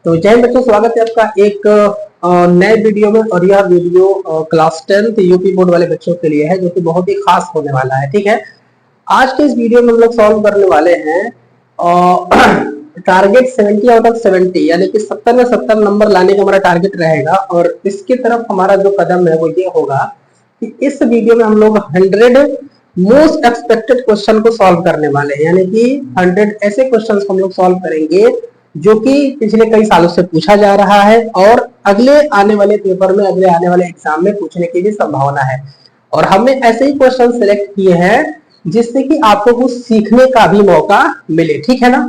तो जय हिंद बच्चों, स्वागत है आपका एक नए वीडियो में। और यह video class 10th UP board वाले बच्चों के लिए है, जो कि बहुत ही खास होने वाला है। ठीक है, आज के इस वीडियो में हम लोग सॉल्व करने वाले हैं टारगेट 70 आउट ऑफ 70, यानी कि 70 में 70 नंबर लाने का हमारा टारगेट रहेगा। और इसकी तरफ हमारा जो कदम है वो ये होगा कि इस वीडियो में हम लोग 100 मोस्ट एक्सपेक्टेड क्वेश्चन को सॉल्व करने वाले हैं, यानी कि 100 ऐसे क्वेश्चन हम लोग सॉल्व करेंगे जो कि पिछले कई सालों से पूछा जा रहा है और अगले आने वाले पेपर में, अगले आने वाले एग्जाम में पूछने की भी संभावना है। और हमने ऐसे ही क्वेश्चन सिलेक्ट किए हैं जिससे कि आपको कुछ सीखने का भी मौका मिले। ठीक है ना,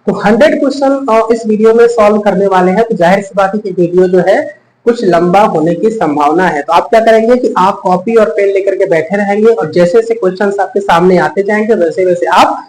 तो 100 क्वेश्चन इस वीडियो में सॉल्व करने वाले हैं। तो जाहिर सी बात है कि वीडियो जो है कुछ लंबा होने की संभावना है। तो आप क्या करेंगे कि आप कॉपी और पेन लेकर के बैठे रहेंगे और जैसे जैसे क्वेश्चन आपके सामने आते जाएंगे वैसे वैसे आप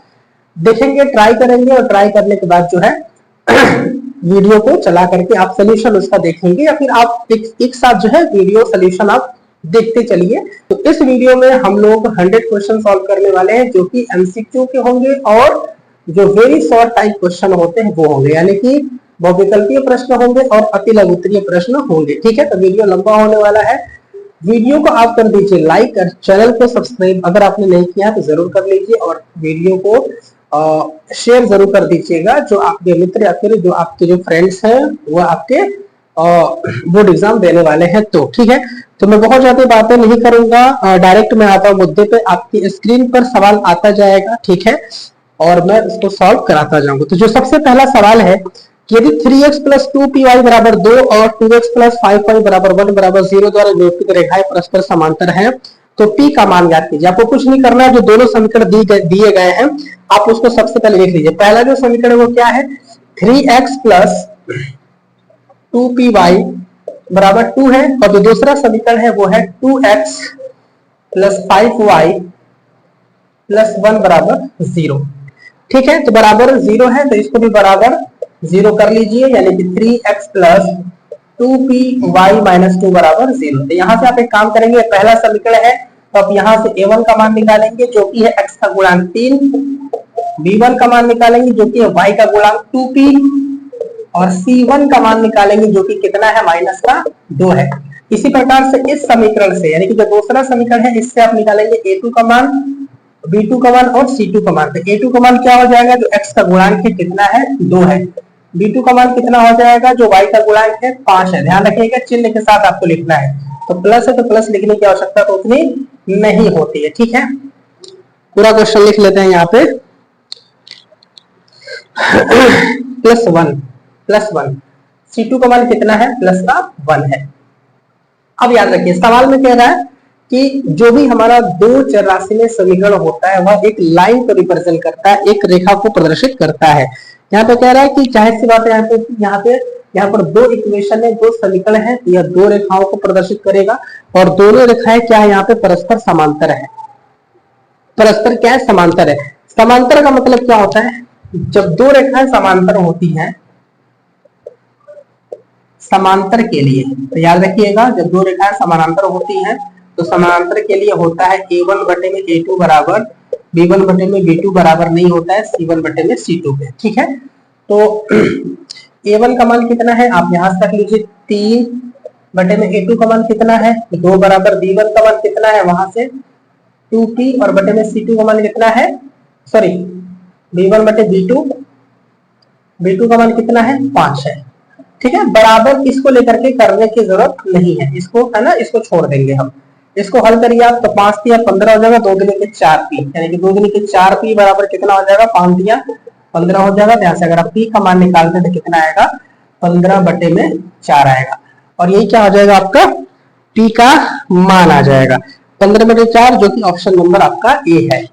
देखेंगे, ट्राई करेंगे, और ट्राई करने के बाद जो है वीडियो को चला करके आप सोल्यूशन उसका देखेंगे, या फिर आप एक साथ जो है वीडियो सोल्यूशन आप देखते चलिए। तो इस वीडियो में हम लोग 100 क्वेश्चन सॉल्व करने वाले हैं जो कि एमसीक्यू के होंगे और जो वेरी शॉर्ट टाइप क्वेश्चन होते हैं वो होंगे, यानी कि बहुविकल्पीय प्रश्न होंगे और अति लघु उत्तरीय प्रश्न होंगे। ठीक है, तो वीडियो लंबा होने वाला है। वीडियो को आप कर दीजिए लाइक और चैनल को सब्सक्राइब अगर आपने नहीं किया तो जरूर कर लीजिए, और वीडियो को शेयर जरूर कर दीजिएगा। जो आपके मित्र या फिर जो आपके जो फ्रेंड्स हैं वो आपके बोर्ड एग्जाम देने वाले हैं। तो ठीक है, तो मैं बहुत ज्यादा बातें नहीं करूंगा, डायरेक्ट मैं आता हूँ मुद्दे पे। आपकी स्क्रीन पर सवाल आता जाएगा, ठीक है, और मैं उसको सॉल्व कराता जाऊंगा। तो जो सबसे पहला सवाल है कि यदि 3x प्लस 2py बराबर 2 और 2x प्लस 5y बराबर 1 बराबर 0 द्वारा निरूपित रेखाएं परस्पर समांतर हैं तो p का मान ज्ञात कीजिए। आपको कुछ नहीं करना है, जो दोनों समीकरण दिए गए हैं आप उसको सबसे पहले लिख लीजिए। पहला जो समीकरण वो क्या है, 3x प्लस 2py बराबर 2 है, और जो दूसरा समीकरण है वो है 2x प्लस 5y प्लस 1 बराबर 0। ठीक है, तो बराबर 0 है तो इसको भी बराबर 0 कर लीजिए, यानी कि 3x प्लस 2py माइनस 2 बराबर 0। तो यहाँ से आप एक काम करेंगे, पहला समीकरण है तो आप यहाँ से a1 का मान निकालेंगे जो कि है x का गुणांक 3, b1 का मान निकालेंगे जो कि है y का गुणांक 2p, और c1 का मान निकालेंगे जो कि कितना है, माइनस का 2 है। इसी प्रकार से इस समीकरण से, यानी कि जो दूसरा समीकरण है इससे आप निकालेंगे a2 का मान, b2 का मान और c2 का मान। तो a2 का मान क्या हो जाएगा, जो x का गुणांक है कितना है, 2 है। b2 का मान कितना हो जाएगा, जो y का गुणांक है 5 है। ध्यान रखिएगा चिन्ह के साथ आपको लिखना है, तो प्लस है तो प्लस लिखने की आवश्यकता तो उतनी नहीं होती है। ठीक है, पूरा क्वेश्चन लिख लेते हैं यहाँ पे। प्लस 1 c2 का मान कितना है, प्लस का 1 है। अब याद रखिए सवाल में कह रहा है कि जो भी हमारा दो चर राशि में समीकरण होता है वह एक लाइन को रिप्रेजेंट करता है, एक रेखा को प्रदर्शित करता है। यहाँ पे कह रहा है कि जाहिर सी बात है, यहाँ पर दो इक्वेशन है, दो समीकरण है, यह दो रेखाओं को प्रदर्शित करेगा और दोनों रेखाएं क्या है, यहाँ पे परस्पर समांतर है। परस्पर क्या है, समांतर है। समांतर का मतलब क्या होता है, जब दो रेखाएं समांतर होती हैं समांतर के लिए, तो याद रखिएगा जब दो रेखाएं समानांतर होती हैं तो समानांतर के लिए होता है a1 बटे में a2 बराबर, b1 बटे में b2 बराबर नहीं होता है c1 बटे में c2 पे। ठीक है, तो a1 का मान कितना है आप यहां से रख लीजिए 3 बटे में a2 का मान कितना है 2 बराबर, b1 का मान कितना है वहां से 2p, और बटे में c2 का मान कितना है, सॉरी b1 बटे b2 का मान कितना है 5 है। ठीक है, बराबर इसको लेकर के करने की जरूरत नहीं है, इसको है ना, इसको छोड़ देंगे हम। इसको हल करिए आप तो 5 दिया 15 हो जाएगा, 2 दूनी के 4p, यानी कि 2 दूनी के 4p बराबर कितना हो जाएगा, 5 दिया 15 हो जाएगा। ध्यान से अगर आप p का मान निकालते हैं तो कितना आएगा, 15 बटे में 4 आएगा, और यही क्या हो जाएगा आपका p का मान आ जाएगा 15 बटे 4, जो कि ऑप्शन नंबर आपका ए है।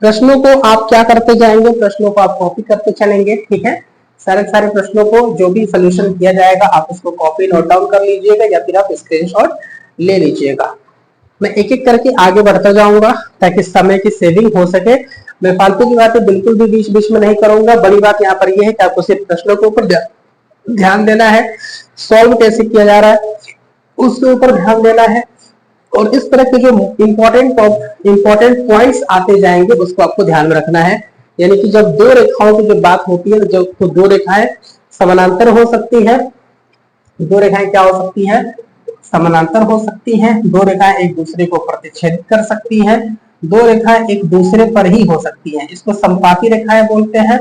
प्रश्नों को आप क्या करते जाएंगे, प्रश्नों को आप कॉपी करते चलेंगे। ठीक है, सारे प्रश्नों को जो भी सोल्यूशन किया जाएगा आप उसको कॉपी नोट डाउन कर लीजिएगा या फिर आप स्क्रीनशॉट ले लीजिएगा। मैं एक एक करके आगे बढ़ता जाऊंगा ताकि समय की सेविंग हो सके। मैं फालतू की बातें बिल्कुल भी बीच बीच में नहीं करूंगा। बड़ी बात यहाँ पर यह है कि आपको सिर्फ प्रश्नों के ऊपर ध्यान देना है, सॉल्व कैसे किया जा रहा है उसके ऊपर ध्यान देना है, और इस तरह के जो इंपॉर्टेंट पॉइंट्स आते जाएंगे उसको आपको ध्यान में रखना है। यानी कि जब दो रेखाओं की जब बात होती है तो दो रेखाएं समानांतर हो सकती है, दो रेखाएं क्या हो सकती हैं, समानांतर हो सकती हैं, दो रेखाएं एक दूसरे को प्रतिच्छेदित कर सकती हैं, दो रेखाएं एक दूसरे पर ही हो सकती हैं। इसको समपाती रेखाएं बोलते हैं,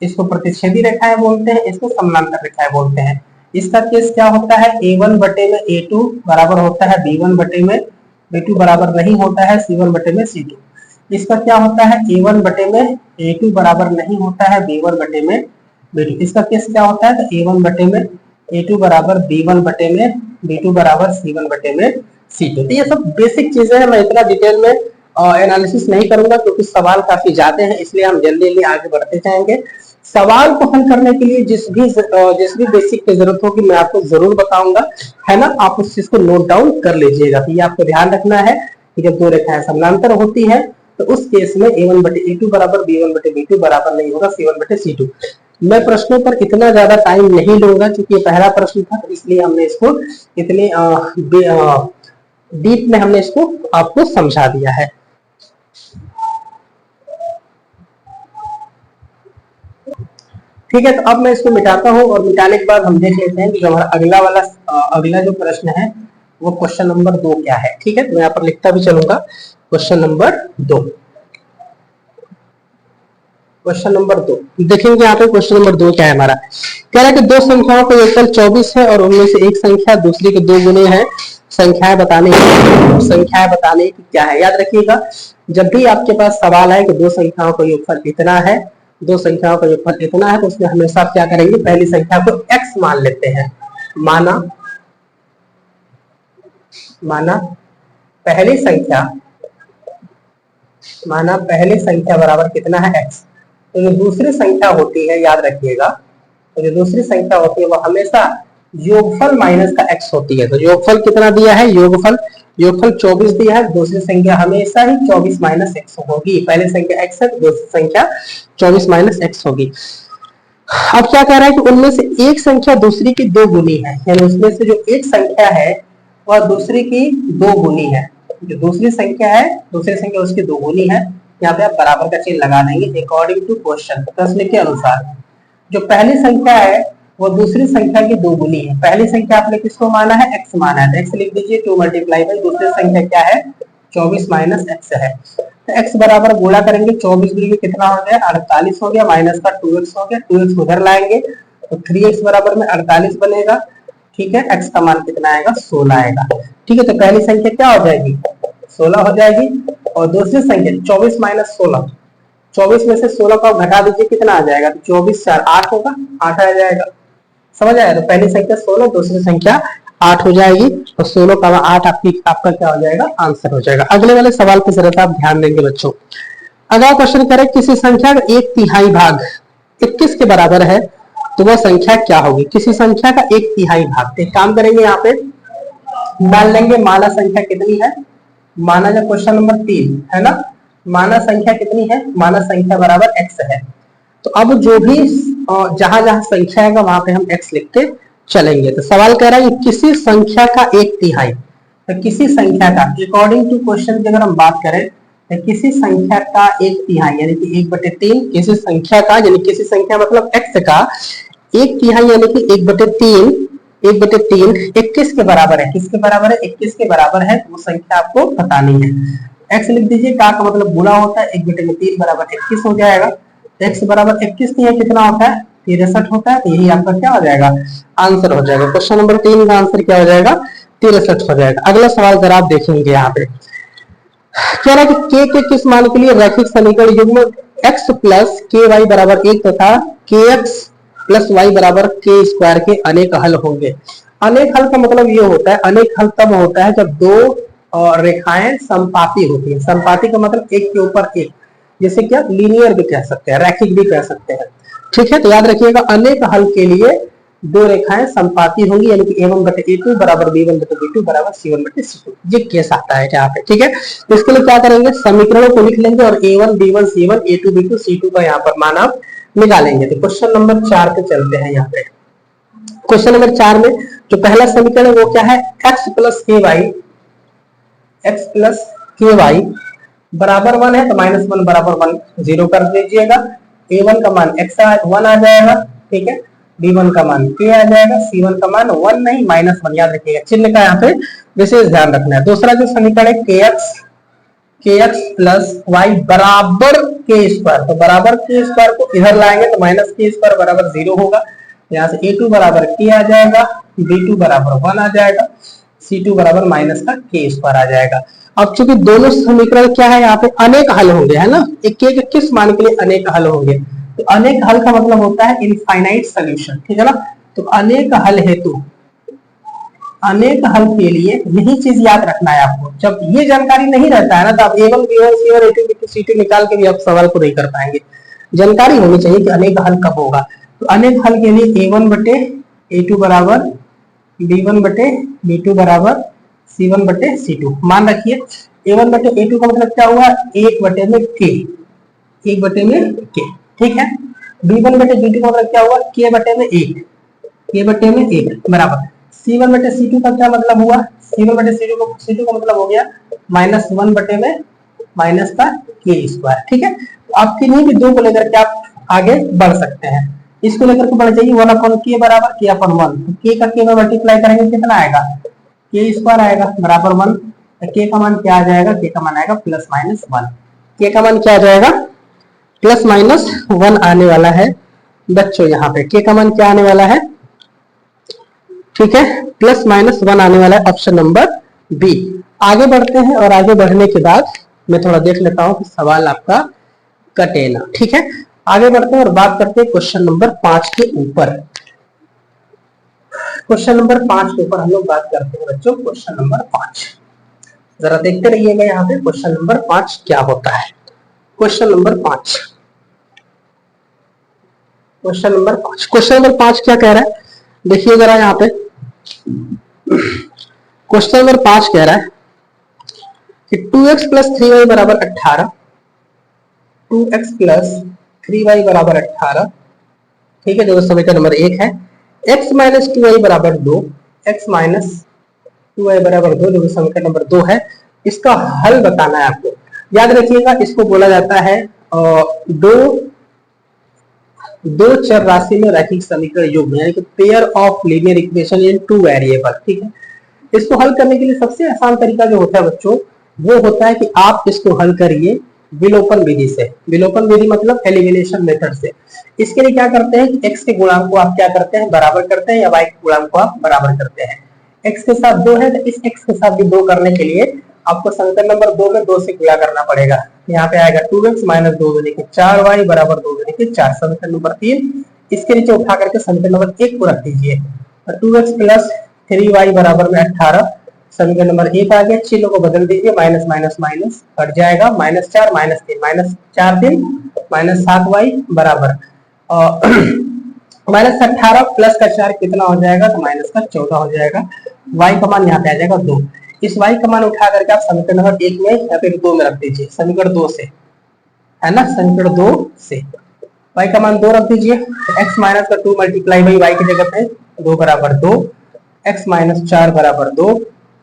इसको प्रतिच्छेदी रेखाएं बोलते हैं, इसको समानांतर रेखाएं बोलते हैं। इसका केस क्या होता है, a1 बटे में a2 बराबर होता है b1 बटे में b2 बराबर नहीं होता है c1 बटे में c2। इसका क्या होता है, a1 बटे में a2 बराबर नहीं होता है b1 बटे में b2। इसका केस क्या होता है, तो a1 बटे में a2 बराबर b1 बटे में b2 बराबर c1 बटे में c2। तो ये सब बेसिक चीजें हैं, मैं इतना डिटेल में एनालिसिस नहीं करूंगा क्योंकि सवाल काफी ज्यादा हैं, इसलिए हम जल्दी जल्दी आगे बढ़ते जाएंगे। सवाल को हल करने के लिए जिस भी बेसिक की जरूरत होगी मैं आपको जरूर बताऊंगा, है ना। आप उस चीज को नोट डाउन कर लीजिएगा। तो ये आपको ध्यान रखना है कि जब दो रेखाएं समानांतर होती है तो उस केस में a1 बटे a2 बराबर b1 बटे b2 बराबर नहीं होगा c1 बटे c2। मैं प्रश्नों पर इतना ज्यादा टाइम नहीं लूंगा क्योंकि पहला प्रश्न था, तो इसलिए हमने इसको इतने डीप में हमने इसको आपको समझा दिया है। ठीक है, तो अब मैं इसको मिटाता हूं और मिटाने के बाद हम देख लेते हैं कि जो हमारा अगला जो प्रश्न है वो क्वेश्चन नंबर 2 क्या है। ठीक है, तो मैं यहाँ पर लिखता भी चलूंगा क्वेश्चन नंबर 2। क्वेश्चन नंबर 2 देखेंगे यहाँ पे। क्वेश्चन नंबर 2 क्या है हमारा, कह रहा है कि दो संख्याओं का योगफल 24 है और उनमें से एक संख्या दूसरी के 2 गुने है। संख्याएं बताने की क्या है। याद रखिएगा, जब भी आपके पास सवाल है कि दो संख्याओं का योगफल इतना है, दो संख्याओं का योगफल इतना है, तो उसमें हमेशा आप क्या करेंगे, पहली संख्या को x मान लेते हैं। माना पहली संख्या बराबर कितना है, x। तो जो दूसरी संख्या होती है, याद रखिएगा, तो जो दूसरी संख्या होती है वो हमेशा योगफल माइनस का x होती है। तो योगफल कितना दिया है, योगफल 24 दिया है, दूसरी संख्या हमेशा ही 24 माइनस x होगी। पहली संख्या x है, दूसरी संख्या 24 माइनस x होगी। अब क्या कह रहा है कि उनमें से एक संख्या दूसरी की 2 गुनी है, यानी उसमें से जो एक संख्या है वह दूसरी की 2 गुनी है। जो दूसरी संख्या है, दूसरी संख्या उसकी 2 गुनी है। यहाँ पे आप बराबर का चिन्ह लगा देंगे अकॉर्डिंग टू क्वेश्चन, प्रश्न के अनुसार। जो पहली संख्या है वो दूसरी संख्या की 2 गुनी है। पहली संख्या आपने किसको माना है, x माना है, तो x लिख दीजिए 2 मल्टीप्लाई बाई दूसरी संख्या क्या है, 24 माइनस x है। तो x बराबर गुणा करेंगे, 24 गुणे कितना हो गया, 48 हो गया, माइनस का 2x हो गया, 2x उधर लाएंगे तो 3x बराबर में 48 बनेगा। ठीक है, x का मान कितना आएगा, 16 आएगा। ठीक है, तो पहली संख्या क्या हो जाएगी, 16 हो जाएगी। और दूसरी संख्या 24 माइनस 16, 24 में से 16 को घटा दीजिए, कितना आ जाएगा, तो 24 4 8 होगा, 8 आ जाएगा। समझ आया, तो पहली संख्या 16, दूसरी संख्या 8 हो जाएगी, तो 16 का 8 आपका क्या हो जाएगा, आंसर हो जाएगा। अगले वाले सवाल पे जरा आप ध्यान देंगे बच्चों। अगला क्वेश्चन करें, किसी संख्या का 1/3 भाग 21 के बराबर है तो वह संख्या क्या होगी। किसी संख्या का 1/3 भाग, एक काम करेंगे, यहाँ पे मान लेंगे माना संख्या कितनी है, माना जो क्वेश्चन नंबर 3 है ना, माना संख्या कितनी है, माना संख्या बराबर x है। तो अब जो भी जहां जहां संख्या है वहां पे हम x लिखते चलेंगे। तो सवाल कह रहा है कि किसी संख्या का 1/3, तो किसी संख्या का अकॉर्डिंग टू क्वेश्चन की अगर हम बात करें तो किसी संख्या का 1/3 यानी कि 1/3, किसी संख्या का यानी किसी संख्या मतलब x का 1/3 यानी कि 1/3 21 के बराबर है। किसके बराबर है, 21 के बराबर है, तो वो संख्या आपको बतानी है। x लिख दीजिए, का मतलब गुणा होता है, 1/3 बराबर 21 हो जाएगा। x बराबर 21 नहीं है, कितना होता है, 63 होता है। तो यही आपका क्या हो जाएगा, आंसर हो जाएगा। क्वेश्चन नंबर 3 का आंसर क्या हो जाएगा, 63 हो जाएगा। अगला सवाल जरा आप देखेंगे, यहाँ पे कह रहा है कि k के किस मान के लिए रैखिक समीकरण युग्म x प्लस के वाई बराबर 1 तथा kx प्लस वाई बराबर के स्क्वायर के अनेक हल होंगे। अनेक हल का मतलब ये होता है, अनेक हल तब होता है जब दो रेखाएं संपाती होती है। संपाती का मतलब एक के ऊपर एक, जैसे क्या लीनियर भी कह सकते हैं, रैखिक भी कह सकते हैं। ठीक है, तो याद रखिएगा अनेक हल के लिए दो रेखाएं संपाती होंगी, यानी कि a1 बटे a2 बराबर b1 बटे b2 बराबर c1 बटे c2। ये केस आता है यहाँ पे। ठीक है, तो इसके लिए क्या करेंगे, समीकरणों को लिख लेंगे और a1 b1 c1 a2 b2 c2 का यहाँ पर मान आप निकालेंगे। तो क्वेश्चन नंबर 4 पे चलते हैं। यहाँ पे क्वेश्चन नंबर 4 में जो पहला समीकरण है वो क्या है, x प्लस के वाई बराबर 1 है, तो -1 बराबर 1 0 कर दीजिएगा। a1 का मान x 1 आ जाएगा, ठीक है, b1 का मान k आ जाएगा, c1 का मान 1 नहीं -1, याद रखिएगा चिन्ह का यहाँ पे विशेष ध्यान रखना है। दूसरा जो समीकरण है kx प्लस y बराबर k स्क्वायर, तो बराबर k स्क्वायर को इधर लाएंगे तो माइनस k स्क्वायर बराबर 0 होगा, यहाँ से a2 बराबर k आ जाएगा, b2 बराबर 1 आ जाएगा, c2 बराबर माइनस का k स्क्वायर आ जाएगा। अब चूंकि दोनों समीकरण क्या है यहाँ पे अनेक हल होंगे, है ना, एक के किस मान के लिए अनेक हल होंगे, तो अनेक हल का मतलब होता है इनफाइनाइट सॉल्यूशन, ठीक है ना। तो अनेक हल हेतु, अनेक हल के लिए यही चीज याद रखना है आपको। जब ये जानकारी नहीं रहता है ना, तो आप a1 b1 c1 a2 b2 c2 निकाल के भी आप सवाल को नहीं कर पाएंगे। जानकारी होनी चाहिए कि अनेक हल कब होगा। तो अनेक हल के लिए a1 बटे a2 बराबर b1 बटे b2 बराबर c1 बटे c2। मान रखिए a1 बटे a2 का मतलब क्या हुआ, 1 बटे में k, 1 बटे में k, ठीक है। b1 बटे b2 का मतलब क्या हुआ, k बटे में 1, k बटे में 1 बराबर c1 बटे c2 का क्या मतलब हुआ, c1 बटे c2 का मतलब हो गया -1 बटे में माइनस का k स्क्वायर, ठीक है। तो आप किन्हीं भी दो को लेकर के आप आगे बढ़ सकते हैं। इसको लेकर के बढ़ जाइए 1/k बराबर k/1, तो k का k में मल्टीप्लाई करेंगे कितना आएगा, k स्क्वायर आएगा बराबर 1। k का मान क्या आ जाएगा, k का मान आएगा +-1, k का मान क्या आ जाएगा +-1 आने वाला है बच्चों। यहाँ पे k का मान क्या आने वाला है, ठीक है, +-1 आने वाला है, ऑप्शन नंबर बी। आगे बढ़ते हैं और आगे बढ़ने के बाद मैं थोड़ा देख लेता हूं कि सवाल आपका कटे ना, ठीक है। आगे बढ़ते हैं और बात करते हैं क्वेश्चन नंबर 5 के ऊपर। क्वेश्चन नंबर 5 के ऊपर हम लोग बात करते हैं बच्चों। क्वेश्चन नंबर 5 जरा देखते रहिएगा यहाँ पे क्वेश्चन नंबर 5 क्या होता है। Question number 5, question number 5, question number 5 क्या कह रहा है, देखिए जरा यहाँ पे। क्वेश्चन नंबर 5 कह रहा है कि 2x प्लस 3y बराबर 18, 2x प्लस 3y बराबर 18, ठीक है, जो समीकरण नंबर 1 है। x माइनस 2y बराबर 2, x माइनस 2y बराबर 2 जो समीकरण नंबर 2 है, इसका हल बताना है आपको। याद रखिएगा इसको बोला जाता है दो चर राशि में रैखिक समीकरण युग्म, यानी कि pair of linear equation in two variable, ठीक है। इसको हल करने के लिए सबसे आसान तरीका जो होता है बच्चों, वो होता है कि आप इसको हल करिए विलोपन विधि से। विलोपन विधि मतलब एलिमिनेशन मेथड से। इसके लिए क्या करते हैं कि x के गुणांक को आप क्या करते हैं, बराबर करते हैं, या y के गुणांक को आप बराबर करते हैं। x के साथ 2 है तो इस x के साथ भी 2 करने के लिए आपको समीकरण नंबर 2 में 2 से गुणा करना पड़ेगा। यहाँ पे आएगा 2x माइनस 2 दूनी के 4y बराबर 2 दूनी के 4। समीकरण नंबर 3 इसके नीचे उठा करके समीकरण नंबर 1 को रख दीजिए। 2x प्लस 3y बराबर में 18, समीकरण नंबर 1 आ गया। चिन्ह को बदल दीजिए, माइनस माइनस माइनस कट जाएगा, -4 -3 -4 3 -7y बराबर -18 प्लस का 4 कितना हो जाएगा, तो माइनस का 14 हो जाएगा। y का मान यहाँ पे आ जाएगा 2। इस y का मान उठा करके आप समीकरण नंबर 1 में या फिर 2 में रख दीजिए, समीकरण 2 से, है ना, समीकरण 2 से y का मान 2 रख दीजिए। x माइनस का 2 मल्टीप्लाई बाई y की जगह पे 2 बराबर 2, x माइनस 4 बराबर 2,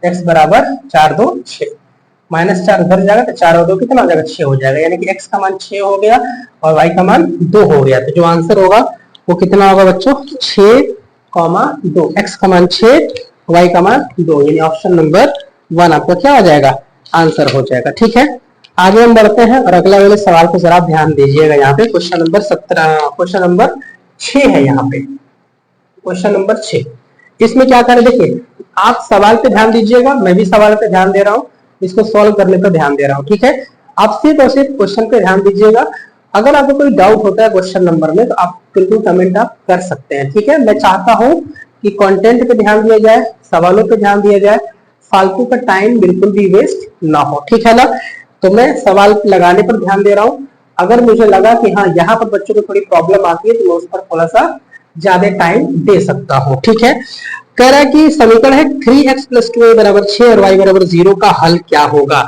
x बराबर 4 2 6, -4 उधर जाएगा तो 4 और 2 कितना हो जाएगा, 6 हो जाएगा। यानी कि x का मान 6 हो गया और y का मान 2 हो गया। तो जो आंसर होगा वो कितना होगा बच्चों, 6,2। x का मान 6, y का मान 2, यानी ऑप्शन नंबर 1 आपका क्या हो जाएगा, आंसर हो जाएगा। ठीक है, आगे हम बढ़ते हैं और अगला वाले सवाल को जरा ध्यान दीजिएगा। यहाँ पे क्वेश्चन नंबर 17, क्वेश्चन नंबर 6 है। यहाँ पे क्वेश्चन नंबर 6, इसमें क्या करें, देखिए आप सवाल पे ध्यान दीजिएगा, मैं भी सवाल पे ध्यान दे रहा हूँ, इसको सॉल्व करने पर ध्यान दे रहा हूँ। ठीक है, आप सिर्फ और सिर्फ क्वेश्चन पे ध्यान दीजिएगा। अगर आपको कोई डाउट होता है क्वेश्चन नंबर में तो आप बिल्कुल कमेंट आप कर सकते हैं। ठीक है, मैं चाहता हूँ कि कंटेंट पे ध्यान दिया जाए, सवालों पे ध्यान दिया जाए, फालतू का टाइम बिल्कुल भी वेस्ट ना हो। ठीक है ना, तो मैं सवाल लगाने पर ध्यान दे रहा हूँ। अगर मुझे लगा कि हाँ यहाँ पर बच्चों को थोड़ी प्रॉब्लम आती है तो मैं उस पर थोड़ा सा ज्यादा टाइम दे सकता हूँ। ठीक है, कह रहा है कि समीकरण है 3x प्लस 2y बराबर 6 और y बराबर 0 का हल क्या होगा।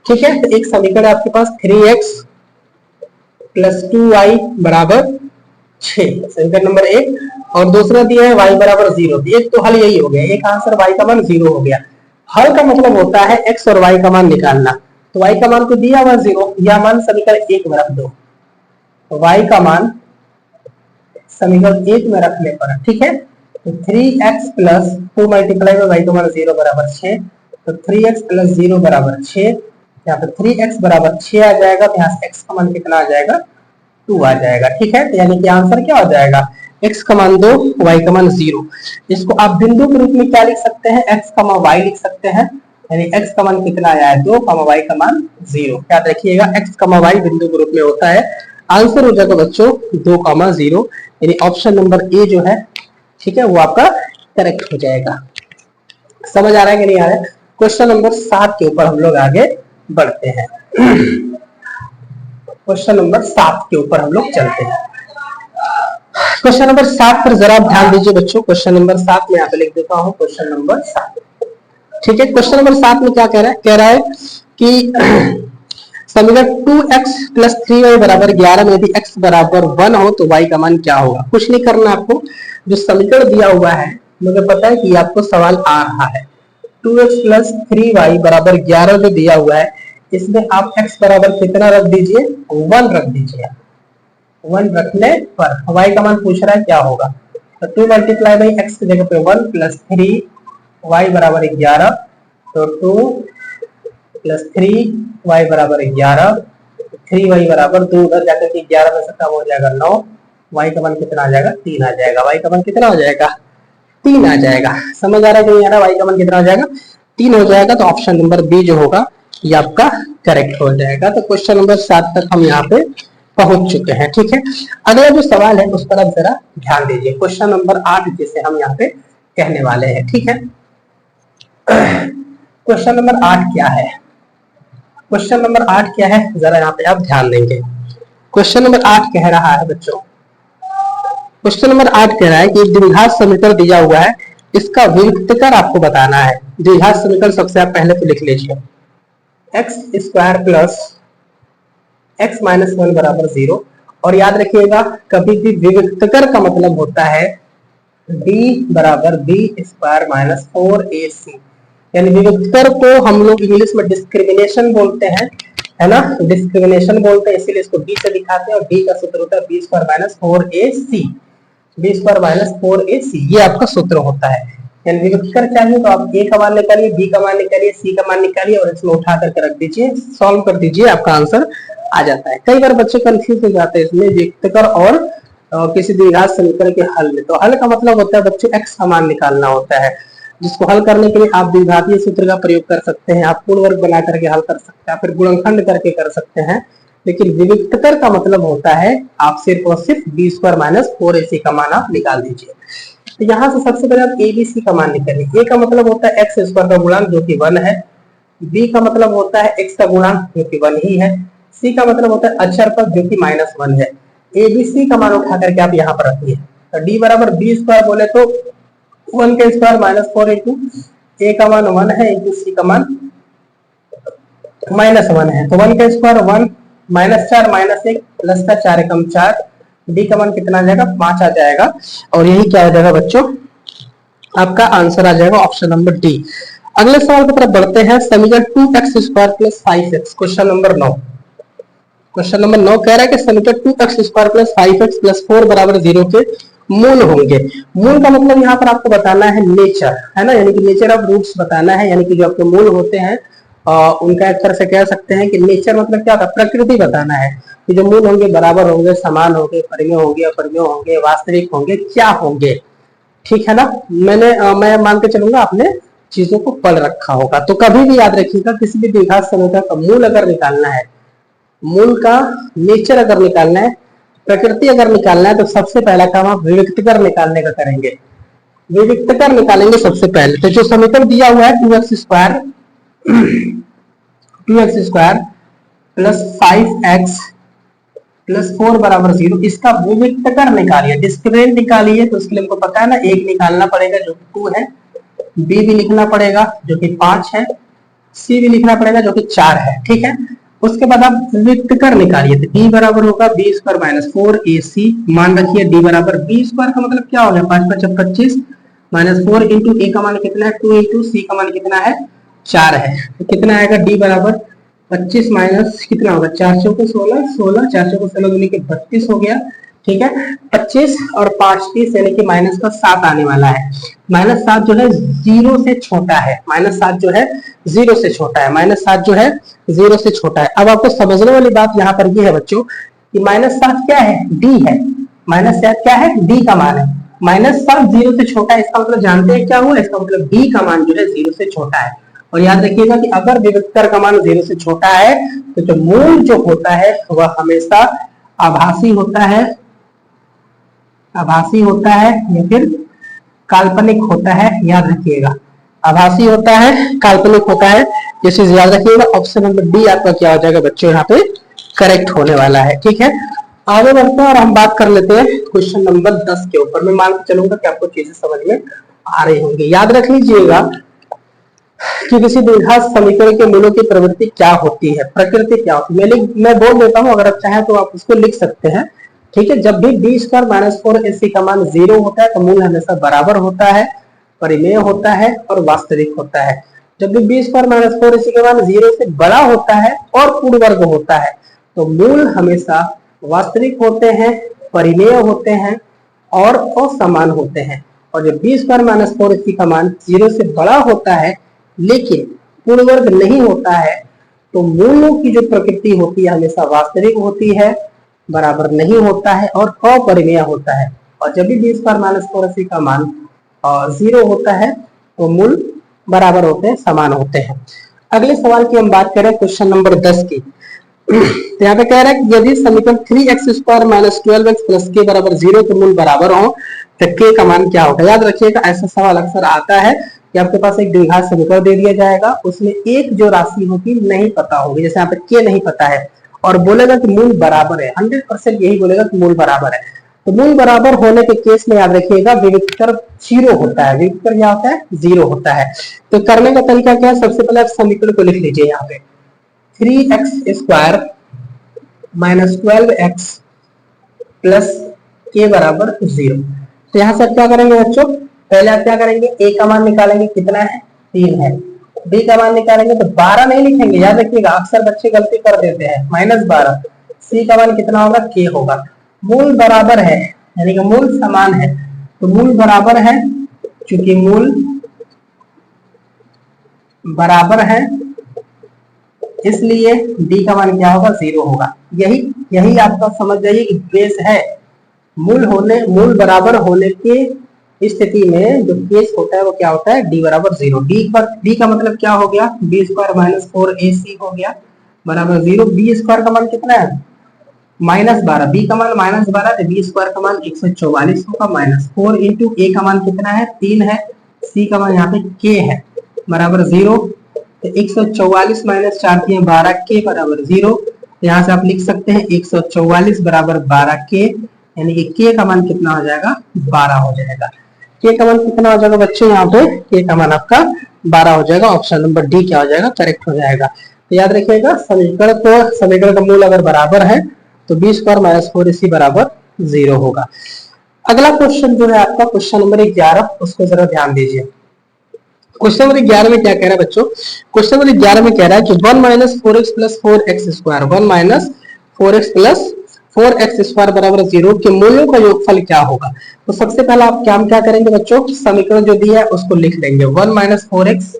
ठीक है, तो एक समीकरण है आपके पास 3x प्लस 2y बराबर 6, समीकरण नंबर 1, और दूसरा दिया है y बराबर 0। एक तो हल यही हो गया, एक आंसर y का मान 0 हो गया। हल का मतलब होता है x और y का मान निकालना। तो y का मान तो दिया हुआ 0, यह मान समीकरण 1 में रख दो। y का मान समीकरण 1 में रखने पर, ठीक है, तो 3x प्लस 2 मल्टीप्लाई में y का मान 0 बराबर 6, तो 3x प्लस 0 बराबर 6, यहाँ पे 3x बराबर 6 आ जाएगा, तो यहाँ से x का मान कितना आ जाएगा, 2 आ जाएगा, ठीक है। तो यानी कि आंसर क्या हो जाएगा, x का मान 2, y का मान 0। इसको आप बिंदु के रूप में क्या लिख सकते हैं, x, y लिख सकते हैं, यानी x का मान कितना आया है 2, y का मान 0। याद रखिएगा x, y बिंदु के रूप में होता है। आंसर हो जाएगा बच्चों 2, 0, यानी ऑप्शन नंबर ए जो है, ठीक है, वो आपका करेक्ट हो जाएगा। समझ आ रहा है कि नहीं आ रहा है? क्वेश्चन नंबर 7 के ऊपर हम लोग आगे बढ़ते हैं। क्वेश्चन नंबर 7 के ऊपर हम लोग चलते हैं। क्वेश्चन नंबर 7 पर जरा ध्यान दीजिए बच्चों। क्वेश्चन नंबर 7 में यहाँ पे लिख देता हूँ, क्वेश्चन नंबर 7, ठीक है। क्वेश्चन नंबर 7 में क्या कह रहा है, कह रहा है कि समीकरण 2x प्लस 3y बराबर 11 में यदि x बराबर 1 हो तो y का मान क्या होगा। कुछ नहीं करना आपको, जो समीकरण दिया हुआ है मुझे पता है कि आपको सवाल आ रहा है। 2x प्लस 3y बराबर 11 जो दिया हुआ है, इसमें आप x बराबर कितना रख दीजिए, 1 रख दीजिए। 1 रखने पर y का मान पूछ रहा है क्या होगा, तो 2 मल्टीप्लाई बाई x की जगह पे 1 प्लस 3 y बराबर 11, तो 2 प्लस 3 y बराबर 11, 3y बराबर 2, उधर जाकर के 11 में से कम हो जाएगा 9, y का मान कितना आ जाएगा, 3 आ जाएगा। y का मान कितना हो जाएगा, 3 आ जाएगा। समझ आ रहा है कि नहीं आ रहा, y का मान कितना हो जाएगा, 3 हो जाएगा। तो ऑप्शन नंबर बी जो होगा ये आपका करेक्ट हो जाएगा। तो क्वेश्चन नंबर 7 तक हम यहाँ पे पहुंच चुके हैं, ठीक है। अगला जो सवाल है उस पर आप जरा ध्यान दीजिए। क्वेश्चन नंबर 8 जिसे हम यहाँ पे कहने वाले हैं, ठीक है। क्वेश्चन नंबर 8 क्या है, क्वेश्चन नंबर 8 क्या है, जरा यहाँ पे आप ध्यान देंगे। क्वेश्चन नंबर 8 कह रहा है बच्चों, क्वेश्चन नंबर 8 कह रहा है कि द्विघात समीकरण दिया हुआ है, इसका विविक्तकर आपको बताना है। द्विघात समीकरण सबसे आप पहले तो लिख लीजिए, x square plus x minus 1 बराबर 0। और याद रखिएगा कभी भी विविक्तकर का मतलब होता है b बराबर बी स्क्वायर माइनस 4ac, यानी विविक्तकर को हम लोग इंग्लिश में डिस्क्रिमिनेशन बोलते हैं, है ना, डिस्क्रिमिनेशन बोलते हैं, इसीलिए इसको b से दिखाते हैं। और b का सूत्र होता है b square minus 4ac, b square minus 4ac, ये आपका सूत्र होता है। यानी विविक्तकर चाहिए तो आप a का मान निकालिए, b का मान निकालिए, c का मान निकालिए और इसमें उठा करके रख दीजिए, सॉल्व कर दीजिए, आपका आंसर आ जाता है। कई बार बच्चे कंफ्यूज हो जाते हैं इसमें विविक्तकर और किसी द्विघात समीकरण के हल में। तो हल का मतलब होता है बच्चे x का मान निकालना होता है, जिसको हल करने के लिए आप द्विघातीय सूत्र का प्रयोग कर सकते हैं, आप पूर्ण वर्ग बना करके हल कर सकते हैं, फिर गुणनखंड करके कर सकते हैं। लेकिन विविक्तकर का मतलब होता है आप सिर्फ और सिर्फ बी स्क्वायर माइनस 4ac का मान आप निकाल दीजिए। तो यहाँ से सबसे पहले आप एबीसी का मान निकालिए। ए का मतलब होता है एक्स स्क्वायर का गुणांक जो कि 1 है, बी का मतलब होता है एक्स का गुणांक जो कि 1 ही है, सी का मतलब होता है अचर पद जो कि -1 है। एबीसी का मान उठा करके आप यहाँ पर रखिए, तो डी बराबर बी स्क्वायर बोले तो 1 का स्क्वायर माइनस 4 इंटू ए का मान 1 है इंटू सी का मान -1 है, तो 1 का स्क्वायर 1 -4 -1 प्लस का 4 एकम 4, डी का मान कितना आ जाएगा 5 आ जाएगा। और यही क्या हो जाएगा बच्चों, आपका आंसर आ जाएगा ऑप्शन नंबर डी। अगले सवाल की तरफ बढ़ते हैं। समीकरण 2x square plus 5x, question number 9। Question number 9 कह रहा है कि समीकरण 2x square plus 5x plus 4 बराबर 0 के मूल होंगे। मूल का मतलब यहाँ पर आपको बताना है नेचर, है ना, यानी कि नेचर ऑफ रूट्स बताना है, यानी कि जो आपके मूल होते हैं उनका एक तरह से कह सकते हैं कि नेचर मतलब क्या होता है, प्रकृति बताना है कि जो मूल होंगे बराबर होंगे, समान होंगे, परिमेय होंगे, अपरिमेय होंगे, वास्तविक होंगे, क्या होंगे, ठीक है ना। मैं मान के चलूंगा आपने चीजों को पढ़ रखा होगा। तो कभी भी याद रखिएगा किसी भी द्विघात समीकरण का मूल अगर निकालना है, मूल का नेचर अगर निकालना है, प्रकृति अगर निकालना है, तो सबसे पहला काम आप विविक्तकर निकालने का करेंगे। विविक्तकर निकालेंगे सबसे पहले। तो जो समीकरण दिया हुआ है 2x square plus 5x plus 4 बराबर 0, इसका विविक्तकर निकालिए, डिस्क्रिमिनेंट निकालिए। तो उसके लिए हमको पता है ना, एक निकालना पड़ेगा जो कि 2 है, b भी लिखना पड़ेगा जो कि 5 है, c भी लिखना पड़ेगा जो कि 4 है, ठीक है। उसके बाद आप विविक्तकर निकालिए, तो d बराबर होगा b स्क्वायर माइनस 4ac, मान रखिए d बराबर b स्क्वायर का मतलब क्या हो गया 5 × 5 = 25 माइनस 4 इंटू a का मान कितना है 2 इंटू c का मान कितना है 4 है, तो कितना आएगा d बराबर 25 माइनस कितना होगा, 4 चौको 16, 16 4 चौको 16 यानी कि 32 हो गया। ठीक है, 25 और 5 30 यानी कि माइनस का 7 आने वाला है। -7 जो है 0 से छोटा है, -7 जो है 0 से छोटा है, -7 जो है 0 से छोटा है। अब आपको समझने वाली बात यहाँ पर ये है बच्चों कि -7 क्या है, डी है। -7 क्या है, डी का मान है। -7 0 से छोटा है, इसका मतलब जानते हैं क्या हुआ, इसका मतलब डी का मान जो है 0 से छोटा है। और याद रखिएगा कि अगर विविक्तर का मान 0 से छोटा है तो जो मूल जो होता है वह हमेशा आभासी होता है, आभासी होता है या फिर काल्पनिक होता है। याद रखिएगा, आभासी होता है, काल्पनिक होता है, ये चीज याद रखिएगा। ऑप्शन नंबर डी आपका क्या हो जाएगा बच्चों, यहाँ पे करेक्ट होने वाला है। ठीक है, आगे बढ़ते हैं और हम बात कर लेते हैं क्वेश्चन नंबर 10 के ऊपर। मैं मान के चलूंगा कि आपको चीजें समझ में आ रही होंगी। याद रख लीजिएगा कि किसी द्विघात समीकरण के मूलों की प्रवृत्ति क्या होती है, प्रकृति क्या होती है। मैं बोल देता हूँ, अगर आप चाहें तो आप उसको लिख सकते हैं। ठीक है, जब भी b स्क्वायर माइनस 4ac का मान 0 होता है तो मूल हमेशा बराबर होता है, परिमेय होता है और वास्तविक होता है। जब भी b स्क्वायर माइनस 4ac का मान 0 से बड़ा होता है और पूर्ण वर्ग होता है तो मूल हमेशा वास्तविक होते हैं, परिमेय होते हैं और असमान होते हैं। और जब b स्क्वायर माइनस 4ac का मान 0 से बड़ा होता है लेकिन पूर्ण वर्ग नहीं होता है तो मूलों की जो प्रकृति होती है हमेशा वास्तविक होती है, बराबर नहीं होता है और अपरिमेय होता है। और जब भी b स्क्वायर माइनस 4ac का मान 0 होता है तो मूल बराबर होते हैं, समान होते हैं। अगले सवाल की हम बात करें क्वेश्चन नंबर 10 की। तो यहाँ पे कह रहा है कि यदि समीकरण 3x square minus 12x plus के बराबर 0 के मूल बराबर हो तो k का मान क्या होगा। याद रखिएगा, ऐसा सवाल अक्सर आता है कि आपके पास एक द्विघात समीकरण दे दिया जाएगा, उसमें एक जो राशि होगी नहीं पता होगी, जैसे यहाँ पे k नहीं पता है और बोलेगा कि मूल बराबर है, 100% यही बोलेगा कि मूल बराबर है। तो मूल बराबर होने के केस में याद रखिएगा विविक्तर 0 होता है, विविक्तर क्या होता है, 0 होता है। तो करने का तरीका क्या है, सबसे पहले आप समीकरण को लिख लीजिए। यहाँ पे 3x square minus 12x plus के बराबर 0। तो यहाँ से क्या करेंगे बच्चों, पहले आप क्या करेंगे, a का मान निकालेंगे, कितना है 3 है। b का मान निकालेंगे तो 12 नहीं लिखेंगे, याद रखिएगा अक्सर बच्चे गलती कर देते हैं, -12। c का मान कितना होगा, k होगा। मूल बराबर है यानी कि मूल समान है, तो मूल बराबर है, चूंकि मूल बराबर है इसलिए d का मान क्या होगा, 0 होगा। यही आपका समझ जाइए कि बेस है। मूल बराबर होने के स्थिति में जो केस होता है वो क्या होता है, d बराबर 0। d का मतलब क्या हो गया, b स्क्वायर माइनस 4ac हो गया बराबर 0। b स्क्वायर का मान कितना है, -12। b का मान -12 तो b स्क्वायर का मान 144 होगा, -4 इंटू a का मान कितना है, 3 है। c का मान यहाँ पे k है बराबर 0। तो 144 माइनस 4 किए 12 k बराबर 0। यहाँ से आप लिख सकते हैं 144 बराबर 12 k, यानी कि k का मान कितना हो जाएगा, 12 हो जाएगा। k का मान कितना हो जाएगा बच्चों, यहाँ पे k का मान आपका 12 हो जाएगा। ऑप्शन नंबर डी क्या हो जाएगा, करेक्ट हो जाएगा। तो याद रखिएगा समीकरण का मूल अगर बराबर है तो b स्क्वायर माइनस 4ac बराबर 0 होगा। अगला क्वेश्चन जो है आपका क्वेश्चन नंबर 11, उसको जरा ध्यान दीजिए। क्वेश्चन नंबर 11 में क्या कह रहा है बच्चों, क्वेश्चन नंबर 11 में कह रहा है कि 1 minus 4x plus 4x square 1 minus 4x plus 4x square बराबर 0 के मूल्यों का योगफल क्या होगा। तो सबसे पहले आप क्या करेंगे बच्चों, समीकरण जो दिया है उसको लिख लेंगे। 1 minus 4x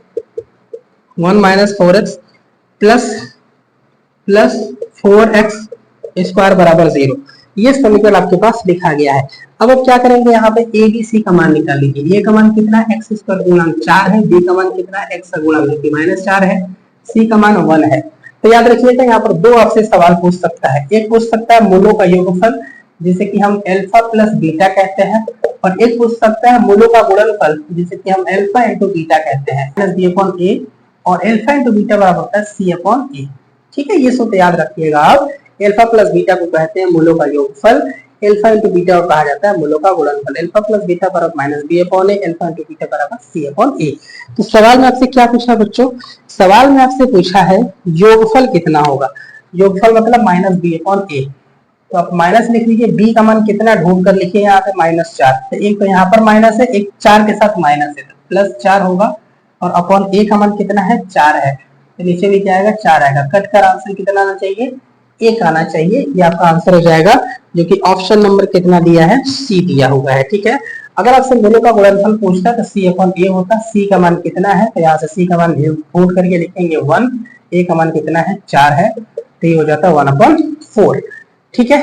plus 4x square बराबर 0, ये समीकरण आपके पास लिखा गया है। अब आप क्या करेंगे, यहाँ पे a b c का मान निकाल लीजिए। a का मान कितना है, x स्क्वायर गुणा 4 है। b का मान कितना है, x गुणा -4 है। c का मान 1 है। तो याद रखिएगा यहाँ पर दो आपसे सवाल पूछ सकता है। एक पूछ सकता है मूलों का योगफल, जिसे कि हम अल्फा प्लस बीटा कहते हैं, और एक पूछ सकता है मूलों का गुणनफल, जिसे कि हम अल्फा इंटू बीटा कहते हैं, b अपॉन a, और अल्फा इंटू बीटा बराबर होता है c अपॉन a। ठीक है, ये सूत्र याद रखिएगा आप। अल्फा प्लस बीटा को कहते हैं मूलों का योगफल, अल्फा इंटू बीटा को कहा जाता है मूलों का गुणनफल। अल्फा प्लस बीटा बराबर -b upon a, alpha into beta बराबर c अपॉन a। तो सवाल में आपसे क्या पूछा बच्चों, सवाल में आपसे पूछा है योगफल कितना होगा। योगफल मतलब -b अपॉन a, तो आप माइनस लिख लीजिए। b का मान कितना ढूंढ कर लिखिए, यहाँ पे -4, तो एक तो यहाँ पर माइनस है, एक 4 के साथ माइनस है, तो +4 होगा। और अपॉन a का मान कितना है, 4 है, तो नीचे भी क्या आएगा 4 आएगा। कट कर आंसर कितना आना चाहिए, 1 आना चाहिए। ये आपका आंसर हो जाएगा, जो कि ऑप्शन नंबर कितना दिया है, सी दिया हुआ है। ठीक है, अगर आपसे दोनों का गुणनफल पूछता तो सी अपॉन ए होता। सी का मान कितना है, तो यहाँ से सी का मान पुट करके लिखेंगे 1, ए का मान कितना है 4 है, तो ये हो जाता है 1/4। ठीक है,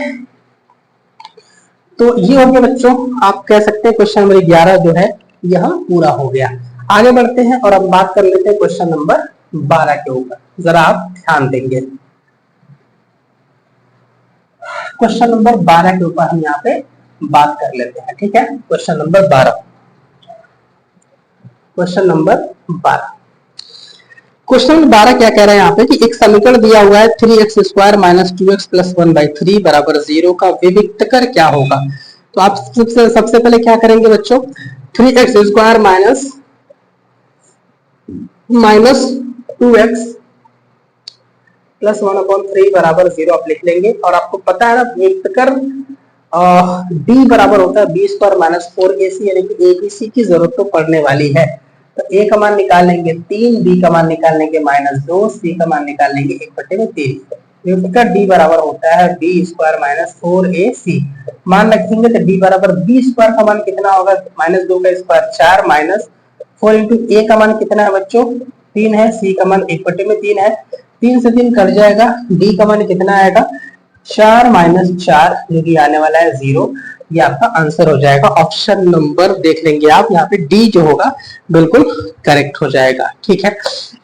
तो ये हो गया बच्चों, आप कह सकते हैं क्वेश्चन नंबर 11 जो है यह पूरा हो गया। आगे बढ़ते हैं और अब बात कर लेते हैं क्वेश्चन नंबर 12 के ऊपर। जरा आप ध्यान देंगे, क्वेश्चन नंबर 12 के ऊपर हम यहाँ पे बात कर लेते हैं। ठीक है, question number 12, question number 12, question number 12 क्या कह रहा है यहाँ पे कि एक समीकरण दिया हुआ है 3x² माइनस 2x प्लस 1/3 बराबर 0 का विविक्तकर क्या होगा। तो आप सबसे पहले क्या करेंगे बच्चों, 3x² माइनस 2x प्लस 1/3 बराबर 0 आप लिख लेंगे। और आपको पता है ना विविक्तकर d बराबर होता है b² माइनस 4ac, यानी कि abc की जरूरत तो पड़ने वाली है। तो a का मान निकाल लेंगे 3, b का मान निकाल लेंगे -2, c का मान निकाल लेंगे 1/3। विविक्तकर d बराबर होता है b² माइनस 4ac। मान रखेंगे तो d बराबर b² का मान कितना होगा, -2 का स्क्वायर 4 माइनस 4 इंटू a का मान कितना है बच्चों 3 है, c का मान 1/3 है, 3 से 3 कट जाएगा, d का मान कितना आएगा 4 माइनस 4, जो कि आने वाला है 0। ये आपका आंसर हो जाएगा। ऑप्शन नंबर देख लेंगे आप, यहाँ पे डी जो होगा बिल्कुल करेक्ट हो जाएगा। ठीक है,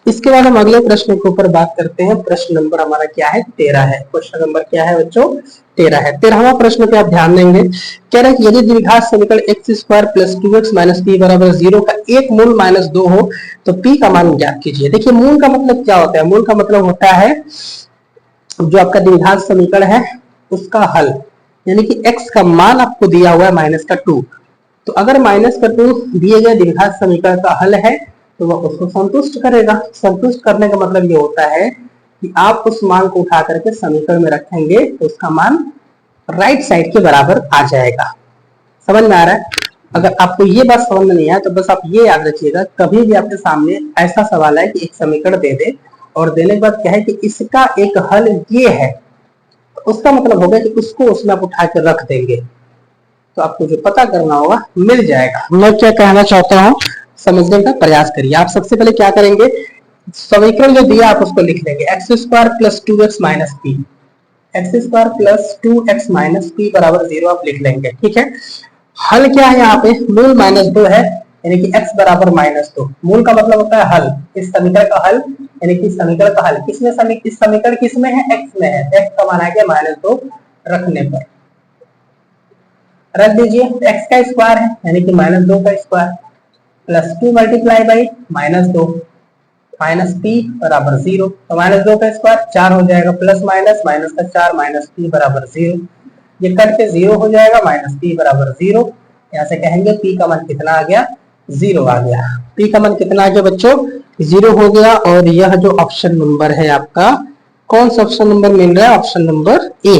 इसके बाद हम अगले प्रश्न के ऊपर बात करते हैं। प्रश्न नंबर हमारा क्या है, 13 है। क्वेश्चन नंबर क्या है बच्चों, 13 है। 13वां प्रश्न पे आप ध्यान देंगे, कह रहे हैं कि यदि द्विघात समीकरण x² plus 2x minus p बराबर 0 का एक मूल -2 हो तो p का मान ज्ञात कीजिए। देखिए मूल का मतलब क्या होता है, मूल का मतलब होता है जो आपका द्विघात समीकरण है उसका हल, यानी कि x का मान आपको दिया हुआ है -2, तो अगर -2 दिए गए द्विघात समीकरण का हल है तो वह उसको संतुष्ट करेगा। संतुष्ट करने का मतलब ये होता है कि आप उस मान को उठा करके समीकरण में रखेंगे तो उसका मान राइट साइड के बराबर आ जाएगा। समझ में आ रहा है? अगर आपको ये बात समझ में नहीं आया तो बस आप ये याद रखिएगा, कभी भी आपके सामने ऐसा सवाल है कि एक समीकरण दे दे और देने के बाद क्या है कि इसका एक हल ये है, उसका मतलब होगा कि उसको उसमें आप उठा के रख देंगे, तो आपको जो पता करना होगा मिल जाएगा। मैं क्या कहना चाहता हूँ समझने का प्रयास करिए। आप सबसे पहले क्या करेंगे, समीकरण जो दिया आप उसको लिख लेंगे, x² plus 2x minus p, x² plus 2x minus p बराबर 0 आप लिख लेंगे। ठीक है, हल क्या है यहाँ पे, मूल -2 है, यानी कि x बराबर -2। मूल का मतलब होता है हल, इस समीकरण का हल, यानी कि समीकरण का हल किसमें, इस समीकरण किसमें है, x में है, x का मान आ गया -2 रखने पर। रख दीजिए, x का स्क्वायर है यानी कि -2 का square plus 2 multiply by -2 minus p बराबर 0, तो -2 का स्क्वायर 4 हो जाएगा, प्लस माइनस माइनस का 4 माइनस p बराबर 0। ये कट के 0 हो जाएगा, माइनस p बराबर 0। यहाँ से कहेंगे p का मान कितना आ गया, 0 आ गया। p का मान कितना आ गया बच्चों, 0 हो गया। और यह जो ऑप्शन नंबर है आपका, कौन सा ऑप्शन नंबर मिल रहा है, ऑप्शन नंबर ए।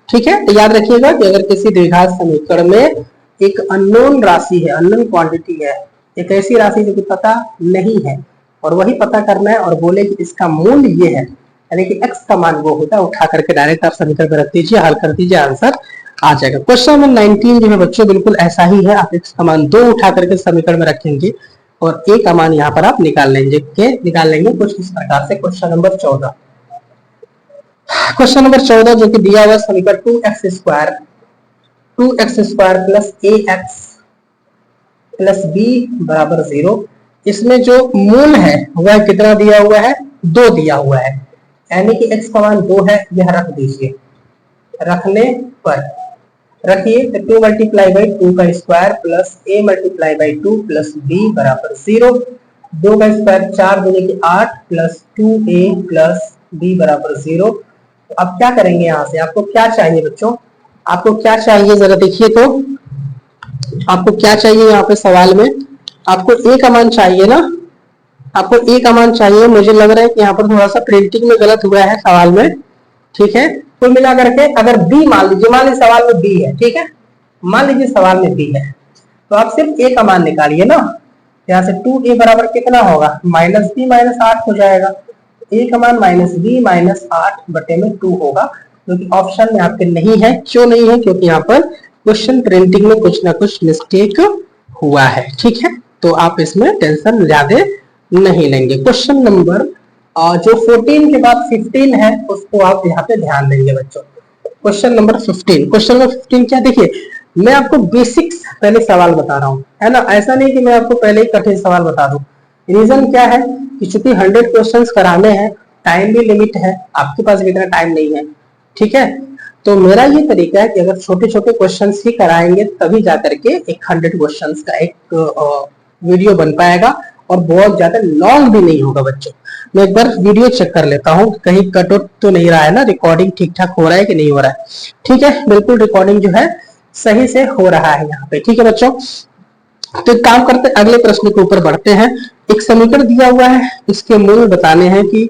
ठीक है, तो याद रखिएगा कि अगर किसी द्विघात समीकरण में एक अननोन राशि है, अननोन क्वांटिटी है, एक ऐसी राशि जो कि पता नहीं है और वही पता करना है और बोले कि इसका मूल्य ये है, यानी कि x का मान वो होता है, उठा करके डायरेक्ट आप समीकरण में रख दीजिए, हल कर दीजिए, आंसर आ जाएगा। क्वेश्चन नंबर 19 जो है बच्चों बिल्कुल ऐसा ही है। आप x का मान 2 उठा करके समीकरण में रखेंगे और a का मान यहाँ पर आप निकाल लेंगे कुछ इस प्रकार से। क्वेश्चन नंबर 14, क्वेश्चन नंबर 14 जो कि दिया हुआ समीकरण 2x² plus ax plus b बराबर 0, इसमें जो मूल है वह कितना दिया हुआ है, 2 दिया हुआ है, यानी कि x का मान 2 है, यह रख दीजिए। रखने पर रखिए तो 2 मल्टीप्लाई बाई 2 का square plus a multiply by 2 plus b बराबर 0। 2 का स्क्वायर 4 दूनी की 8 प्लस 2a प्लस b बराबर 0। तो अब क्या करेंगे, यहाँ से आपको क्या चाहिए बच्चों, आपको क्या चाहिए जरा देखिए, तो आपको क्या चाहिए यहाँ पे सवाल में, आपको a का मान चाहिए ना, आपको a का मान चाहिए। मुझे लग रहा है कि यहाँ पर थोड़ा सा प्रिंटिंग में गलत हुआ है सवाल में। ठीक है, कुल मिला करके अगर b मान लीजिए सवाल में b है, ठीक है, मान लीजिए सवाल में b है, तो आप सिर्फ a का मान निकालिए ना। यहाँ से 2a बराबर कितना होगा, -b -8 हो जाएगा। ए का मान -b -8/2 होगा, जो कि ऑप्शन में आपके नहीं है। क्यों नहीं है? क्योंकि यहाँ पर क्वेश्चन प्रिंटिंग में कुछ ना कुछ मिस्टेक हुआ है। ठीक है, तो आप इसमें टेंशन ज्यादा नहीं लेंगे। क्वेश्चन नंबर जो 14 के बाद 15 है उसको आप यहाँ पे ध्यान देंगे बच्चों। क्वेश्चन नंबर 15, क्वेश्चन नंबर 15 क्या, देखिए मैं आपको बेसिक्स पहले सवाल बता रहा हूँ, है ना, ऐसा नहीं कि मैं आपको पहले ही कठिन सवाल बता दूं। रीजन क्या है कि चूंकि 100 क्वेश्चंस कराने हैं, टाइम भी लिमिट है, आपके पास भी इतना टाइम नहीं है। ठीक है, तो मेरा ये तरीका है कि अगर छोटे छोटे क्वेश्चंस ही कराएंगे तभी जाकर के एक 100 क्वेश्चंस का एक वीडियो बन पाएगा और बहुत ज्यादा लॉन्ग भी नहीं होगा बच्चों। मैं एक बार वीडियो चेक कर लेता हूँ कहीं कट आउट तो नहीं रहा है ना, रिकॉर्डिंग ठीक ठाक हो रहा है कि नहीं हो रहा है। ठीक है, बिल्कुल रिकॉर्डिंग जो है सही से हो रहा है यहाँ पे। ठीक है बच्चों, तो एक काम करते हैं, अगले प्रश्न के ऊपर बढ़ते हैं। एक समीकरण दिया हुआ है, इसके मूल बताने हैं कि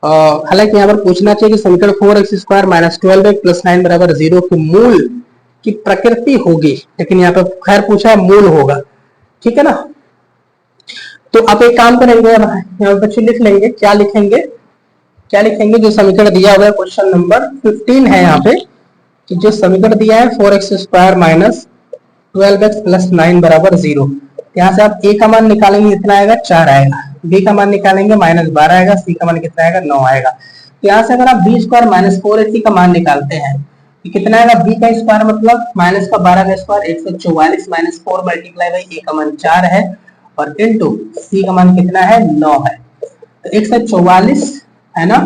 हालांकि यहाँ पर पूछना चाहिए कि समीकरण 4x² - 12x + 9 = 0 के मूल की प्रकृति होगी, लेकिन यहाँ पर खैर पूछा मूल होगा। ठीक है ना, तो आप एक काम करेंगे, यहाँ बच्चे लिख लेंगे, क्या लिखेंगे, क्या लिखेंगे, जो समीकरण दिया हुआ है क्वेश्चन नंबर 15 है यहाँ पे, कि जो समीकरण दिया है 4x² - 12x + 9 = 0। यहाँ से आप a का मान निकालेंगे, कितना आएगा, 4 आएगा। b का मान निकालेंगे, -12 आएगा। c का मान कितना आएगा, 9 आएगा। तो यहाँ से अगर आप b² - 4ac का मान निकालते हैं तो कितना आएगा, b का स्क्वायर मतलब -12 का स्क्वायर 144 - 4 × a का मान 4 है और इनटू c का मान कितना है, 9 है। तो 144 है ना,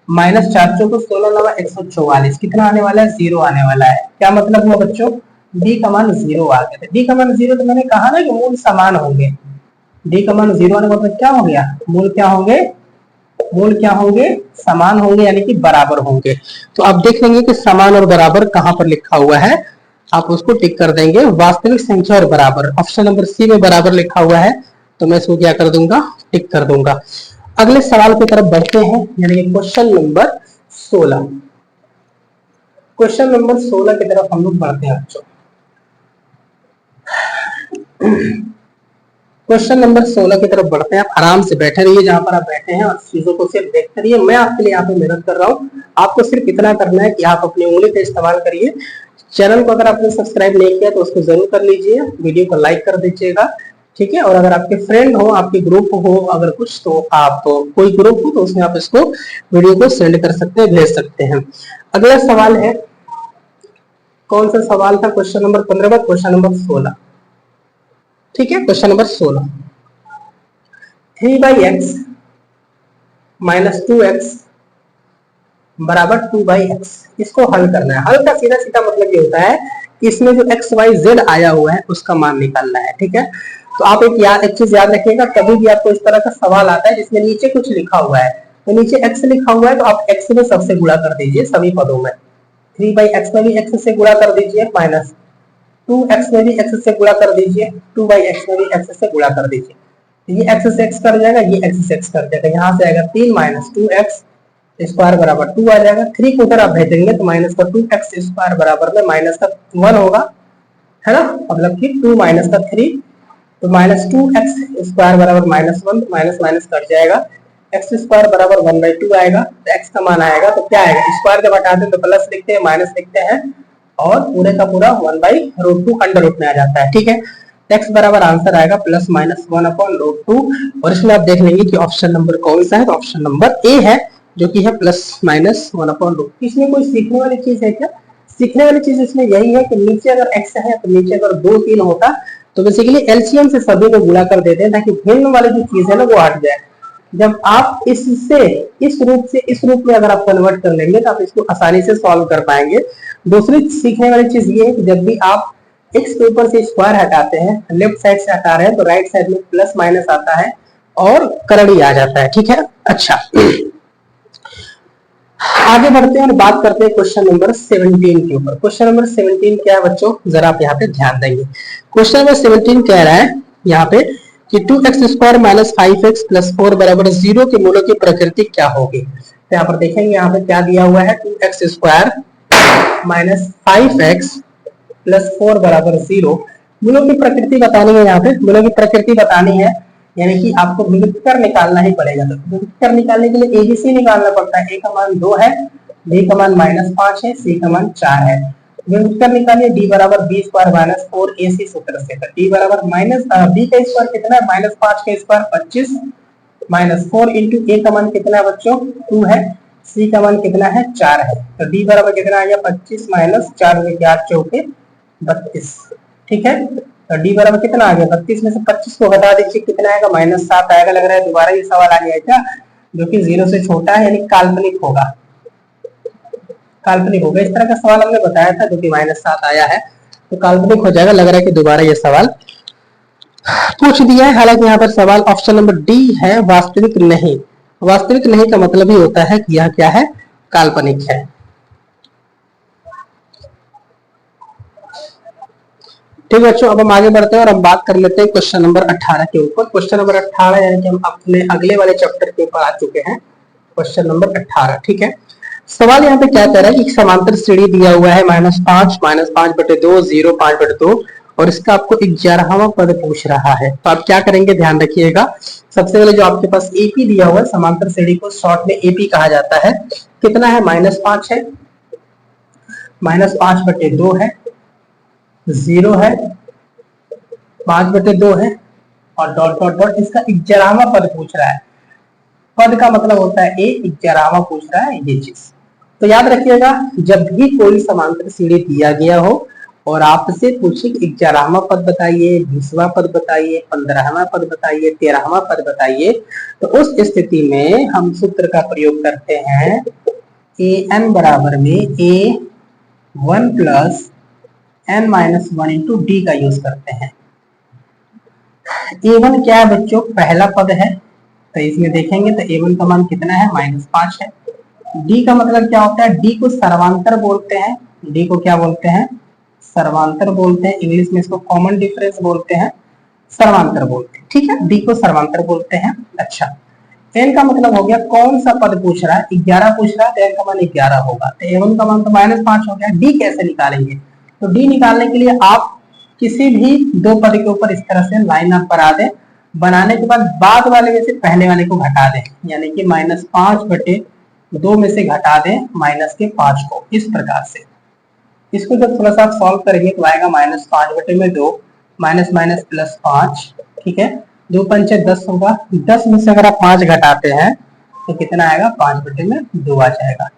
-4 चौको 16 9 144, कितना आने वाला है, 0 आने वाला है। क्या मतलब हुआ बच्चों, d का मान 0 आ गया। d का मान 0 तो मैंने कहा ना कि मूल समान होंगे। d का मान 0 आने का मतलब क्या हो गया, मूल क्या होंगे, मूल क्या होंगे, समान होंगे, यानी कि बराबर होंगे। तो आप देख लेंगे कि समान और बराबर कहां पर लिखा हुआ है, आप उसको टिक कर देंगे। वास्तविक संख्या और बराबर, ऑप्शन नंबर सी में बराबर लिखा हुआ है, तो मैं इसको क्या कर दूंगा, टिक कर दूंगा। अगले सवाल की तरफ बढ़ते हैं, यानी कि क्वेश्चन नंबर 16। क्वेश्चन नंबर 16 की तरफ हम लोग बढ़ते हैं बच्चों। क्वेश्चन नंबर 16 की तरफ बढ़ते हैं। आप आराम से बैठे रहिए जहां पर आप बैठे हैं और चीजों को सिर्फ देखते रहिए। मैं आपके लिए यहाँ पे मेहनत कर रहा हूँ, आपको सिर्फ इतना करना है कि आप अपनी उंगली का इस्तेमाल करिए। चैनल को अगर आपने सब्सक्राइब नहीं किया तो उसको जरूर कर लीजिए, वीडियो को लाइक कर दीजिएगा। ठीक है, और अगर आपके फ्रेंड हो, आपके ग्रुप हो, अगर कुछ तो आप तो कोई ग्रुप हो तो उसमें आप इसको वीडियो को सेंड कर सकते हैं, भेज सकते हैं। अगला सवाल है, कौन सा सवाल था, क्वेश्चन नंबर 15 बाद क्वेश्चन नंबर 16। ठीक है, question number 16, 3/x - 2x = 2/x, इसको हल करना है। हल का सीधा सीधा मतलब ये होता है कि इसमें जो x y z आया हुआ है उसका मान निकालना है। ठीक है, तो आप एक चीज याद रखिएगा, कभी भी आपको इस तरह का सवाल आता है जिसमें नीचे कुछ लिखा हुआ है, तो नीचे x लिखा हुआ है तो आप x में सबसे गुणा कर दीजिए सभी पदों में। 3/x में भी x से गुणा कर दीजिए, माइनस 2x में भी x से गुणा कर दीजिए, 2/x में भी x से गुणा कर दीजिए। ये x से x कर जाएगा, ये x से x कर जाएगा, यहाँ से आएगा 3 - 2x स्क्वायर बराबर 2 आ जाएगा। 3 को उधर आप भेजेंगे तो माइनस का 2x स्क्वायर बराबर में माइनस का 1 होगा, है ना, मतलब कि 2 - का 3, तो -2x स्क्वायर बराबर -1, माइनस माइनस कट जाएगा, x स्क्वायर बराबर 1/2 आएगा। तो x का मान आएगा तो क्या आएगा, स्क्वायर जब हटाते हैं तो प्लस लिखते हैं, माइनस लिखते हैं और पूरे का पूरा 1/√2 अंडर रूट में आ जाता है। ठीक है, x बराबर आंसर आएगा +-1/√2। और इसमें आप देख लेंगे कि ऑप्शन नंबर कौन सा है, तो ऑप्शन नंबर ए है, जो कि है +-1/√2। इसमें कोई सीखने वाली चीज है क्या, सीखने वाली चीज इसमें यही है कि नीचे अगर x है तो नीचे अगर 2 3 होता तो बेसिकली एलसीएम से सभी को गुणा कर देते हैं ताकि भिन्न वाली जो चीज है ना वो हट जाए। जब आप इससे इस रूप से इस रूप में अगर आप कन्वर्ट कर लेंगे तो आप इसको आसानी से सॉल्व कर पाएंगे। दूसरी सीखने वाली चीज ये है कि जब भी आप x के ऊपर से स्क्वायर हटाते हैं, लेफ्ट साइड से हटा रहे हैं, तो राइट साइड में प्लस माइनस आता है और करड़ी आ जाता है। ठीक है, अच्छा आगे बढ़ते हैं और बात करते हैं क्वेश्चन नंबर 17 के ऊपर। क्वेश्चन नंबर 17 क्या है बच्चों, जरा आप यहाँ पे ध्यान देंगे। क्वेश्चन नंबर 17 कह रहा है यहाँ पे कि 2x square minus 5x plus 4 बराबर 0 के मूलों की प्रकृति क्या होगी। तो यहाँ पर देखेंगे यहाँ पे क्या दिया हुआ है, 2x square minus 5x plus 4 बराबर 0। मूलों की प्रकृति बतानी है, यहाँ पे मूलों की प्रकृति बतानी है। यानी कि आपको विविधकर निकालना ही पड़ेगा। तो विविधकर निकालने के लिए एबीसी निकालना पड़ता है। ए का मान 2 है, बी का मान -5 है, सी का मान 4 है। विविधकर निकालिए, डी बराबर बी स्क्वायर माइनस 4ac सूत्र से। तो डी बराबर बी का स्क्वायर कितना है, -5 का स्क्वायर 25 -4 इंटू ए का मान कितना है बच्चों 2 है, सी का मान कितना है 4 है। तो डी बराबर कितना आ गया 25 - 4 8 चौके 32। ठीक है, तो डी बराबर कितना आ गया 32 में से 25 को घटा दीजिए, कितना आएगा -7 आएगा। लग रहा है दोबारा ये सवाल आ गया क्या, जो कि 0 से छोटा है यानी काल्पनिक होगा, काल्पनिक होगा। इस तरह का सवाल हमने बताया था जो कि -7 आया है, तो काल्पनिक हो जाएगा। लग रहा है कि दोबारा ये सवाल पूछ दिया है। हालांकि यहाँ पर सवाल ऑप्शन नंबर डी है, वास्तविक नहीं। वास्तविक नहीं का मतलब ही होता है कि यह क्या है, काल्पनिक है। ठीक है बच्चों, अब हम आगे बढ़ते हैं और हम बात कर लेते हैं क्वेश्चन नंबर 18 के ऊपर। क्वेश्चन नंबर 18 यानी कि हम अपने अगले वाले चैप्टर के ऊपर आ चुके हैं, क्वेश्चन नंबर 18। ठीक है, सवाल यहाँ पे क्या कह रहा है कि समांतर श्रेणी दिया हुआ है -5 -5/2 0 5/2 और इसका आपको 11वां पद पूछ रहा है। तो आप क्या करेंगे, ध्यान रखिएगा। सबसे पहले जो आपके पास एपी दिया हुआ है, समांतर श्रेणी को शॉर्ट में एपी कहा जाता है। कितना है, -5 है, -5/2 है, 0 है, 5/2 है और डॉट डॉट डॉट। इसका 11वां पद पूछ रहा है। पद का मतलब होता है ए, 11वां पूछ रहा है ये चीज। तो याद रखिएगा, जब भी कोई समांतर श्रेणी दिया गया हो और आपसे पूछे 11वां पद बताइए, 20वां पद बताइए, 15वां पद बताइए, 13वां पद बताइए, तो उस स्थिति में हम सूत्र का प्रयोग करते हैं an बराबर में a1 plus n-1 into D का यूज करते हैं। a1 क्या है बच्चों, पहला पद है, तो इसमें देखेंगे तो a1 का मान कितना है, -5 है। डी का मतलब क्या होता है, डी को सर्वांतर बोलते हैं। डी को क्या बोलते हैं, सर्वांतर बोलते हैं। इंग्लिश में इसको कॉमन डिफरेंस बोलते हैं, सर्वांतर बोलते हैं। ठीक है, डी को सर्वांतर बोलते हैं। अच्छा, एन का मतलब हो गया कौन सा पद पूछ रहा है, 11 पूछ रहा है तो एन का मान 11 होगा। तो a1 का मान तो -5 हो गया। डी कैसे निकालेंगे, तो डी निकालने के लिए आप किसी भी दो पद के ऊपर इस तरह से लाइन अप बना दें। बनाने के बाद वाले में से पहले वाले को घटा दें, यानी कि -5/2 में से घटा दें -5 को, इस प्रकार से। इसको जब थोड़ा सा सॉल्व करेंगे तो आएगा -5/2 -+5। ठीक है, 2 पंचे 10 होगा, 10 में से अगर आप 5 घटाते हैं तो कितना आएगा, 5/2 आ जाएगा।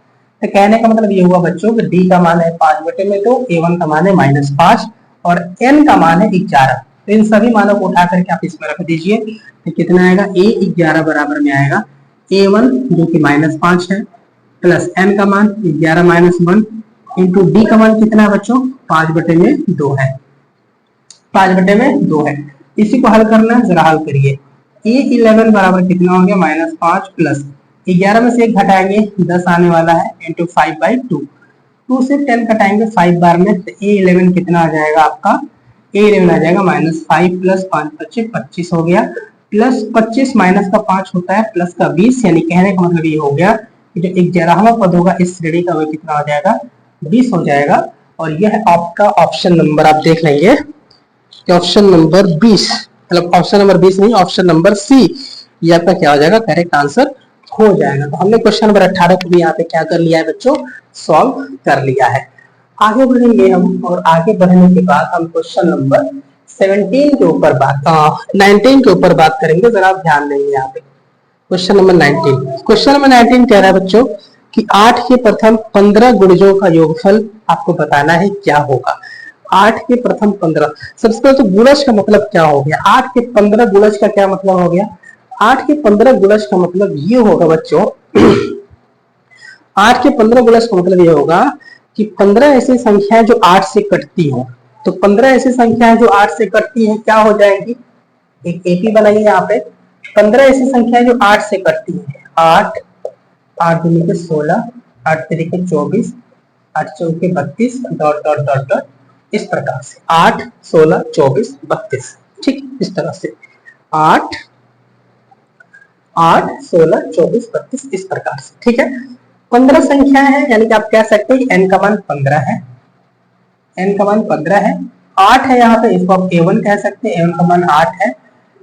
तो कहने का मतलब ये हुआ बच्चों कि डी का मान है 5/2, a1 का मान है -5 और n का मान है 11। तो इन सभी मानों को उठा करके आप इसमें रख दीजिए, तो कितना आएगा, a11 बराबर में आएगा a1 जो कि -5 है प्लस n का मान 11 - 1 इंटू डी का मान कितना है बच्चों, 5/2 है, 5/2 है। इसी को हल करना है, जरा हल करिए। a11 बराबर कितना हो गया, -5 प्लस 11 में से 1 घटाएंगे 10 आने वाला है इंटू 5/2, 2 से 10 घटाएंगे 5 बार में, तो a11 कितना आ जाएगा आपका, a11 आ जाएगा -5 प्लस 5 × 25 हो गया, प्लस 25 माइनस का 5 होता है प्लस का 20, यानी कहने का मतलब ये हो गया कि जो 11वां पद होगा इस श्रेणी का, वो कितना हो जाएगा, 20 हो जाएगा। और यह आपका ऑप्शन नंबर, आप देख लेंगे कि ऑप्शन नंबर 20, मतलब ऑप्शन नंबर 20 नहीं, ऑप्शन नंबर सी, ये आपका क्या हो जाएगा, करेक्ट आंसर हो जाएगा। तो हमने क्वेश्चन नंबर 18 को भी यहाँ पे क्या कर लिया है बच्चों, सॉल्व कर लिया है। आगे बढ़ेंगे हम, और आगे बढ़ने के बाद हम क्वेश्चन नंबर 17 के ऊपर 19 के ऊपर बात करेंगे। जरा आप ध्यान देंगे यहाँ पे, क्वेश्चन नंबर 19। क्वेश्चन नंबर 19 कह रहा है बच्चों कि 8 के प्रथम 15 गुणजों का योगफल आपको बताना है, क्या होगा। 8 के प्रथम 15, सबसे पहले तो गुणज का मतलब क्या हो गया, 8 के 15 गुणज का क्या मतलब हो गया। 8 के 15 गुणज का मतलब ये होगा बच्चों 8 के 15 गुणज का मतलब ये होगा कि 15 ऐसी संख्याएं जो 8 से कटती हो। तो 15 ऐसी संख्याएं जो 8 से कटती हैं क्या हो जाएंगी, एक एपी बनाइए यहाँ पे। 15 ऐसी संख्याएं जो 8 से कटती हैं, 8 8 दूनी के 16, 8 तरीके 24, 8 चौके 32, डॉट डॉट डॉट डॉट, इस प्रकार से 8 16 24 32। ठीक, इस तरह से 8 8 16 24 32, इस प्रकार से। ठीक है, 15 संख्याएं हैं, यानी कि आप कह सकते हैं n का मान 15 है, n का मान 15 है। 8 है यहाँ पे, इसको आप a1 कह सकते हैं, a1 का मान 8 है।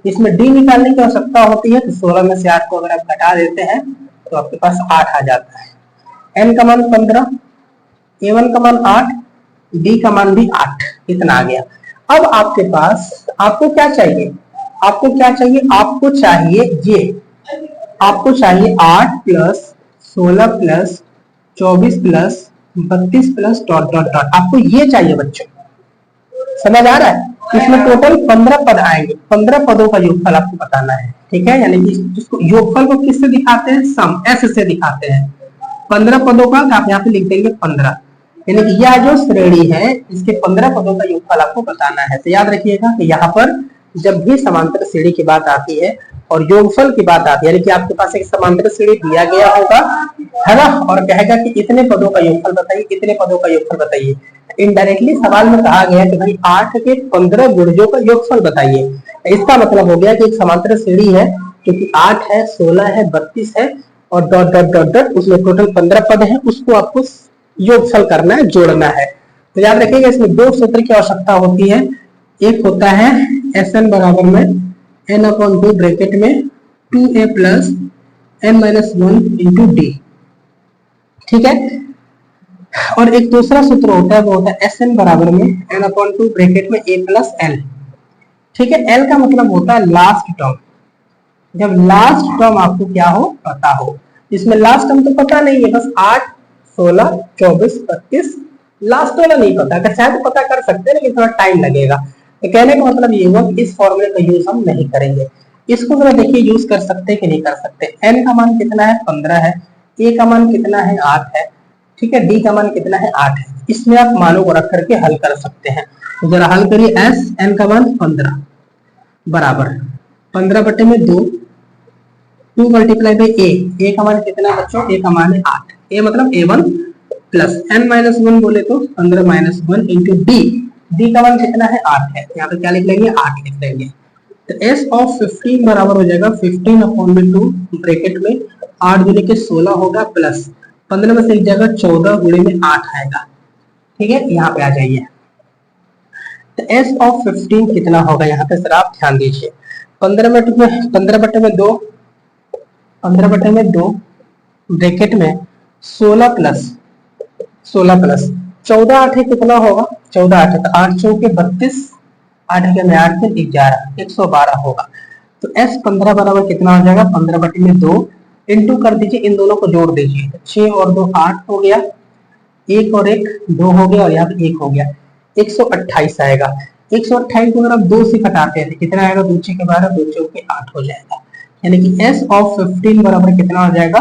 इसमें डी निकालने की आवश्यकता होती है, तो 16 में से 8 को अगर आप घटा देते हैं तो आपके पास 8 आ जाता है। एन का मान 15, A1 का मान 8, डी का मान भी 8, इतना आ गया। अब आपके पास आपको क्या चाहिए, आपको क्या चाहिए, आपको चाहिए ये, आपको चाहिए 8 plus 16 plus 24 plus 32 plus dot dot dot, आपको ये चाहिए बच्चों। समझ आ रहा है? इसमें टोटल 15 पद आएंगे, 15 पदों का योगफल आपको बताना है, ठीक है। यानी कि इसको योगफल को किससे दिखाते हैं, सम, एस से दिखाते हैं। 15 पदों का आप यहाँ पे लिख देंगे 15, यानी कि यह जो श्रेणी है इसके 15 पदों का योगफल आपको बताना है। तो याद रखिएगा कि यहाँ पर जब भी समांतर श्रेणी की बात आती है और योगफल की बात आती है, यानी कि आपके पास एक समांतर श्रेणी दिया गया होगा, है ना, और कहेगा कि इतने पदों का योगफल बताइए, इतने पदों का योगफल बताइए। इनडायरेक्टली सवाल में कहा गया कि भाई 8 के 15 गुणजों का योगफल बताइए। इसका मतलब हो गया कि एक समांतर श्रेणी है जो कि 8 है, 16 है, 32 है और डॉट डॉट डॉट डॉट, उसमें टोटल 15 पद है, उसको आपको योगफल करना है, जोड़ना है। तो याद रखिएगा इसमें दो सूत्र की आवश्यकता होती है। एक होता है Sn बराबर में n/2 ब्रैकेट में 2a plus n-1 into D, ठीक है। और एक दूसरा सूत्र होता है, वो होता है Sn बराबर में n/2 ब्रैकेट में a प्लस l, ठीक है। l का मतलब होता है लास्ट टर्म, जब लास्ट टर्म आपको क्या हो, पता हो। इसमें लास्ट टर्म तो पता नहीं है, बस 8, 16, 24, 32 लास्ट वाला नहीं पता, अगर चाहे तो पता कर सकते हैं लेकिन थोड़ा टाइम लगेगा। तो कहने का मतलब ये हुआ कि इस फॉर्मूले का यूज हम नहीं करेंगे। इसको जरा देखिए यूज कर सकते हैं कि नहीं कर सकते। n का मान कितना है, 15 है, a का मान कितना है, 8 है, ठीक है, d का मान कितना है, 8 है। इसमें आप मानों को रख करके हल कर सकते हैं। तो जरा हल करिए। s n का मान 15 बराबर 15 बटे में 2, 2 मल्टीप्लाई बाई a का मान कितना है बच्चों, a का मान है 8, a मतलब a1 प्लस n-1 बोले तो 15-1 इंटू डी का मान कितना है, 8 है। यहाँ पे क्या लिख लेंगे, 8 लिख लेंगे। तो s ऑफ 15 बराबर हो जाएगा 15/2 ब्रैकेट में 8 गुणे के 16 होगा प्लस 15 में से एक जगह 14 गुणे में 8 आएगा, ठीक है। यहाँ पे आ जाइए। तो s ऑफ 15 कितना होगा, यहाँ पे जरा आप ध्यान दीजिए। 15 बटे में 2, 15 बटे में 2 ब्रैकेट में 16 प्लस 14 8 कितना होगा, 14 8 तो 8 चौके 32, 8 के में 8 से 11, 112 होगा। तो s 15 बराबर कितना हो जाएगा, 15 बटे में 2 इंटू कर दीजिए, इन दोनों को जोड़ दीजिए। 6 और 2 8 हो गया, 1 और 1 2 हो गया और यहाँ पे 1 हो गया, 128 आएगा। 128 को अगर आप 2 से घटाते हैं तो कितना आएगा, 2 6 के 12, 2 चौके 8 हो जाएगा। यानी कि s ऑफ 15 बराबर कितना हो जाएगा,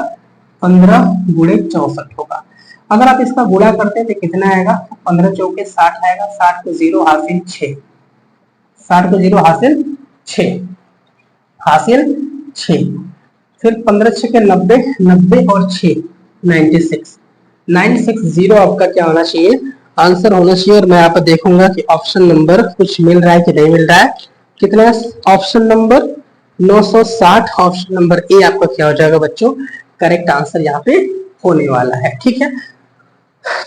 15 गुणे 64 होगा। अगर आप इसका गुणा करते हैं तो कितना आएगा, 15 चौके 60 आएगा, 60 को 0 हासिल 6, 60 को 0 हासिल 6, फिर 15 6 के 90, 90 और 6 960 आपका क्या होना चाहिए, आंसर होना चाहिए। और मैं यहाँ पर देखूंगा कि ऑप्शन नंबर कुछ मिल रहा है कि नहीं मिल रहा है। कितना, option number 960, option number A आपका क्या हो जाएगा बच्चों, करेक्ट आंसर यहाँ पे होने वाला है, ठीक है।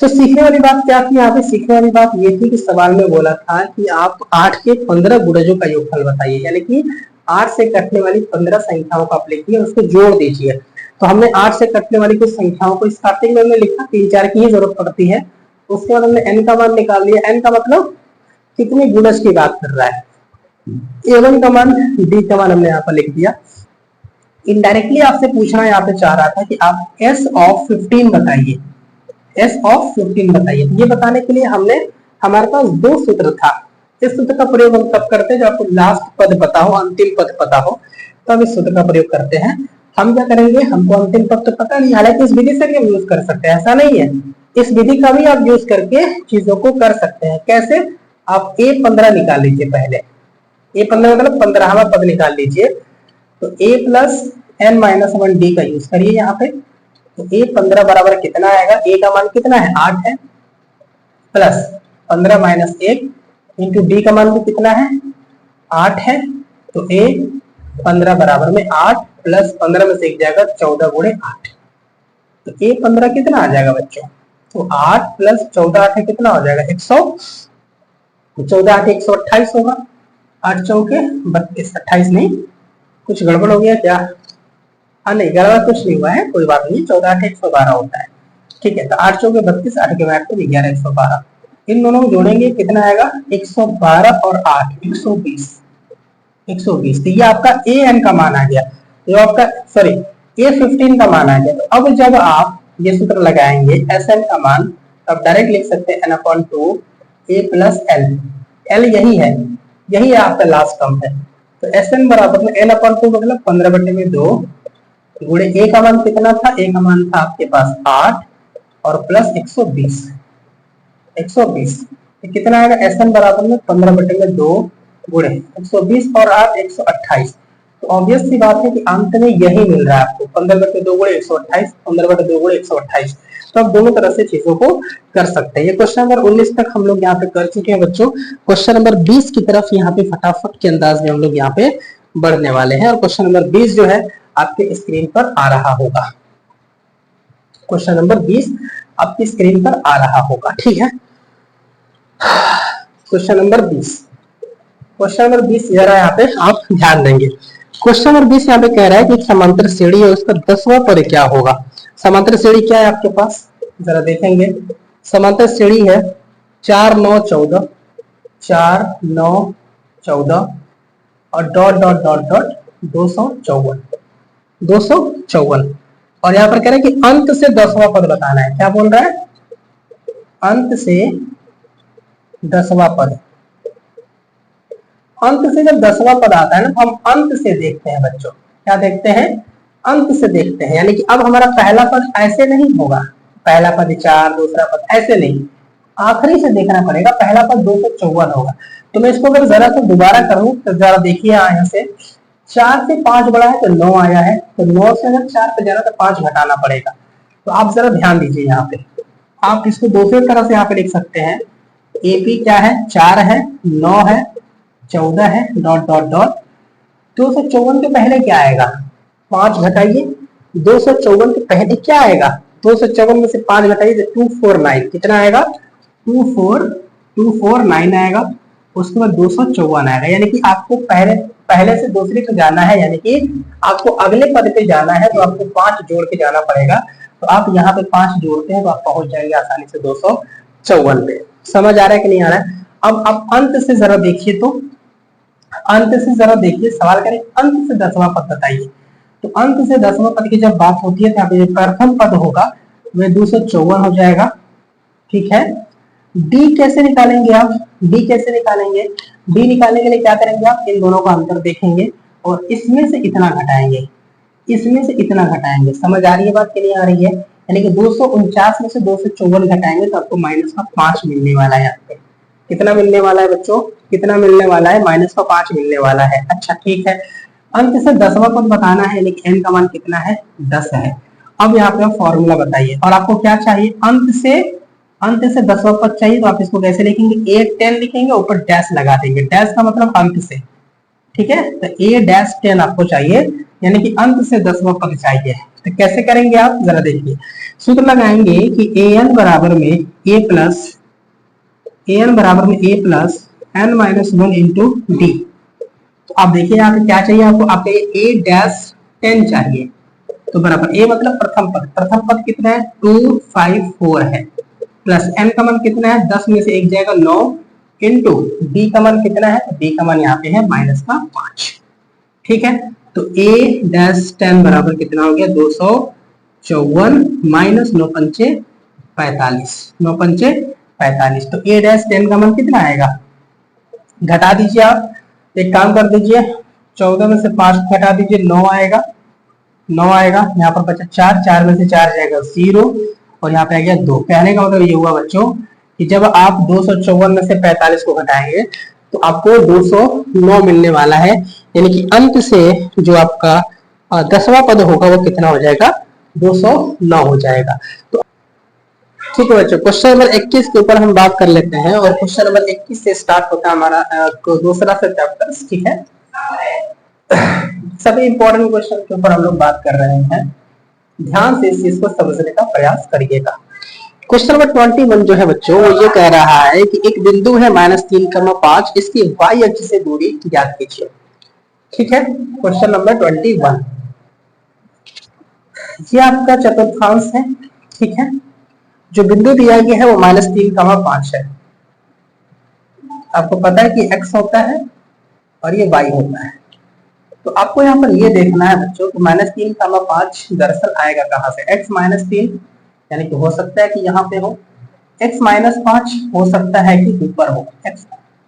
तो सीखने वाली बात क्या थी, यहाँ पे सीखने वाली बात ये थी कि सवाल में बोला था कि आप 8 के 15 गुणजों का योगफल बताइए, यानी कि 8 से कटने वाली 15 संख्याओं को आप लिखिए, उसको जोड़ दीजिए। तो हमने 8 से कटने वाली कुछ संख्याओं को स्टार्टिंग में हमने लिखा, 3 4 की ही जरूरत पड़ती है। उसके बाद हमने n का मान निकाल लिया। n का मतलब कितने गुणज की बात कर रहा है, a1 का मान, d का मान हमने यहाँ पर लिख दिया। इनडायरेक्टली आपसे पूछना यहाँ पे चाह रहा था कि आप s ऑफ 15 बताइए, s ऑफ 15 बताइए। ये बताने के लिए हमारे पास दो सूत्र था। इस सूत्र का प्रयोग हम तब करते हैं जब आपको लास्ट पद पता हो, अंतिम पद पता हो, तब इस सूत्र का प्रयोग करते हैं। हम क्या करेंगे, हमको अंतिम पद तो पता नहीं, हालांकि इस विधि से भी हम यूज कर सकते हैं, ऐसा नहीं है। इस विधि का भी आप यूज करके चीजों को कर सकते हैं। कैसे, आप a15 निकाल लीजिए पहले, a15 मतलब 15वां पद निकाल लीजिए। तो a प्लस n-1 d का यूज करिए यहाँ पे। तो a15 बराबर कितना आएगा, a का मान कितना है, 8 है, प्लस 15 माइनस 1 इंटू डी का मान भी कितना है, 8 है। तो a15 बराबर में 8 प्लस 15 में से एक जाएगा 14 गुणे 8। तो a15 कितना आ जाएगा बच्चों, तो 8 प्लस 14 8 कितना हो जाएगा, 100, 14 8 128 होगा। 8 चौके 32, 28 नहीं, कुछ गड़बड़ हो गया क्या? हाँ नहीं, गड़बड़ कुछ नहीं हुआ है, कोई बात नहीं। 14 8 112 होता है, ठीक है। तो 8 चौके 32, 8 के बाद तो 11 112, इन दोनों को जोड़ेंगे कितना आएगा? 112 और 8 120, 120। तो ये आपका ए एन का मान आ गया, जो आपका सॉरी A15 का मान आ गया। तो अब जब आप ये सूत्र लगाएंगे एस एन का मान, तब डायरेक्ट लिख सकते हैं n/2 A plus L. L यही है, यही आपका लास्ट टर्म है। तो एस एन बराबर में n/2 मतलब 15/2 गुणे ए का मान कितना था? ए का मान था आपके पास 8 और प्लस 120, 120 तो कितना आएगा? एस एन बराबर में 15/2 गुणे 120 और 8 128। तो ऑब्वियस सी बात है कि अंत में यही मिल रहा है आपको, 15/2 गुणे 128, 15/2 गुणे 128। तो आप दोनों तरह से चीजों को कर सकते हैं। ये क्वेश्चन नंबर 19 तक हम लोग यहाँ पे कर चुके हैं बच्चों। क्वेश्चन नंबर 20 की तरफ यहाँ पे फटाफट के अंदाज में हम लोग यहाँ पे बढ़ने वाले हैं, और क्वेश्चन नंबर 20 जो है आपके स्क्रीन पर आ रहा होगा। क्वेश्चन नंबर 20 आपकी स्क्रीन पर आ रहा होगा, ठीक है। क्वेश्चन नंबर 20, क्वेश्चन नंबर 20 जरा यहाँ पे आप ध्यान देंगे। क्वेश्चन नंबर 20 यहाँ पे कह रहा है कि समांतर श्रेणी है, उसका 10वां पद क्या होगा? समांतर श्रेणी क्या है आपके पास, जरा देखेंगे। समांतर श्रेणी है 4 9 14, 4 9 14 और डॉट डॉट डॉट डॉट 254, 254। और यहाँ पर कह रहे हैं कि अंत से 10वां पद बताना है। क्या बोल रहा है? अंत से 10वां पद। अंत से जब 10वां पद आता है ना, तो हम अंत से देखते हैं बच्चों। क्या देखते हैं? अंत से देखते हैं। यानी कि अब हमारा पहला पद ऐसे नहीं होगा, पहला पद 4, दूसरा पद ऐसे नहीं, आखिरी से देखना पड़ेगा। पहला पद 254 होगा। तो मैं इसको अगर जरा तो दोबारा करूं तो जरा देखिए, यहाँ से 4 से 5 बड़ा है तो 9 आया है, तो 9 से अगर 4 पे जाना तो 5 घटाना पड़ेगा। तो आप जरा ध्यान दीजिए यहाँ पे, आप इसको दूसरी तरह से यहाँ पे लिख सकते हैं। एपी क्या है? 4 है, 9 है, 14 है, डॉट डॉट डॉट 254 के पहले क्या आएगा? 5 घटाइए। 254 के पहले क्या आएगा? 254 में से 5 घटाइए तो 249, कितना आएगा? 249 आएगा। उसके बाद 254 आएगा। यानी कि आपको पहले से दूसरे को जाना है, यानी कि आपको अगले पद पे जाना है, तो आपको 5 जोड़ के जाना पड़ेगा। तो आप यहाँ पे 5 जोड़ते हैं तो आप पहुंच जाएंगे आसानी से 254 पे। समझ आ रहा है कि नहीं आ रहा है? अब आप अंत से जरा देखिए, तो अंत से जरा देखिए, सवाल करें अंत से 10वां पद बताइए। तो अंत से 10वां पद की जब बात होती है तो यहाँ पे प्रथम पद होगा वह 254 हो जाएगा, ठीक है। डी कैसे निकालेंगे आप? डी कैसे निकालेंगे? डी निकालने के लिए क्या करेंगे आप? इन दोनों का अंतर देखेंगे और इसमें से इतना घटाएंगे, इसमें से इतना घटाएंगे। समझ आ रही है बात कि नहीं आ रही है? यानी कि 249 में से 254 घटाएंगे तो आपको माइनस का 5 मिलने वाला है। आपको कितना मिलने वाला है बच्चों? कितना मिलने वाला है? माइनस का 5 मिलने वाला है। अच्छा ठीक है। अंत से 10वां पद बताना है, यानी कि n का मान कितना है? 10 है। अब यहाँ पे आप फॉर्मूला बताइए, और आपको क्या चाहिए? अंत से 10वां पद चाहिए। तो आप इसको कैसे लिखेंगे? A10 लिखेंगे, ऊपर डैश लगा देंगे। डैश का मतलब अंत से, ठीक है। तो A-10 आपको चाहिए, यानी कि अंत से 10वां पद चाहिए। तो कैसे करेंगे आप? जरा देखिए, सूत्र लगाएंगे कि an बराबर में a plus n-1 into D. तो आप देखिए यहाँ पे क्या चाहिए आपको? आपको A-10 चाहिए। तो बराबर a मतलब प्रथम पद, प्रथम पद कितना है? 254 है, प्लस n का मान कितना है? 10 में से 1 जाएगा 9, इंटू d का मान कितना है? d का मान यहाँ पे है माइनस का 5, ठीक है। तो A-10 बराबर कितना हो गया? 254 माइनस 9 पंचे 45, 9 पंचे 45। तो A-10 का मान कितना आएगा? घटा दीजिए आप, एक काम कर दीजिए, 14 में से 5 घटा दीजिए, 9 आएगा, 9 आएगा। यहाँ पर बचा 4, 4 में से 4 जाएगा 0, और यहाँ पे आ गया 2। कहने का मतलब ये हुआ बच्चों कि जब आप 254 में से 45 को घटाएंगे तो आपको 209 मिलने वाला है। यानी कि अंत से जो आपका 10वां पद होगा वो कितना हो जाएगा? 209 हो जाएगा। तो ठीक है बच्चों, क्वेश्चन नंबर 21 के ऊपर हम बात कर लेते हैं, और क्वेश्चन नंबर 21 से स्टार्ट होता है हमारा दूसरा से चैप्टर, ठीक है। सभी इंपॉर्टेंट क्वेश्चन के ऊपर हम लोग बात कर रहे हैं, ध्यान से इस चीज को समझने का प्रयास करिएगा। क्वेश्चन नंबर 21 जो है बच्चों वो ये कह रहा है कि एक बिंदु है -3,5, इसकी y अक्ष से दूरी ज्ञात कीजिए। ठीक है, क्वेश्चन नंबर 21 ये आपका चतुर्थांश है। ठीक है, जो बिंदु दिया गया है वो -3,5 है। आपको पता है कि x होता है और ये y होता है, तो आपको यहाँ पर ये देखना है बच्चों कि -3,5 दरअसल आएगा कहाँ से। x -3 यानी कि हो सकता है कि यहाँ पे हो, x -5 हो सकता है कि ऊपर हो, x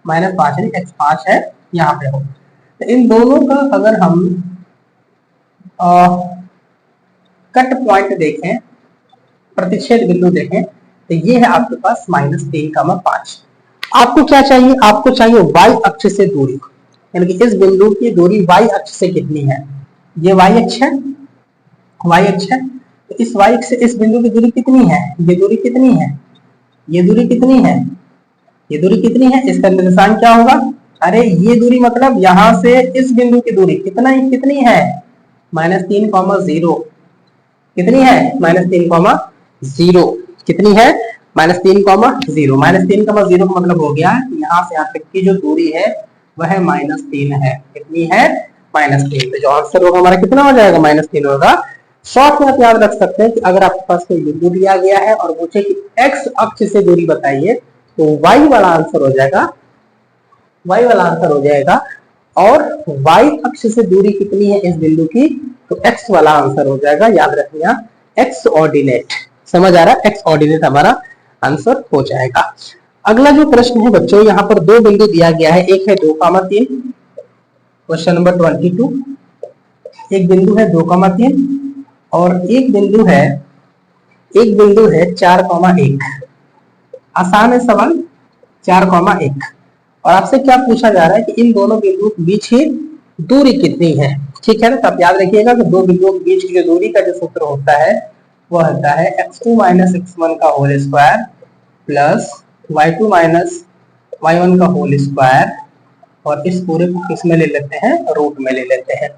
-5 यानी x 5 है यहाँ पे हो। तो इन दोनों का अगर हम कट पॉइंट देखें, प्रतिच्छेद बिंदु देखें, तो ये है आपके पास -3,5। आपको क्या चाहिए, आपको चाहिए y अक्ष से दूरी, यानी कि इस बिंदु की दूरी y अक्ष से कितनी है। ये y अक्ष है, y अक्ष है, तो इस y अक्ष से इस बिंदु की दूरी कितनी है, ये दूरी कितनी है, ये दूरी कितनी है, ये दूरी कितनी है, इसका निर्देशांक क्या होगा। अरे ये दूरी मतलब यहां से इस बिंदु की दूरी कितनी है, -3,0 कितनी है, -3,0 कितनी है, -3,0 -3,0 का मतलब हो गया यहाँ से यहाँ तक की जो दूरी है वह -3 है। कितनी है, -3। तो जो आंसर होगा हमारा कितना हो जाएगा, -3 होगा। शॉर्ट में आप याद रख सकते हैं कि अगर आपके पास कोई बिंदु दिया गया है और पूछे कि x अक्ष से दूरी बताइए, तो y वाला आंसर हो जाएगा, y वाला आंसर हो जाएगा। और y अक्ष से दूरी कितनी है इस बिंदु की, तो x वाला आंसर हो जाएगा। याद रखिए x ऑर्डिनेट, समझ आ रहा है, x ऑर्डिनेट हमारा आंसर हो जाएगा। अगला जो प्रश्न है बच्चों, यहाँ पर दो बिंदु दिया गया है, एक है 2,3, क्वेश्चन नंबर 22। एक बिंदु है 2,3 और एक बिंदु है 4,1। आसान है सवाल, 4,1। और आपसे क्या पूछा जा रहा है कि इन दोनों बिंदुओं के बीच की दूरी कितनी है। ठीक है ना, तो आप याद रखिएगा कि दो बिंदुओं के बीच की जो दूरी का जो सूत्र होता है वह होता है x2 - x1 का whole square plus y2 - y1 का होल स्क्वायर, और इस पूरे को किस में ले लेते हैं, रूट में ले लेते हैं।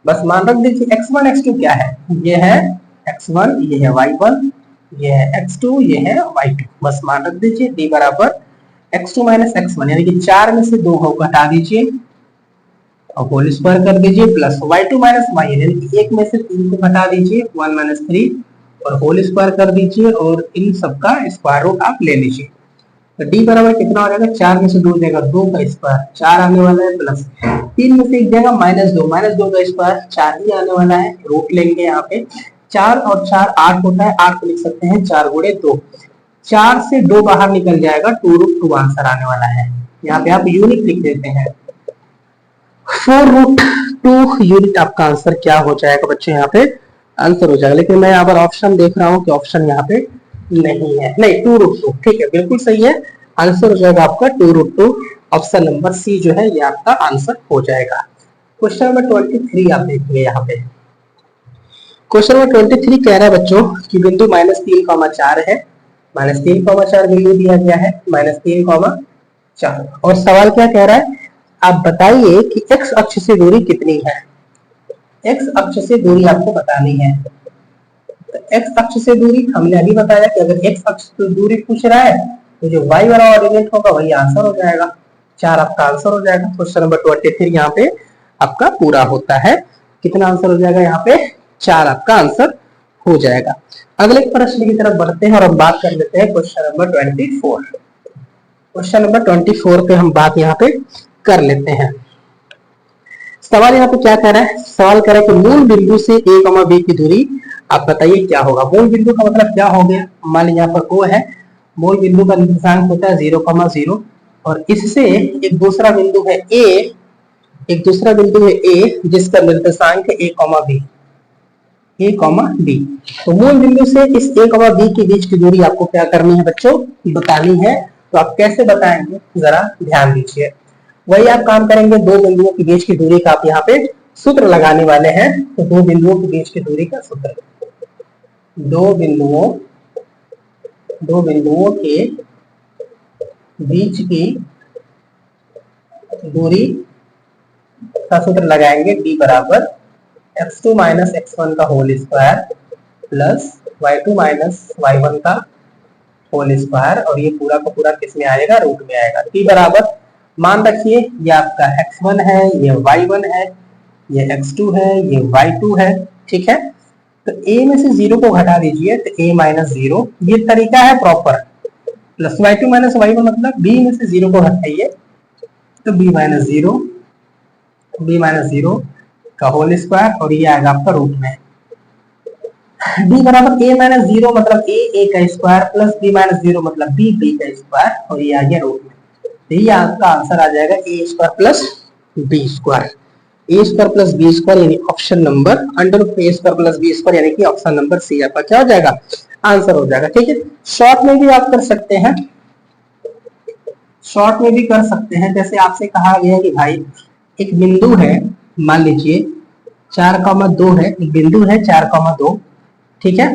बस मान रख दीजिए x1 x2 क्या है, ये है x1, ये है y1, ये है x2, ये है y2। बस मान रख दीजिए d बराबर x2 - x1 यानी कि 4 में से 2 को घटा दीजिए और होल स्क्वायर कर दीजिए, प्लस y2 - y यानी कि 1 में से 3 को घटा दीजिए, 1 - 3 और होल स्क्वायर कर दीजिए, और इन सबका स्क्वायर रूट आप ले लीजिए। तो d बराबर कितना हो जाएगा, 4 में से 2 जाएगा 2 का स्क्वायर, 4 आने वाला है, प्लस 3 में से 1 जाएगा -2 का स्क्वायर, 4 ही आने वाला है, रूट लेंगे यहाँ पे। 4 और 4 8 होता है, 8 को लिख सकते हैं 4 गुणे 2, 4 से 2 बाहर निकल जाएगा, 2√2 आंसर आने वाला है। यहाँ पे आप यूनिट लिख देते हैं, 4√2 यूनिट आपका आंसर क्या हो जाएगा बच्चों, यहाँ पे आंसर हो जाएगा। लेकिन मैं यहाँ पर ऑप्शन देख रहा हूँ कि ऑप्शन यहाँ पे नहीं है, नहीं 2√2, ठीक है, बिल्कुल सही है, आंसर हो जाएगा आपका 2√2। ऑप्शन नंबर सी जो है ये आपका आंसर हो जाएगा। क्वेश्चन नंबर 23 आप देखिए यहाँ पे, क्वेश्चन नंबर 23 कह रहा है बच्चों कि बिंदु -3,4 है, -3,4 बिंदु दिया गया है, -3,4। और सवाल क्या कह रहा है, आप बताइए कि x अक्ष से दूरी कितनी है। x अक्ष से दूरी आपको बतानी है। तो x अक्ष से दूरी हमने अभी बताया कि अगर x अक्ष से दूरी पूछ रहा है तो जो y वाला ऑर्डिनेट होगा वही आंसर हो जाएगा, 4 आपका आंसर हो जाएगा। क्वेश्चन नंबर 23 यहाँ पे आपका पूरा होता है। कितना आंसर हो जाएगा यहाँ पे, 4 आपका आंसर हो जाएगा। अगले प्रश्न की तरफ बढ़ते हैं और हम बात कर लेते हैं क्वेश्चन नंबर 24। क्वेश्चन नंबर 24 पे हम बात यहाँ पे कर लेते हैं। सवाल यहाँ पे क्या कह रहा है, सवाल कह रहा है कि मूल बिंदु से a, b की दूरी आप बताइए क्या होगा। मूल बिंदु का मतलब क्या हो गया, मान लीजिए यहाँ पर O है, मूल बिंदु का निर्देशांक होता है 0,0 और इससे एक दूसरा बिंदु है A, जिसका निर्देशांक है a, b। तो मूल बिंदु से इस a, b के बीच की दूरी आपको क्या करनी है बच्चों, बतानी है। तो आप कैसे बताएंगे, जरा ध्यान दीजिए। वही आप काम करेंगे, दो बिंदुओं के बीच की दूरी का आप यहाँ पे सूत्र लगाने वाले हैं। तो दो बिंदुओं के बीच की दूरी का सूत्र, दो बिंदुओं के बीच की दूरी का सूत्र लगाएंगे, d बराबर x2 - x1 का whole square plus y2 - y1 का होल स्क्वायर, और ये पूरा का पूरा किस में आएगा, रूट में आएगा। t बराबर मान रखिए ये आपका x1 है, ये y1 है, ये x2 है, ये y2 है। ठीक है, तो a में से 0 को घटा दीजिए तो a माइनस 0, ये तरीका है proper. Plus y2 minus y1 मतलब b में से 0 को घटाइए तो b माइनस 0, b माइनस 0 का होल स्क्वायर, और ये आएगा आपका रूट में। b बराबर a माइनस 0 मतलब a का स्क्वायर प्लस b माइनस 0 मतलब b का स्क्वायर, और ये आ गया रूट में। तो ये आपका आंसर आ जाएगा a square plus b square. a square plus b square यानी option number under root a square plus b square यानी कि ऑप्शन नंबर सी आपका क्या हो जाएगा, आंसर हो जाएगा। ठीक है, शॉर्ट में भी आप कर सकते हैं, शॉर्ट में भी कर सकते हैं। जैसे आपसे कहा गया कि भाई एक बिंदु है, मान लीजिए 4,2 है, एक बिंदु है 4,2, ठीक है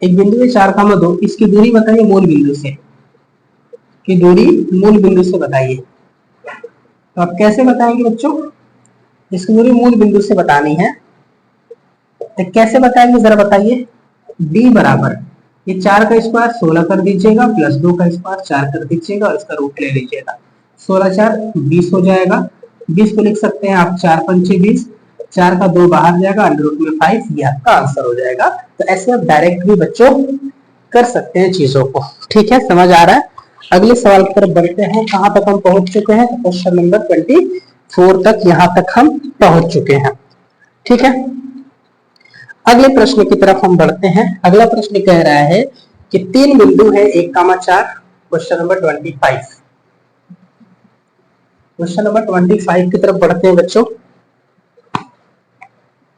एक बिंदु है 4,2, इसकी दूरी बताइए मूल बिंदु से, की दूरी मूल बिंदु से बताइए। तो आप कैसे बताएंगे बच्चों, इसकी दूरी मूल बिंदु से बतानी है, तो कैसे बताएंगे जरा बताइए। d बराबर ये 4 का स्क्वायर 16 कर दीजिएगा, प्लस 2 का स्क्वायर 4 कर दीजिएगा, और इसका रूट ले लीजिएगा। 16 4 20 हो जाएगा, 20 को लिख सकते हैं आप 4 पंचे 20, 4 का 2 बाहर जाएगा, अंडर रूट में 5, ये आपका आंसर हो जाएगा। तो ऐसे आप डायरेक्ट भी बच्चों कर सकते हैं चीजों को। ठीक है, समझ आ रहा है। अगले सवाल की तरफ बढ़ते हैं। कहां तक हम पहुंच चुके हैं, क्वेश्चन नंबर 24 तक, यहां तक हम पहुंच चुके हैं। ठीक है, अगले प्रश्न की तरफ हम बढ़ते हैं। अगला प्रश्न कह रहा है कि 3 बिंदु है 1,4, क्वेश्चन नंबर 25। क्वेश्चन नंबर 25 की तरफ बढ़ते हैं बच्चों।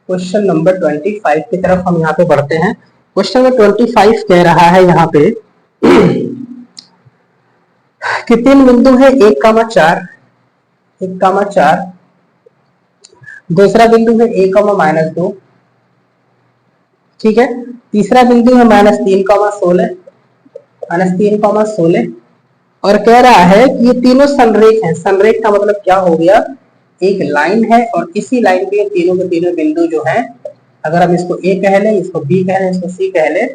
क्वेश्चन नंबर 25 की तरफ हम यहाँ पे बढ़ते हैं। क्वेश्चन नंबर 25 कह रहा है यहाँ पे कि 3 बिंदु है 1,4, 1,4, दूसरा बिंदु है a,-2, ठीक है, तीसरा बिंदु है -3,16, -3,16, और कह रहा है कि ये तीनों संरेख हैं। संरेख का मतलब क्या हो गया, एक लाइन है और इसी लाइन पे तीनों के तीनों बिंदु जो हैं, अगर हम इसको a कह लें, इसको b कह लें, इसको c कह लें,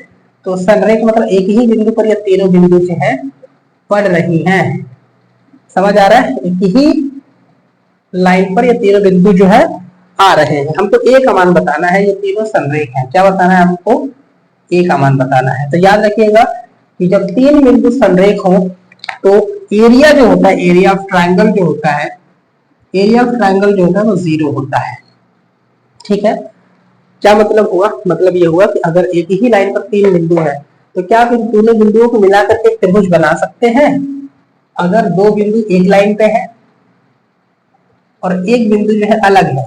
तो संरेख मतलब एक ही बिंदु पर ये तीनों बिंदु जो हैं पड़ रही हैं। समझ आ रहा है, एक ही लाइन पर ये तीनों बिंदु जो है आ रहे हैं। हमको a का मान बताना है, ये तीनों संरेख हैं। क्या बताना है हमको, a का मान बताना है। तो याद रखिएगा कि जब 3 बिंदु संरेख हो तो एरिया जो होता है, एरिया ऑफ ट्रायंगल जो होता है, एरिया ऑफ ट्रायंगल जो होता है वो 0 होता है। ठीक है, क्या मतलब हुआ, मतलब ये हुआ कि अगर एक ही लाइन पर 3 बिंदु है तो क्या आप इन दोनों बिंदुओं को मिलाकर के त्रिभुज बना सकते हैं। अगर 2 बिंदु एक लाइन पे है और एक बिंदु जो है अलग है,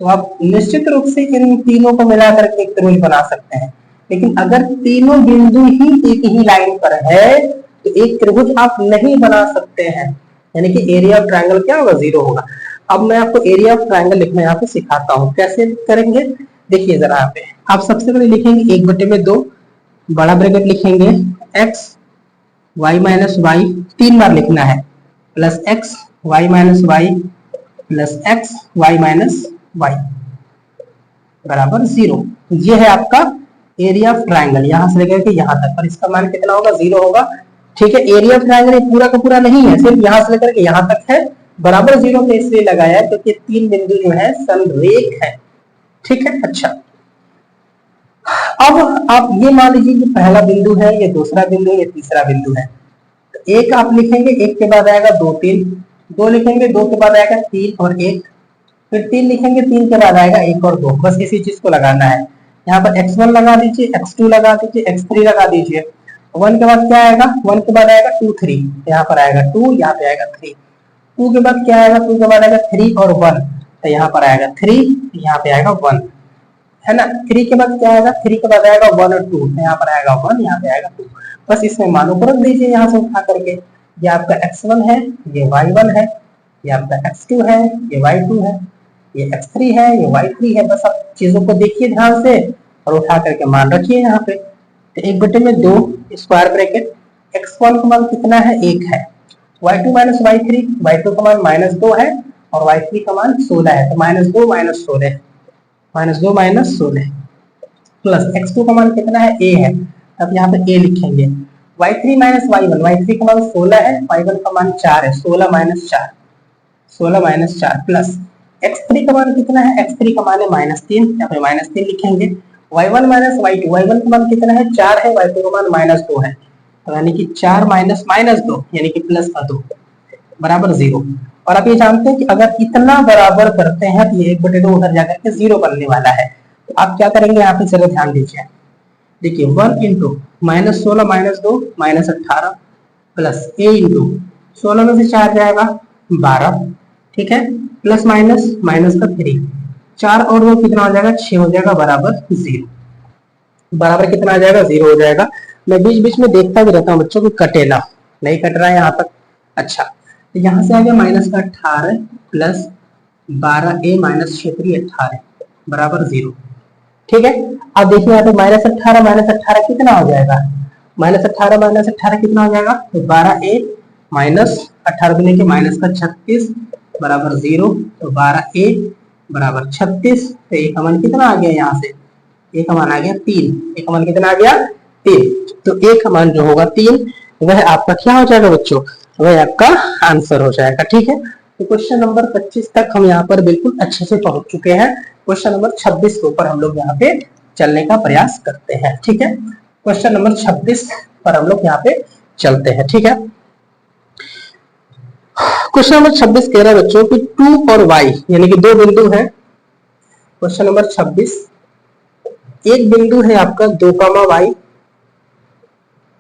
तो आप निश्चित रूप से इन तीनों को मिलाकर के एक त्रिभुज बना सकते हैं। लेकिन अगर तीनों बिंदु ही एक ही लाइन पर है तो एक त्रिभुज आप नहीं बना सकते हैं, यानी कि एरिया ऑफ ट्रायंगल क्या होगा, 0 होगा। अब मैं आपको एरिया ऑफ ट्रायंगल लिखना यहाँ पे सिखाता हूँ, कैसे करेंगे देखिए जरा। यहाँ पे आप सबसे पहले लिखेंगे 1/2, बड़ा ब्रैकेट लिखेंगे x y माइनस वाई, 3 बार लिखना है, plus x y minus y plus x y minus y बराबर 0। ये है आपका एरिया ऑफ ट्रायंगल, यहां से लेकर के यहां तक, पर इसका मान कितना होगा, 0 होगा। ठीक है, एरिया ऑफ ट्रायंगल पूरा का पूरा नहीं है, सिर्फ यहां से लेकर के यहां तक है, बराबर 0 पे इसलिए लगाया है क्योंकि 3 बिंदु जो है समरेख है। ठीक है, अच्छा अब आप ये मान लीजिए कि पहला बिंदु है, ये दूसरा बिंदु है, ये तीसरा बिंदु है। तो एक आप लिखेंगे, एक के बाद आएगा 2 3, 2 लिखेंगे, 2 के बाद आएगा 3 और 1, फिर 3 लिखेंगे, 3 के बाद आएगा 1 और 2। बस इसी चीज को लगाना है। यहाँ पर x1 लगा दीजिए, x2 लगा दीजिए, x3 लगा दीजिए। 1 के बाद क्या आएगा, 1 के बाद आएगा 2 3, यहाँ पर आएगा 2, यहाँ पे आएगा 3। 2 के बाद क्या आएगा, 2 के बाद आएगा 3 और 1, तो यहाँ पर आएगा 3, यहाँ पे आएगा 1, है ना। 3 के बाद क्या आएगा, 3 के बाद आएगा 1 और 2, तो यहाँ पर आएगा 1, यहाँ पे आएगा 2। बस इसमें मानों को रख दीजिए यहाँ से उठा करके। ये आपका x1 है, ये y1 है, ये आपका x2 है, ये y2 है, ये x3 है, ये y3 है। बस आप चीजों को देखिए ध्यान से और उठा करके मान रखिए यहाँ पे। तो 1/2 स्क्वायर ब्रैकेट, x1 का मान कितना है, 1 है, y2 माइनस y3, y2 का मान -2 है और y3 का मान 16 है, तो -2 -16, -2 -16 प्लस x2 का मान कितना है, a है, अब यहाँ पे ए लिखेंगे, y3 माइनस y1, y3 का मान 16 है, y1 का मान 4 है, 16 माइनस 4, 16 माइनस 4 प्लस x3 का मान कितना है, x3 का मान है -3, यहाँ पे -3 लिखेंगे, y1 माइनस y2, y1 का मान कितना है 4 है, y2 का मान -2 है, तो यानी कि 4 माइनस -2 यानी कि प्लस का 2 बराबर 0। और आप ये जानते हैं कि अगर इतना बराबर करते हैं तो ये 1/2 उधर जाकर के 0 बनने वाला है। तो आप क्या करेंगे यहाँ पे जरा ध्यान दीजिए, देखिए 1 इंटू -16 -2 -18 प्लस a इंटू 16 में से 4 जाएगा 12, ठीक है, प्लस माइनस माइनस का 3, 4 और 2 कितना हो जाएगा 6 हो जाएगा बराबर 0, बराबर कितना आ जाएगा 0 हो जाएगा। मैं बीच बीच में देखता भी रहता हूँ बच्चों को कटे ना, नहीं कट रहा है यहाँ तक। अच्छा तो यहाँ से आ गया माइनस का 18 प्लस 12a माइनस 18 बराबर 0, ठीक है। अब देखिए यहाँ पे -18 कितना हो जाएगा, -18 कितना हो जाएगा, तो 12a माइनस 18 को लेके माइनस का 36 बराबर 0, तो 12a बराबर 36, तो एक मान कितना आ गया, यहाँ से एक मान आ गया 3, एक मान कितना आ गया 3, तो एक मान जो होगा 3 वह आपका क्या हो जाएगा बच्चों, वह आपका आंसर हो जाएगा, ठीक है। तो क्वेश्चन नंबर 25 तक हम यहाँ पर बिल्कुल अच्छे से पहुंच चुके हैं। क्वेश्चन नंबर 26 के ऊपर हम लोग यहाँ पे चलने का प्रयास करते हैं, ठीक है। क्वेश्चन नंबर 26 पर हम लोग यहाँ पे चलते हैं, ठीक है। क्वेश्चन नंबर 26 कह रहा है बच्चों कि 2 और y यानी कि दो बिंदु है। क्वेश्चन नंबर 26, एक बिंदु है आपका 2, y,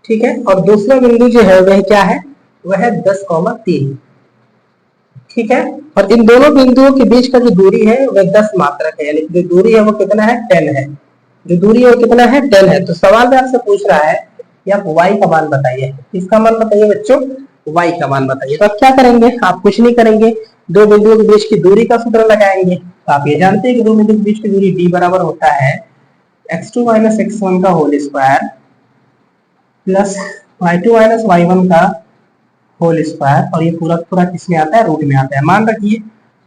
ठीक है, और दूसरा बिंदु जो है वह क्या है, वह है 10, 3, ठीक है। और इन दोनों बिंदुओं के बीच का जो दूरी है वह 10 मात्रक है, यानी कि जो दूरी है वो कितना है 10 है, जो दूरी है वो कितना है 10 है। तो सवाल में आपसे पूछ रहा है कि आप y का मान बताइए, किसका मान बताइए बच्चों, y का मान बताइए। तो आप क्या करेंगे, आप कुछ नहीं करेंगे, दो बिंदुओं के बीच की दूरी का सूत्र लगाएंगे। तो आप ये जानते हैं कि दो बिंदुओं के बीच की दूरी d बराबर होता है x2 माइनस x1 का whole square plus y2 minus y1 का होल स्क्वायर, और ये पूरा पूरा किसमें आता है, रूट में आता है। मान रखिए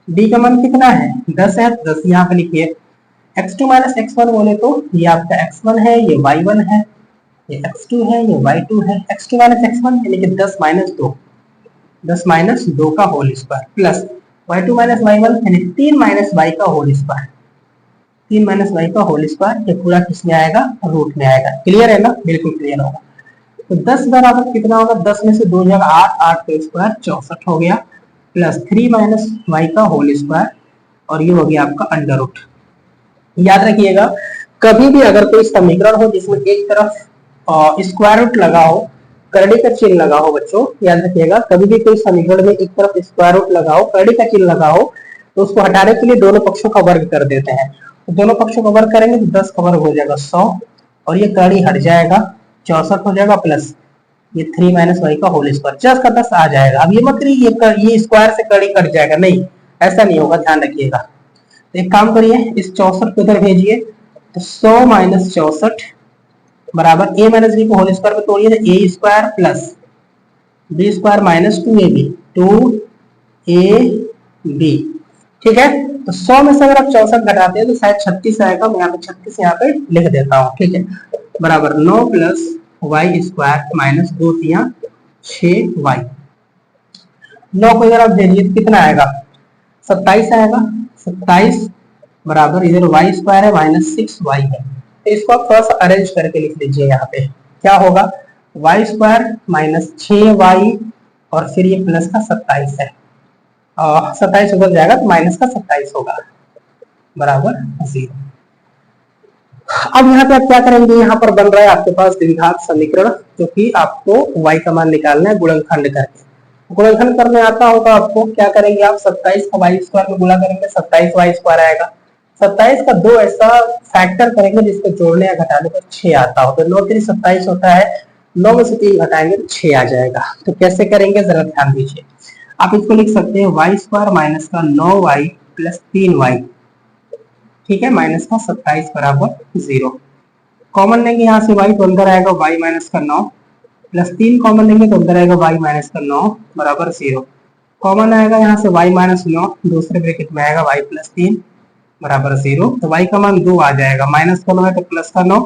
d का मान कितना है 10 है, 10 यहाँ पे लिखिए, x2 माइनस x1 बोले तो ये आपका x1 है, ये y1 है, ये x2 है, ये y2 है, x2 माइनस x1 यानी कि 10 माइनस 2, 10 माइनस 2 का whole square plus y2 minus y1 यानी 3 माइनस y का होल स्क्वायर, 3 माइनस y का होल स्क्वायर, ये पूरा किसमें आएगा, रूट में आएगा। क्लियर है ना, बिल्कुल क्लियर होगा। तो 10 बराबर कितना होगा, 10 में से 2 जाएगा 8, 8 का स्क्वायर 64 हो गया, प्लस 3 माइनस y का होल स्क्वायर, और ये हो गया आपका अंडर रूट। याद रखिएगा कभी भी अगर कोई समीकरण हो जिसमें एक तरफ स्क्वायर रूट लगा हो, करड़ी का चिन्ह लगा हो, बच्चों याद रखिएगा कभी भी कोई समीकरण में एक तरफ स्क्वायर रूट लगा हो, करड़ी का चिन्ह लगा हो, तो उसको हटाने के लिए दोनों पक्षों का वर्ग कर देते हैं। तो दोनों पक्षों का वर्ग करेंगे तो 10 का वर्ग हो जाएगा 100, और ये करड़ी हट जाएगा 64 हो जाएगा, प्लस ये 3 माइनस y का होल स्क्वायर, 10 का 10 आ जाएगा। अब ये मत करिए ये स्क्वायर से कड़ी कट जाएगा, नहीं ऐसा नहीं होगा, ध्यान रखिएगा। तो एक काम करिए, इस 64 को इधर भेजिए, तो 100 माइनस 64 बराबर a माइनस b को होल स्क्वायर में तोड़िए तो a square plus b square minus 2ab, 2ab, ठीक है। तो 100 में से अगर आप 64 घटाते हैं तो शायद 36 आएगा, मैं यहाँ पे 36 यहाँ पे लिख देता हूँ, ठीक है, बराबर 9 plus y square minus 2 3 6y, 9 को इधर आप भेजिए तो कितना आएगा 27 आएगा, 27 बराबर इधर y स्क्वायर है माइनस 6y है। तो इसको आप थोड़ा सा अरेंज करके लिख लीजिए, यहाँ पे क्या होगा y स्क्वायर माइनस 6y और फिर ये प्लस का 27 है, 27 उधर जाएगा तो माइनस का 27 होगा बराबर 0। अब यहाँ पे आप क्या करेंगे, यहाँ पर बन रहा है आपके पास द्विघात समीकरण, जो कि आपको y का मान निकालना है गुणनखंड करके। गुणनखंड करने आता होगा आपको, क्या करेंगे आप 27 का y स्क्वायर में गुणा करेंगे, 27 y स्क्वायर आएगा, 27 का 2 ऐसा फैक्टर करेंगे जिसको जोड़ने या घटाने पर 6 आता हो, तो 9 3 27 होता है, 9 में से 3 घटाएंगे तो 6 आ जाएगा। तो कैसे करेंगे जरा ध्यान दीजिए, आप इसको लिख सकते हैं y स्क्वायर माइनस का 9y प्लस 3y, ठीक है, माइनस का 27 बराबर 0। कॉमन लेंगे यहाँ से y, तो अंदर आएगा y माइनस का 9 प्लस 3 कॉमन लेंगे तो अंदर आएगा y माइनस का 9 बराबर 0। कॉमन आएगा यहाँ से y माइनस 9, दूसरे ब्रैकेट में आएगा y प्लस 3 बराबर 0। तो y का मान 2 आ जाएगा, माइनस का 9 है तो प्लस का 9,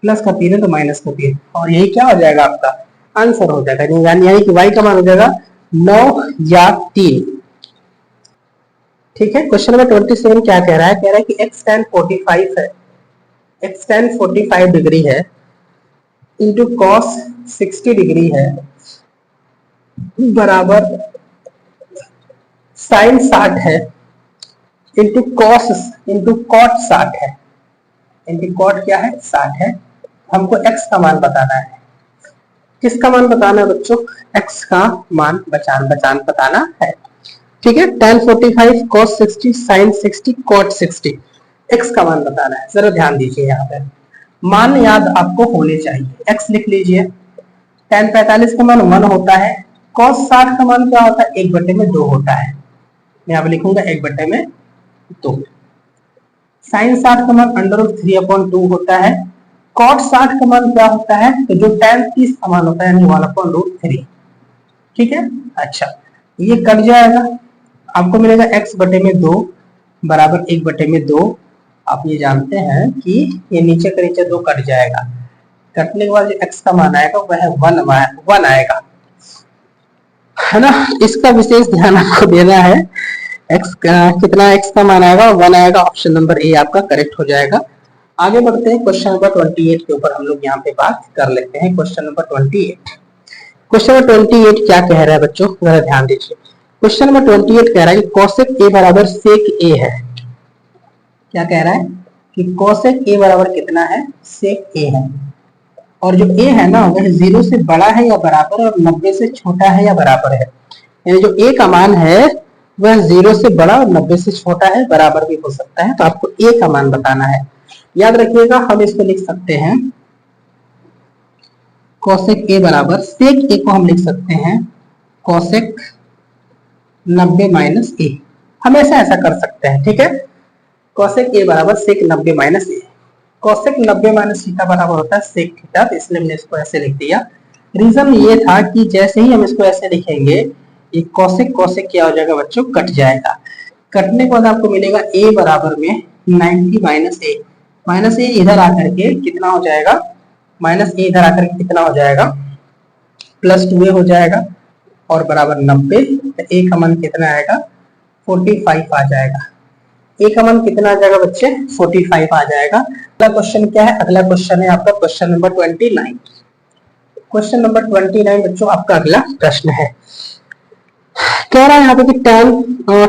प्लस का 3 है तो माइनस का 3, और यही क्या हो जाएगा आपका आंसर हो जाएगा, यानी कि y का मान हो जाएगा 9 या 3। ठीक है। क्वेश्चन नंबर 27 क्या कह रहा है, कह रहा है कि x tan 45 है, x tan 45 डिग्री है इंटू cos 60 डिग्री है बराबर sin 60 है इंटू cot 60 है, इंटू कॉट क्या है 60 है। हमको x का मान बताना है। किसका मान बताना है बच्चों, x का मान बताना है। ठीक है। tan 45 cos 60 sin 60 cot 60, x का मान बताना है। जरा ध्यान दीजिए, यहाँ पे मान याद आपको होने चाहिए। x लिख लीजिए, tan 45 का मान 1 होता है, cos 60 का मान क्या होता है 1/2 होता है, मैं यहाँ पे लिखूंगा 1/2। sin 60 का मान √3/2 होता है, cot 60 का मान क्या होता है, तो जो tan 30 का मान होता है यानी 1/√3। ठीक है। अच्छा, ये कट जाएगा, आपको मिलेगा x/2 बराबर 1/2। आप ये जानते हैं कि ये नीचे का नीचे 2 कट जाएगा, कटने के बाद जो x का मान आएगा वह 1 आएगा, है ना। इसका विशेष ध्यान आपको देना है। कितना x का मान आएगा 1 आएगा, ऑप्शन नंबर ए आपका करेक्ट हो जाएगा। आगे बढ़ते हैं, क्वेश्चन नंबर 28 के ऊपर हम लोग यहाँ पे बात कर लेते हैं। क्वेश्चन नंबर 28, क्वेश्चन नंबर 28 क्या कह रहा है बच्चों, जरा ध्यान दीजिए। क्वेश्चन नंबर 28 कह रहा है कि cosec a बराबर sec a है। क्या कह रहा है कि cosec a बराबर कितना है, sec a है, और जो a है ना वह 0 से बड़ा है या बराबर और 90 से छोटा है या बराबर है। यानी जो a का मान है वह 0 से बड़ा और 90 से छोटा है, बराबर भी हो सकता है, तो आपको a का मान बताना है। याद रखिएगा, हम इसको लिख सकते हैं cosec a बराबर sec a को हम लिख सकते हैं cosec 90 माइनस a, हमेशा ऐसा कर सकते हैं। ठीक है। cosec a बराबर sec 90 minus a, cosec 90 minus theta बराबर होता है sec थीटा, तो इसलिए हमने इसको ऐसे लिख दिया। रीजन ये था कि जैसे ही हम इसको ऐसे लिखेंगे ये cosec क्या हो जाएगा बच्चों, कट जाएगा। कटने के बाद आपको मिलेगा a बराबर में 90 माइनस a इधर आकर के कितना हो जाएगा, माइनस a इधर आकर के कितना हो जाएगा, +2a हो जाएगा, और बराबर 90, तो a का मान कितना आएगा 45 आ जाएगा। a का मान कितना आ जाएगा बच्चे, 45 आ जाएगा। अगला क्वेश्चन क्या है, अगला क्वेश्चन है आपका क्वेश्चन नंबर 29। क्वेश्चन नंबर 29 बच्चों आपका अगला प्रश्न है। कह रहा है यहाँ पे कि tan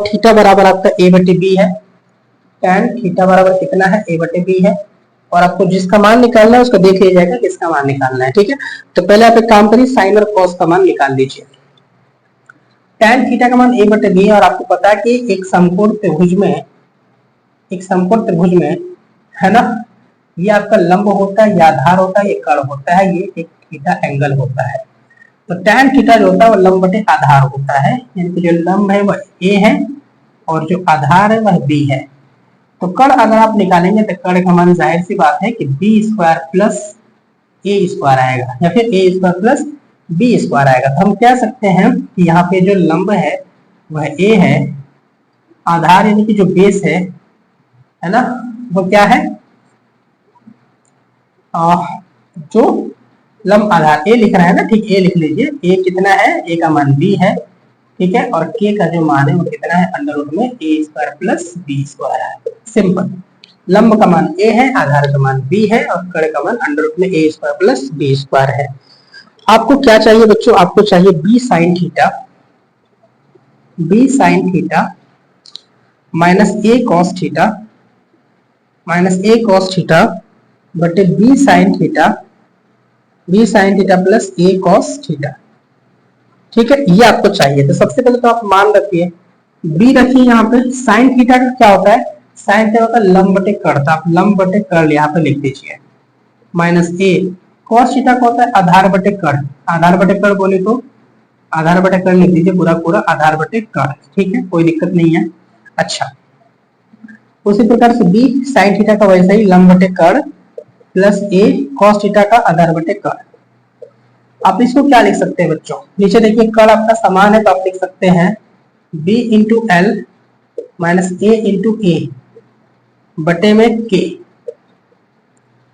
थीटा बराबर आपका a/b है, tan थीटा बराबर कितना है a/b है, और आपको जिसका मान निकालना है उसको देख लिया जाएगा किसका मान निकालना है। ठीक है। तो पहले आप एक काम करिए, साइन और कॉस का मान निकाल लीजिए। tan थीटा का मान a/b है, और आपको पता है कि एक समकोण त्रिभुज में है ना, ये आपका लंब होता है, ये आधार होता है, ये कर्ण होता है, ये एक थीटा एंगल होता है। तो tan थीटा जो होता है वो लंब बटे आधार होता है, यानी कि जो लंब है वह a है और जो आधार है वह b है। तो कर्ण अगर आप निकालेंगे तो कर्ण का मान जाहिर सी बात है कि b² प्लस a² आएगा, या फिर a² प्लस b² आएगा। तो हम कह सकते हैं कि यहाँ पे जो लंब है वह a है, आधार यानी कि जो बेस है ना, वो क्या है, जो लंब आधार a लिख रहा है ना, ठीक, a लिख लीजिए। a कितना है, a का मान b है, ठीक है, और k का जो मान है वो कितना है, अंडर में a² प्लस b² है। सिंपल, लंब का मान a है, आधार का मान b है, और कर्ण का मान अंडर में a² प्लस b² है। आपको क्या चाहिए बच्चों, आपको चाहिए b sin theta minus a cos theta बटे b sin theta plus a cos theta. ठीक है, ये आपको चाहिए। तो सबसे पहले तो आप मान रखिए, b रखिए यहाँ पे। sin थीटा का क्या होता है, sin थीटा होता है लंब बटे कर्ण, तो आप लंब बटे कर्ण यहाँ पे लिख दीजिए, माइनस a cos थीटा का होता है आधार बटे कर्ण, आधार बटे कर्ण बोले तो आधार बटे कर्ण लिख दीजिए, पूरा आधार बटे कर्ण। ठीक है, कोई दिक्कत नहीं है। अच्छा, उसी प्रकार से b sin थीटा का वैसे ही लंब बटे कर्ण प्लस a cos थीटा का आधार बटे कर्ण। आप इसको क्या लिख सकते हैं बच्चों, नीचे देखिए कर्ण आपका समान है, तो आप लिख सकते हैं b into L minus a into A बटे में k,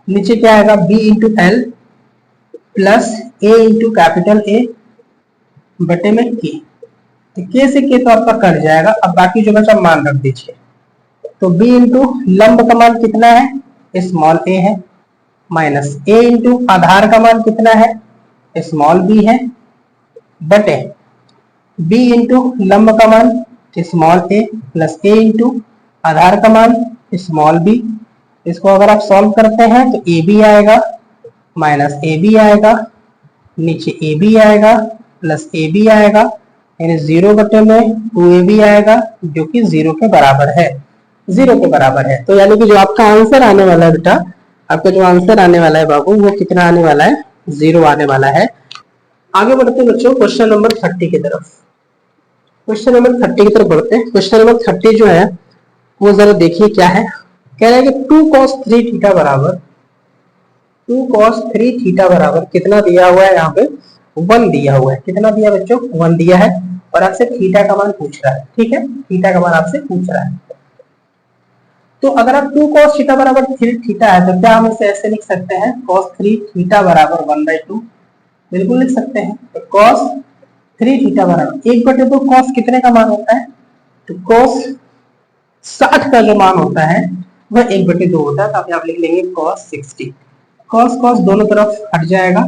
नीचे क्या आएगा b into L plus a into capital A बटे में k। तो k से k तो आपका कट जाएगा। अब बाकी जो बचा मान रख दीजिए। तो b इंटू लंब का मान कितना है स्मॉल a है, माइनस a इंटू आधार का मान कितना है स्मॉल b है, बटे b इंटू लंब का मान small a plus a into आधार का मान स्मॉल b। इसको अगर आप सॉल्व करते हैं तो ए बी आएगा माइनस ए बी आएगा, नीचे ए बी आएगा प्लस ए बी आएगा, यानी 0 बटे में 2ab आएगा जो कि 0 के बराबर है, 0 के बराबर है। तो यानी कि जो आपका आंसर आने वाला है बेटा, आपका जो आंसर आने वाला है बाबू वो कितना आने वाला है 0 आने वाला है। आगे बढ़ते हैं बच्चों क्वेश्चन नंबर 30 की तरफ। क्वेश्चन नंबर 30 की तरफ बढ़ते हैं। क्वेश्चन नंबर 30 जो है वो जरा देखिए क्या है। कह रहा है कि 2 cos 3 थीटा बराबर 2 cos 3 थीटा बराबर कितना दिया हुआ है, यहाँ पे 1 दिया हुआ है। कितना दिया बच्चों 1 दिया है और आपसे थीटा का मान पूछ रहा है। ठीक है, थीटा का मान आपसे पूछ रहा है। तो अगर आप 2 cos थीटा बराबर 3 थीटा है तो क्या हम इसे ऐसे लिख सकते हैं cos 3 थीटा बराबर 1/2, बिल्कुल लिख सकते हैं। तो cos 3 थीटा बराबर 1/2 cos कितने का मान होता है, तो cos 60 का जो मान होता है वह 1/2 होता है। तो आप यहाँ लिख लेंगे cos 60। cos cos दोनों तरफ हट जाएगा,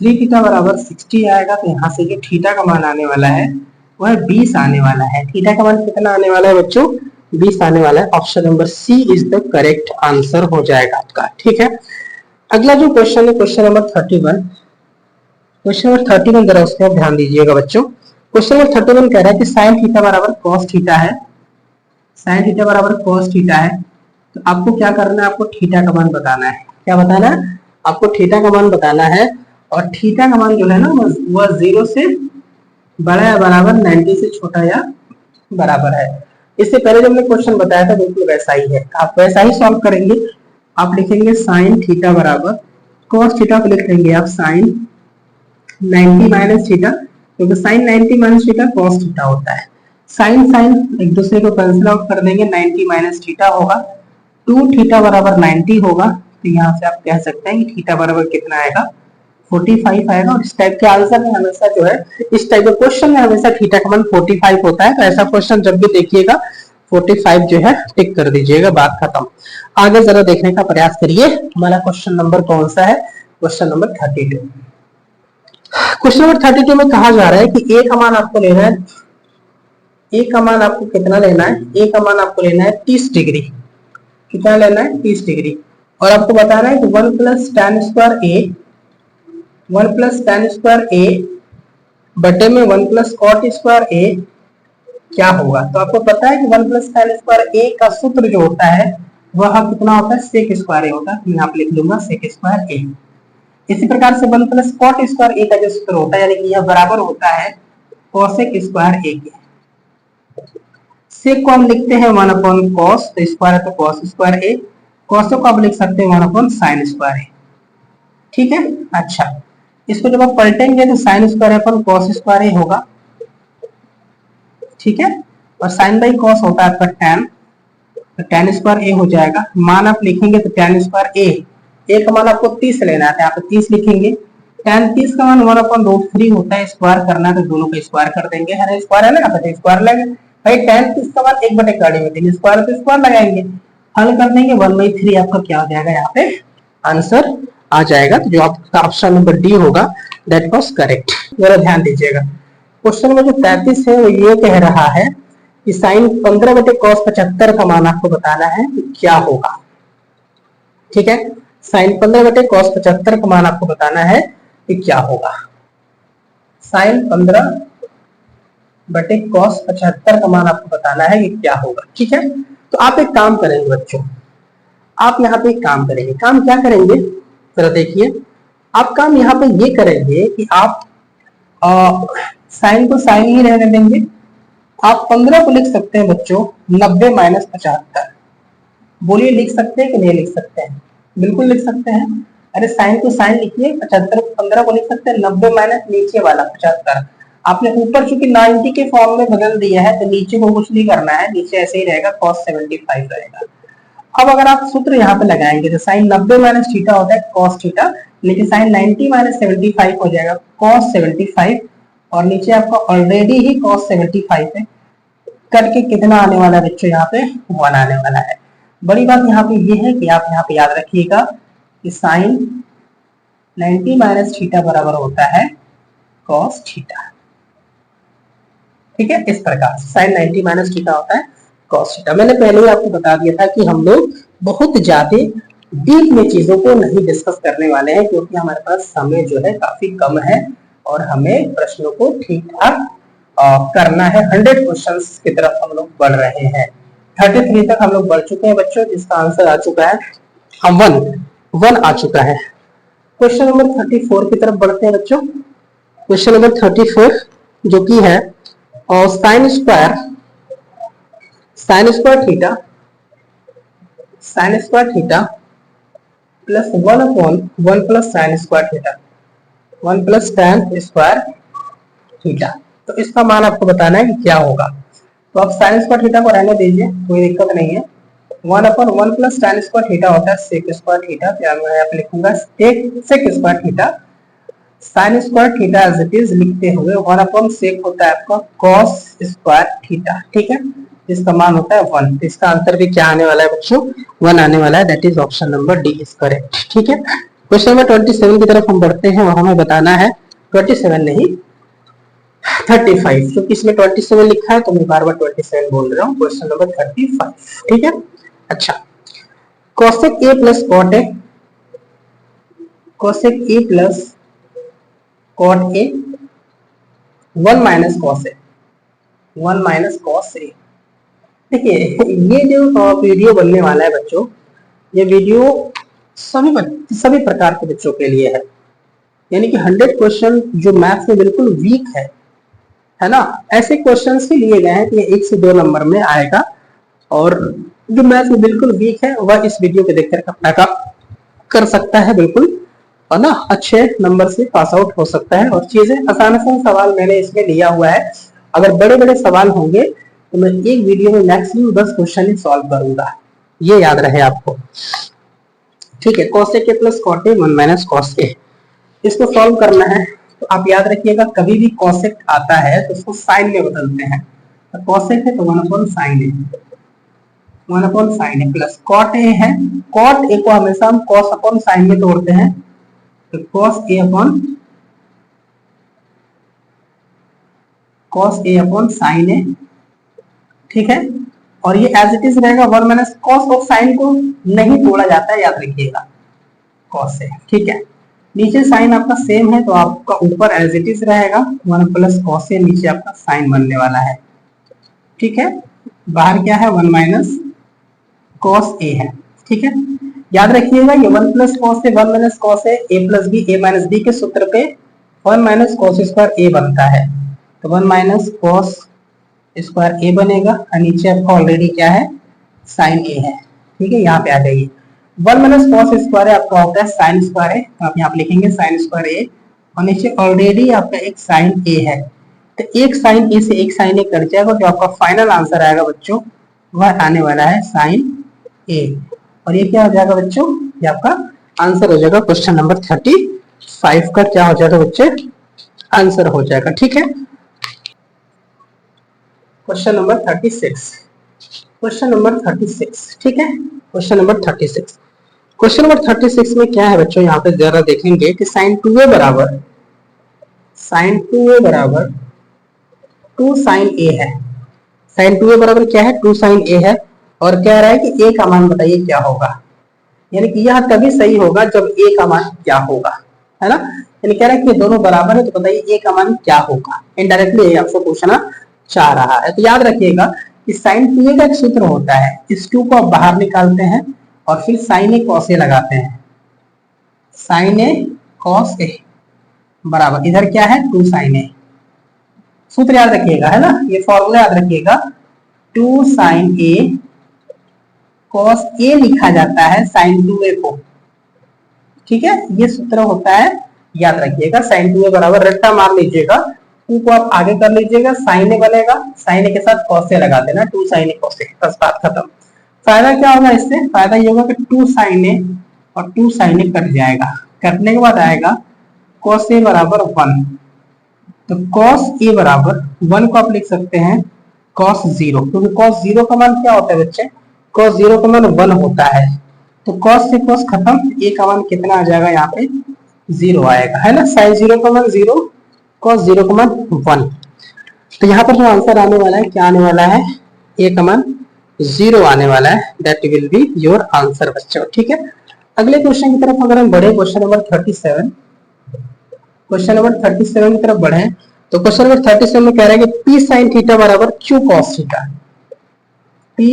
3 थीटा बराबर 60 आएगा। तो यहाँ से जो थीटा का मान आने वाला है वह 20 आने वाला है। थीटा का मान कितना आने वाला है बच्चों 20 आने वाला है। Option number C is the correct answer हो जाएगा आपका। ठीक है, अगला जो क्वेश्चन है क्वेश्चन नंबर 31। क्वेश्चन नंबर 31 जरा उस पर ध्यान दीजिएगा बच्चों। क्वेश्चन नंबर 31 कह रहा है कि साइन थीटा बराबर cos थीटा है, साइन थीटा बराबर cos थीटा है। तो आपको क्या करना है, आपको थीटा का मान बताना है। क्या बताना है आपको, थीटा का मान बताना है। और थीटा का मान जो है ना वह 0 से बड़ा या बराबर 90 से छोटा या बराबर है। इससे पहले जब हमने क्वेश्चन बताया था बिल्कुल वैसा ही है, आप वैसा ही सॉल्व करेंगे। आप लिखेंगे साइन थीटा बराबर cos थीटा को लिख लेंगे आप साइन 90 माइनस थीटा, क्योंकि sine 90 minus theta cos theta होता है। साइन साइन एक दूसरे को कैंसिल आउट कर देंगे, 90 माइनस थीटा होगा, 2 थीटा बराबर 90 होगा। तो यहाँ से आप कह सकते हैं कि थीटा बराबर कितना आएगा 45 आएगा। और इस टाइप के आंसर में हमेशा जो है, इस टाइप के क्वेश्चन में हमेशा थीटा का मान 45 होता है। तो ऐसा क्वेश्चन जब भी देखिएगा 45 जो है टिक कर दीजिएगा, बात खत्म। आगे जरा देखने का प्रयास करिए, हमारा क्वेश्चन नंबर कौन सा है, क्वेश्चन नंबर 32। क्वेश्चन नंबर 32 में कहा जा रहा है कि ए का मान आपको लेना है, ए का मान आपको कितना लेना है, ए का मान आपको लेना है 30 डिग्री। कितना लेना है 30 डिग्री। और आपको बताना है कि 1 प्लस tan स्क्वायर ए, 1 प्लस tan स्क्वायर ए बटे में 1 प्लस cot स्क्वायर ए क्या होगा। तो आपको पता है कि 1 प्लस tan स्क्वायर ए का सूत्र जो होता है वह कितना होता है sec स्क्वायर ए होता है। मैं यहाँ पे लिख लूंगा sec स्क्वायर ए। इसी प्रकार से 1 प्लस cot स्क्वायर ए का जो सूत्र होता है, यानी कि यह बराबर होता है cosec स्क्वायर ए के। sec को हम लिखते हैं 1 अपॉन cos, तो स्क्वायर है तो cos स्क्वायर ए, cos को आप लिख सकते हैं 1 अपॉन sin स्क्वायर ए। ठीक है, अच्छा इसको जब आप पलटेंगे तो sin स्क्वायर अपन cos स्क्वायर ए होगा। ठीक है, और sin बाई cos होता है आपका tan, तो tan स्क्वायर ए हो जाएगा। मान आप लिखेंगे तो tan स्क्वायर ए का मान आपको 30 लेना है, यहाँ पे 30 लिखेंगे। tan 30 का मान 1/√3 होता है, स्क्वायर करना है तो दोनों को स्क्वायर कर देंगे, है ना, स्क्वायर है ना, तो स्क्वायर लगेगा भाई। tan 30 का मान 1/3 स्क्वायर तो स्क्वायर लगाएंगे, हल कर देंगे 1/3 आपका क्या हो जाएगा, यहाँ पे आंसर आ जाएगा। तो जो आपका ऑप्शन नंबर डी होगा दैट वाज करेक्ट। जरा ध्यान दीजिएगा, क्वेश्चन में जो 33 है वो ये कह रहा है कि साइन 15/cos 75 का मान आपको बताना है कि क्या होगा। ठीक है, साइन 15/cos 75 का मान आपको बताना है कि क्या होगा। साइन 15/cos 75 का मान आपको बताना है कि क्या होगा। ठीक है, तो आप एक काम करेंगे बच्चों, आप यहाँ पे एक काम करेंगे। काम क्या करेंगे जरा देखिए, आप काम यहाँ पे ये करेंगे कि आप साइन को साइन ही रहने देंगे। आप 15 को लिख सकते हैं बच्चों 90 माइनस 75। बोलिए लिख सकते हैं कि नहीं लिख सकते हैं, बिल्कुल लिख सकते हैं। अरे साइन को साइन लिखिए, 75 को 15 को लिख सकते हैं, 90 माइनस नीचे वाला 75। आपने ऊपर चूंकि 90 के फॉर्म में बदल दिया है तो नीचे को कुछ नहीं करना है, नीचे ऐसे ही रहेगा cos 75 रहेगा। अब अगर आप सूत्र यहाँ पे लगाएंगे तो साइन 90 माइनस थीटा होता है कॉस थीटा, लेकिन साइन 90 माइनस 75 हो जाएगा कॉस 75, और नीचे आपका ऑलरेडी ही कॉस 75 है, करके कितना आने वाला है बच्चों, यहाँ पे 1 आने वाला है। बड़ी बात यहाँ पे ये है कि आप यहाँ पे याद रखिएगा कि साइन 90 माइनस थीटा बराबर होता है कॉस थीटा, ठीक है। इस प्रकार साइन 90 माइनस थीटा होता है कॉस थीटा। मैंने पहले ही आपको बता दिया था कि हम लोग बहुत ज्यादा डीप में चीजों को नहीं डिस्कस करने वाले हैं, क्योंकि हमारे पास समय जो है काफी कम है और हमें प्रश्नों को ठीक ठाक करना है। 100 क्वेश्चंस की तरफ हम लोग बढ़ रहे हैं। 33 तक हम लोग बढ़ चुके हैं बच्चों, जिसका आंसर आ चुका है हम वन आ चुका है। क्वेश्चन नंबर 34 की तरफ बढ़ते हैं बच्चों। क्वेश्चन नंबर 34 जो कि है और sign square theta plus 1/1 plus sign square theta, 1 plus tan square theta. तो इसका मान आपको बताना है कि क्या होगा। तो आप साइन स्क्वायर थीटा को रहने दीजिए, कोई दिक्कत नहीं है। 1/1 प्लस tan स्क्वायर थीटा होता है सेक स्क्वायर थीटा, तो मैं यहाँ पे लिखूंगा sec square theta. Sine square theta as it is लिखते हुए 1/सेक होता है आपका कॉस स्क्वायर थीटा, ठीक है, जिसका मान होता है 1। तो इसका आंसर भी क्या आने वाला है बच्चों, 1 आने वाला है। That is option number D is correct, ठीक है। क्वेश्चन नंबर 27 की तरफ हम बढ़ते हैं और हमें बताना है 27 नहीं 35, क्योंकि इसमें 27 लिखा है तो मैं बार बार 27 बोल रहा हूँ। क्वेश्चन नंबर 35, ठीक है। अच्छा, cosec A plus cot A, cosec A plus cot A 1 minus cos A, 1 minus cos A. देखिए ये जो वीडियो बनने वाला है बच्चों, ये वीडियो सभी प्रकार के बच्चों के लिए है। यानी कि 100 क्वेश्चन जो मैथ्स में बिल्कुल वीक है ना, ऐसे क्वेश्चंस ही लिए गए हैं कि 1 से 2 नंबर में आएगा, और जो मैथ्स में बिल्कुल वीक है वह इस वीडियो को देखकर अपना कर सकता है बिल्कुल, और ना अच्छे नंबर से पास आउट हो सकता है। और चीजें आसान सवाल मैंने इसमें लिया हुआ है। अगर बड़े बड़े सवाल होंगे तो मैं एक वीडियो में मैक्सिमम 10 क्वेश्चन ही सॉल्व करूंगा, ये याद रहे आपको, ठीक है। Cosec A plus cot A 1 minus cos A, इसको सॉल्व करना है। तो आप याद रखिएगा कभी भी कॉसेक आता है तो उसको साइन में बदलते हैं। तो कॉसेक है तो 1/sin ए, 1/sin ए प्लस कॉट ए है, कॉट ए को हमेशा हम कॉस अपॉन साइन में तोड़ते हैं, तो cos a अपॉन साइन ए, ठीक है। और ये एज इट इज रहेगा 1 माइनस कॉस, और साइन को नहीं तोड़ा जाता है, याद रखिएगा कॉस से, ठीक है। नीचे साइन आपका सेम है तो आपका ऊपर एज इट इज रहेगा 1 प्लस कॉस ए, नीचे आपका साइन बनने वाला है, ठीक है। बाहर क्या है 1 माइनस कॉस ए है, ठीक है। याद रखिएगा ये 1 प्लस कॉस से 1 माइनस कॉस है, ए प्लस बी ए माइनस बी के सूत्र पे 1 माइनस कॉस स्क्वायर ए बनता है, तो 1 माइनस कॉस स्क्वायर ए बनेगा, और नीचे आपका ऑलरेडी क्या है साइन ए है, ठीक है। यहाँ पे आ जाइए 1 माइनस कॉस स्क्वायर आपका होता है साइन स्क्वायर है, तो आप यहाँ पे लिखेंगे साइन स्क्वायर ए, और नीचे ऑलरेडी आपका एक साइन ए है, तो एक साइन ए से एक साइन ए कट जाएगा, तो आपका फाइनल आंसर आएगा बच्चों वह आने वाला है साइन ए। और ये क्या हो जाएगा बच्चों, ये आपका आंसर हो जाएगा क्वेश्चन नंबर 35 का क्या हो जाएगा बच्चे, आंसर हो जाएगा, ठीक है। क्वेश्चन नंबर 36, क्वेश्चन नंबर 36, ठीक है। क्वेश्चन नंबर 36, क्वेश्चन नंबर 36 में क्या है बच्चों, यहाँ पे जरा देखेंगे कि साइन 2a बराबर 2 साइन ए है। साइन 2a बराबर क्या है 2 साइन ए है, और कह रहा है कि a का मान बताइए क्या होगा। यानी कि यह तभी सही होगा जब a का मान क्या होगा, है ना। यानी कह रहा है कि दोनों बराबर है तो बताइए a का मान क्या होगा। इनडायरेक्टली ये आपको पूछना चाह रहा है। तो याद रखिएगा कि साइन 2a का एक सूत्र होता है, इस 2 को आप बाहर निकालते हैं और फिर साइन ए कॉस ए लगाते हैं, साइन ए कॉस ए बराबर इधर क्या है 2 साइन ए। सूत्र याद रखिएगा, है ना, ये फॉर्मूला याद रखिएगा, 2 साइन ए कॉस ए लिखा जाता है साइन 2a को, ठीक है। ये सूत्र होता है, याद रखिएगा। साइन 2a बराबर रट्टा मार लीजिएगा, 2 को आप आगे कर लीजिएगा, साइन ए बनेगा, साइन ए के साथ कॉस ए लगा देना, 2 साइन ए कॉस ए, बस बात खत्म। फायदा क्या होगा इससे? फायदा ये होगा कि 2 sin a और 2 sin a कट जाएगा, कटने के बाद आएगा cos a बराबर 1। तो cos a बराबर 1 को आप लिख सकते हैं cos 0, क्योंकि cos 0 का मान क्या होता है बच्चे? cos 0 का मान 1 होता है। तो cos से cos खत्म, a का मान कितना आ जाएगा यहाँ पे? 0 आएगा, है ना। sin 0 का मान 0, cos 0 का मान 1। तो यहाँ पर जो आंसर आने वाला है, क्या आने वाला है? a का मान 0 आने वाला है। That will be your answer बच्चों, ठीक है। अगले क्वेश्चन की तरफ अगर हम बढ़े, क्वेश्चन नंबर 37, क्वेश्चन नंबर 37 की तरफ बढ़े, तो क्वेश्चन नंबर 37 में कह रहा है कि p sin थीटा बराबर q cos theta. p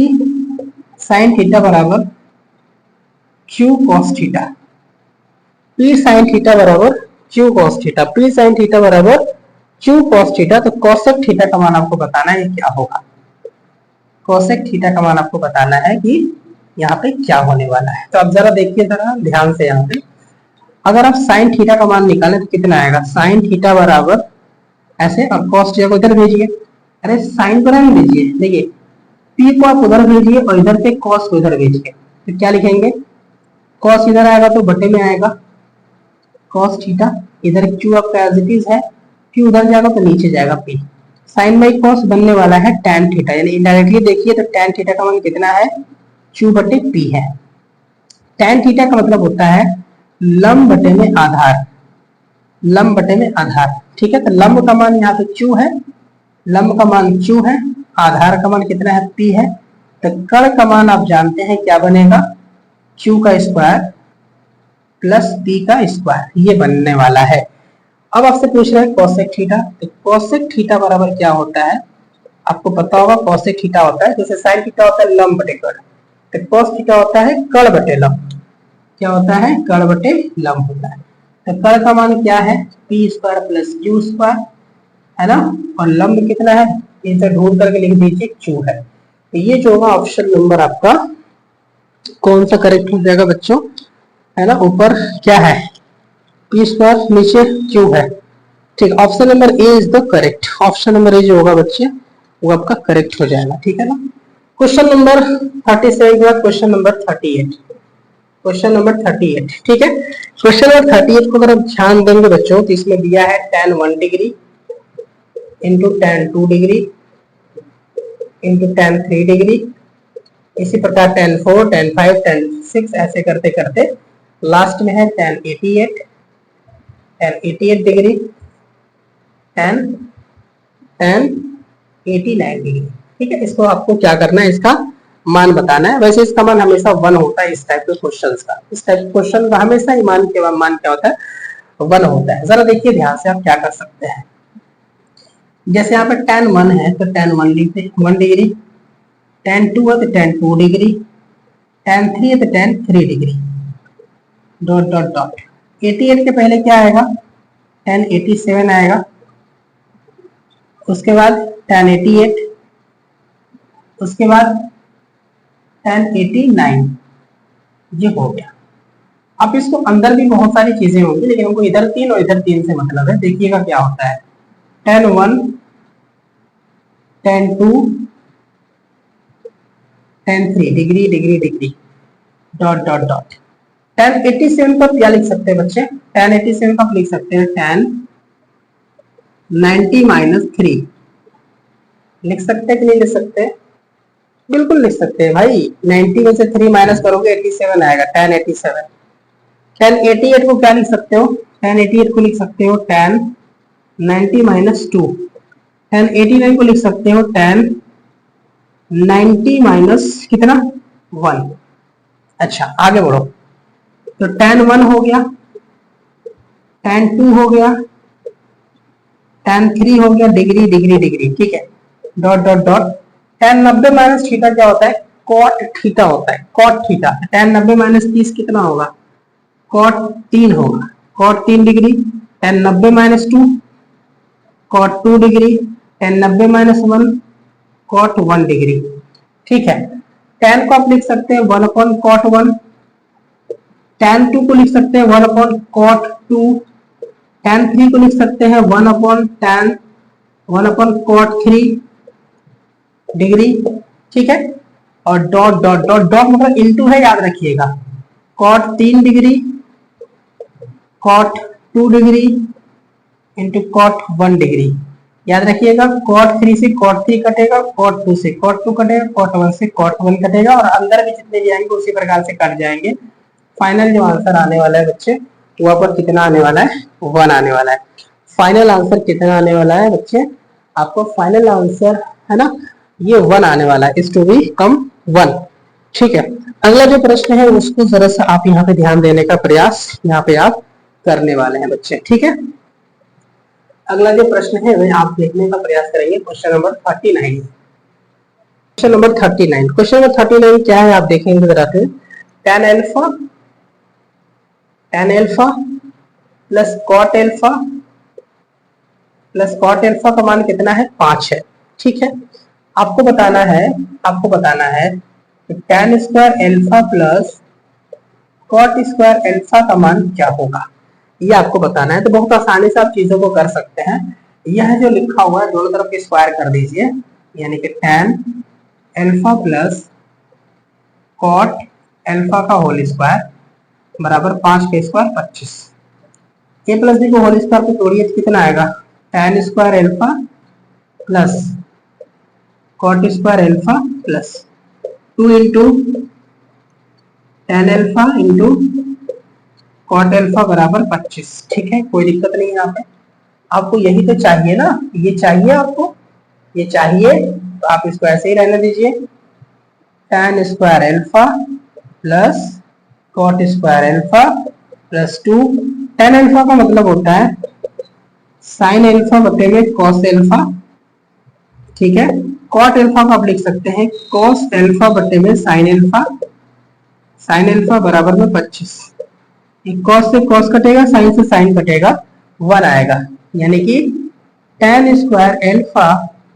sin theta बराबर q cos theta. p sin theta बराबर q cos theta. p sin theta बराबर q cos थीटा। तो cosec थीटा का मान आपको बताना है क्या होगा। cosec थीटा का मान आपको बताना है कि यहाँ पे क्या होने वाला है। तो आप जरा देखिए जरा ध्यान से यहाँ पे, अगर आप sin थीटा का मान निकालें तो कितना आएगा? sin थीटा बराबर ऐसे, और cos थीटा को इधर भेजिए। अरे sin को नहीं भेजिए, देखिए p को आप उधर भेजिए और इधर पे cos को इधर भेजिए, तो क्या लिखेंगे? cos इधर आएगा तो बटे में आएगा cos थीटा, इधर q आपका एज इट इज है, p उधर जाएगा तो नीचे जाएगा p। sin बाई cos बनने वाला है tan थीटा, यानी इनडायरेक्टली देखिए तो tan थीटा का मान कितना है? q बटे p है। tan थीटा का मतलब होता है लंब बटे में आधार, लंब बटे में आधार, ठीक है। तो लंब का मान यहाँ पे q है, लंब का मान q है, आधार का मान कितना है? p है। तो कर्ण का मान आप जानते हैं क्या बनेगा? q का स्क्वायर प्लस p का स्क्वायर, ये बनने वाला है। अब आपसे पूछ रहा है cosec थीटा। तो cosec थीटा बराबर क्या होता है? आपको पता होगा cosec थीटा होता है, जैसे sin थीटा होता है लंब बटे कर्ण, तो cos थीटा होता है कर्ण बटे लंब। क्या होता है? कर्ण बटे लंब होता है। तो कर्ण का मान क्या है? p square plus q square, है ना। और लंब कितना है? इसे ढूंढ करके लिख दीजिए q है। तो ये जो होगा ऑप्शन नंबर आपका कौन सा करेक्ट हो जाएगा बच्चों? है ना, ऊपर क्या है? p स्क्वायर, नीचे q है, ठीक। Option number A is the correct. Option number A जो होगा बच्चे वो आपका करेक्ट हो जाएगा, ठीक है ना। क्वेश्चन नंबर 37 के बाद क्वेश्चन नंबर 38, क्वेश्चन नंबर 38, ठीक है। क्वेश्चन नंबर 38 को अगर आप ध्यान देंगे बच्चों तो इसमें दिया है tan 1 degree into tan 2 degree into tan 3 degree, इसी प्रकार tan 4, tan 5, tan 6, ऐसे करते करते लास्ट में है tan 88, tan 88 degree, tan 89 degree, ठीक है। इसको आपको क्या करना है? इसका मान बताना है। वैसे इसका मान हमेशा 1 होता है इस टाइप के क्वेश्चंस का, इस टाइप के क्वेश्चन का हमेशा ही मान क्या होता है? 1 होता है। जरा देखिए ध्यान से आप क्या कर सकते हैं। जैसे यहाँ पे tan 1 है तो tan 1 लिखते 1 डिग्री, tan 2 है तो tan 2 डिग्री, tan 3 है तो tan 3 degree, dot dot dot. 88 के पहले क्या आएगा? tan 87 आएगा, उसके बाद tan 88, उसके बाद tan 89, ये हो गया। अब इसको अंदर भी बहुत सारी चीजें होंगी, लेकिन हमको इधर 3 और इधर 3 से मतलब है। देखिएगा क्या होता है। tan 1, tan 2, tan 3 degree degree degree, dot dot dot. tan 87 को क्या लिख सकते हैं बच्चे? tan 87 को आप लिख सकते हैं tan 90 माइनस 3, लिख सकते हैं कि नहीं लिख सकते? बिल्कुल लिख सकते हैं भाई। 90 में से 3 माइनस करोगे 87 आएगा, tan 87। tan 88 को क्या लिख सकते हो? tan 88 को लिख सकते हो tan 90 माइनस 2। tan 89 को लिख सकते हो tan 90 माइनस कितना? 1। अच्छा आगे बढ़ो। तो tan 1 हो गया, tan 2 हो गया, tan 3 हो गया, डिग्री डिग्री डिग्री, ठीक है, dot dot dot. tan 90 minus theta क्या होता है? cot थीटा होता है, cot थीटा। tan 90 माइनस 30 कितना होगा? cot 3 होगा, cot 3 degree. tan 90 minus 2 cot 2 degree, tan 90 minus 1 cot 1 degree, ठीक है। tan को आप लिख सकते हैं 1 अपॉन cot 1, tan 2 को लिख सकते हैं 1 अपॉन cot 2, tan 3 को लिख सकते हैं 1 अपॉन cot 3 डिग्री, ठीक है। और डॉट डॉट डॉट डॉट मतलब इनटू है, याद रखिएगा। Cot 3 degree, cot 2 degree into cot 1 degree, याद रखिएगा। कॉट 3 से कॉट 3 कटेगा, कॉट 2 से कॉट 2 कटेगा, कॉट 1 से कॉट 1 कटेगा, और अंदर भी जितने भी आएंगे उसी प्रकार से कट जाएंगे। फाइनल जो आंसर आने वाला है बच्चे, वहां पर कितना आने वाला है, 1 आने वाला है। फाइनल आंसर कितना आने वाला है बच्चे, आपको फाइनल आंसर है ना, ये 1 आने वाला है, इस टू बी कम 1। ठीक है, अगला जो प्रश्न है उसको जरा सा आप यहाँ पे ध्यान देने का प्रयास यहाँ पे आप करने वाले हैं बच्चे। ठीक है, अगला जो प्रश्न है वह आप देखने का प्रयास करेंगे, question number 39। Question number 39, question number 39 क्या है आप देखेंगे जरा से। tan alpha plus cot alpha का मान कितना है, 5 है। ठीक है, आपको बताना है कि tan square alpha plus cot square alpha का मान क्या होगा, ये आपको बताना है। तो बहुत आसानी से आप चीजों को कर सकते हैं। यह जो लिखा हुआ है दोनों तरफ स्क्वायर कर दीजिए, यानी कि tan alpha plus cot alpha का होल स्क्वायर बराबर 5 का स्क्वायर 25। ए प्लस बी को होल स्क्वायर को तोड़िए तो कितना आएगा, tan square alpha plus cot square alpha plus 2 into tan alpha into cot alpha बराबर 25। ठीक है, कोई दिक्कत नहीं है यहाँ पे। आपको यही तो चाहिए ना, ये चाहिए आपको, ये चाहिए, तो आप इसको ऐसे ही रहने दीजिए। tan square alpha plus cot square alpha plus 2। tan alpha का मतलब होता है साइन अल्फा बटे में कॉस अल्फा। ठीक है, कॉट अल्फा को आप लिख सकते हैं कॉस अल्फा बटे में साइन अल्फा बराबर में 25। कॉस से कॉस कटेगा, साइन से साइन कटेगा, 1 आएगा, यानी कि tan square alpha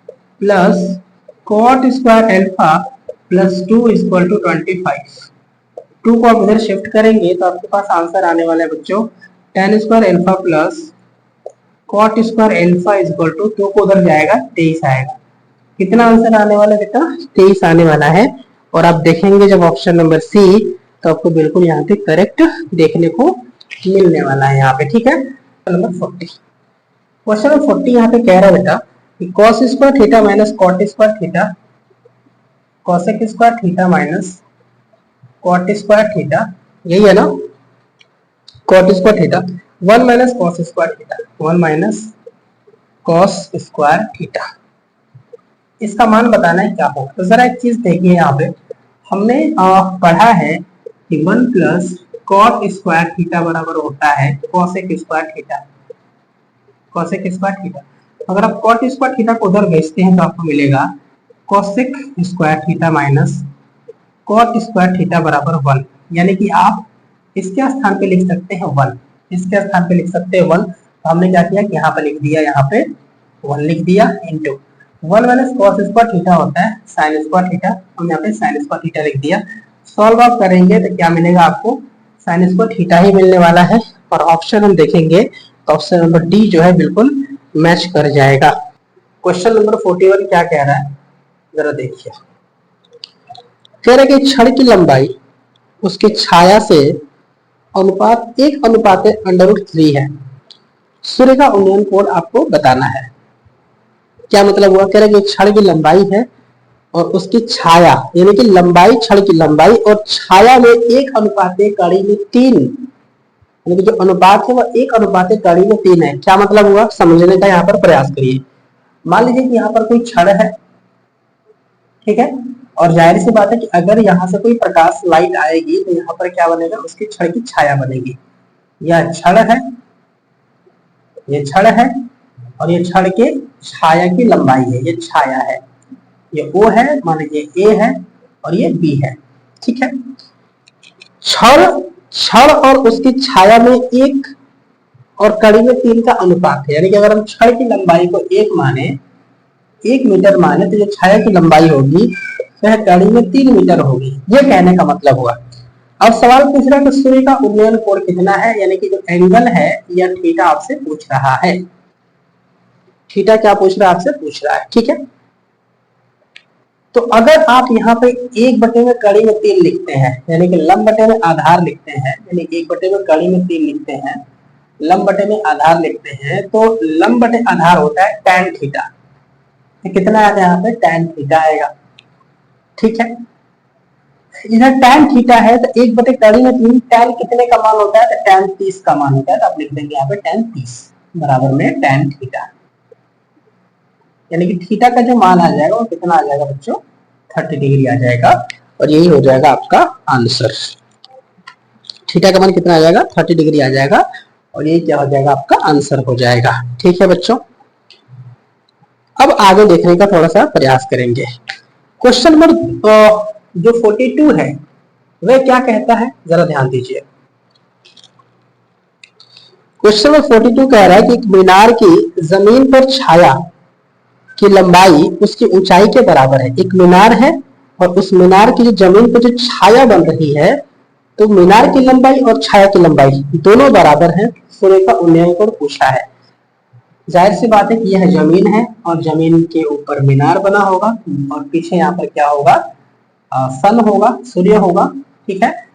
plus cot square alpha plus 2 equal to 25। 2 को आप इधर शिफ्ट करेंगे तो आपके पास आंसर आने वाला है बच्चों tan square alpha plus cot square alpha equal to 2 को उधर जाएगा 23 आएगा। कितना आंसर आने वाला है बेटा, 23 आने वाला है। और आप देखेंगे जब ऑप्शन नंबर सी, तो आपको बिल्कुल यहाँ पे करेक्ट देखने को मिलने वाला है यहाँ पे। ठीक है, नंबर 40, क्वेश्चन नंबर 40 यहाँ पे कह रहा है बेटा कि cos square theta minus cot square theta, cosec square theta minus cot square theta, यही है ना, cot square theta 1 minus cos square theta, 1 minus cos square theta, इसका मान बताना है क्या होगा। तो जरा एक चीज देखिए, यहाँ पे हमने पढ़ा है कि 1 प्लस कॉट स्क्वायर थीटा बराबर होता है cosec square theta, cosec square theta. अगर आप कॉट स्क्वायर थीटा को उधर भेजते हैं तो आपको मिलेगा cosec square theta minus cot square theta बराबर 1, यानी कि आप इसके स्थान पे लिख सकते हैं 1, इसके स्थान पे लिख सकते हैं 1। तो हमने क्या किया कि यहाँ पे लिख दिया, यहाँ पे 1 लिख दिया into 1 minus cos square theta होता है साइन स्क्वायर थीटा, हम यहाँ पे साइन स्क्वायर थीटा लिख दिया। सॉल्व आप करेंगे तो क्या मिलेगा आपको, साइन स्क्वायर थीटा ही मिलने वाला है। और ऑप्शन हम देखेंगे तो ऑप्शन नंबर डी जो है बिल्कुल मैच कर जाएगा। क्वेश्चन नंबर 41 क्या कह रहा है जरा देखिए, कह रहा है कि छड़ की लंबाई उसके छाया से अनुपात 1:√3 है, सूर्य का उन्नयन कोण आपको बताना है। क्या मतलब हुआ, कह रहा है कि छड़ की लंबाई है और उसकी छाया, यानी कि लंबाई, छड़ की लंबाई और छाया में 1:3, यानी कि जो अनुपात है वह 1:3 है। क्या मतलब हुआ, समझने का यहाँ पर प्रयास करिए। मान लीजिए कि यहाँ पर कोई छड़ है, ठीक है, और जाहिर सी बात है कि अगर यहाँ से कोई प्रकाश लाइट आएगी तो यहाँ पर क्या बनेगा, उसकी छड़ की छाया बनेगी। यह छड़ है, ये छड़ है और ये छड़ के छाया की लंबाई है, ये छाया है, ये O है, मान लीजिए A है और ये B है। ठीक है, छड़ और उसकी छाया में 1 और कड़ी में 3 का अनुपात है, यानी कि अगर हम छड़ की लंबाई को 1 मीटर माने तो जो छाया की लंबाई होगी वह कड़ी में 3 मीटर होगी, ये कहने का मतलब हुआ। अब सवाल पूछ रहा है कि सूर्य का उन्नयन कोण कितना है, यानी कि जो एंगल है या थीटा आपसे पूछ रहा है, थीटा क्या पूछ रहा है, आपसे पूछ रहा है। ठीक है, तो अगर आप यहाँ पे 1/3 कड़ी में 3 लिखते हैं, यानी कि लंब बटे में आधार लिखते हैं, यानी 1/3 कड़ी में 3 लिखते हैं, लंब बटे में आधार लिखते हैं, तो लंब बटे आधार होता है tan थीटा। तो कितना आएगा यहाँ पे tan थीटा आएगा। ठीक है, इधर tan थीटा है तो 1/3 कड़ी में 3, tan कितने का मान होता है, तो tan 30 का मान होता है। तो आप लिख देंगे यहाँ पे tan 30 बराबर में tan थीटा, यानी कि थीटा का जो मान आ जाएगा वो कितना आ जाएगा बच्चों, 30 डिग्री आ जाएगा। और यही हो जाएगा आपका आंसर। थीटा का मान कितना आ जाएगा, 30 डिग्री आ जाएगा। और यही क्या हो जाएगा, आपका आंसर हो जाएगा। ठीक है बच्चों, अब आगे देखने का थोड़ा सा प्रयास करेंगे। क्वेश्चन नंबर जो 42 है वह क्या कहता है, जरा ध्यान दीजिए। क्वेश्चन नंबर 42 कह रहा है कि एक मीनार की जमीन पर छाया की लंबाई उसकी ऊंचाई के बराबर है। एक मीनार है और उस मीनार की जो जमीन पर जो छाया बन रही है, तो मीनार की लंबाई और छाया की लंबाई दोनों बराबर है। सूर्य का उन्नयन कोण पूछा है। जाहिर सी बात है कि यह जमीन है और जमीन के ऊपर मीनार बना होगा और पीछे यहाँ पर क्या होगा, सन होगा, सूर्य होगा। ठीक है,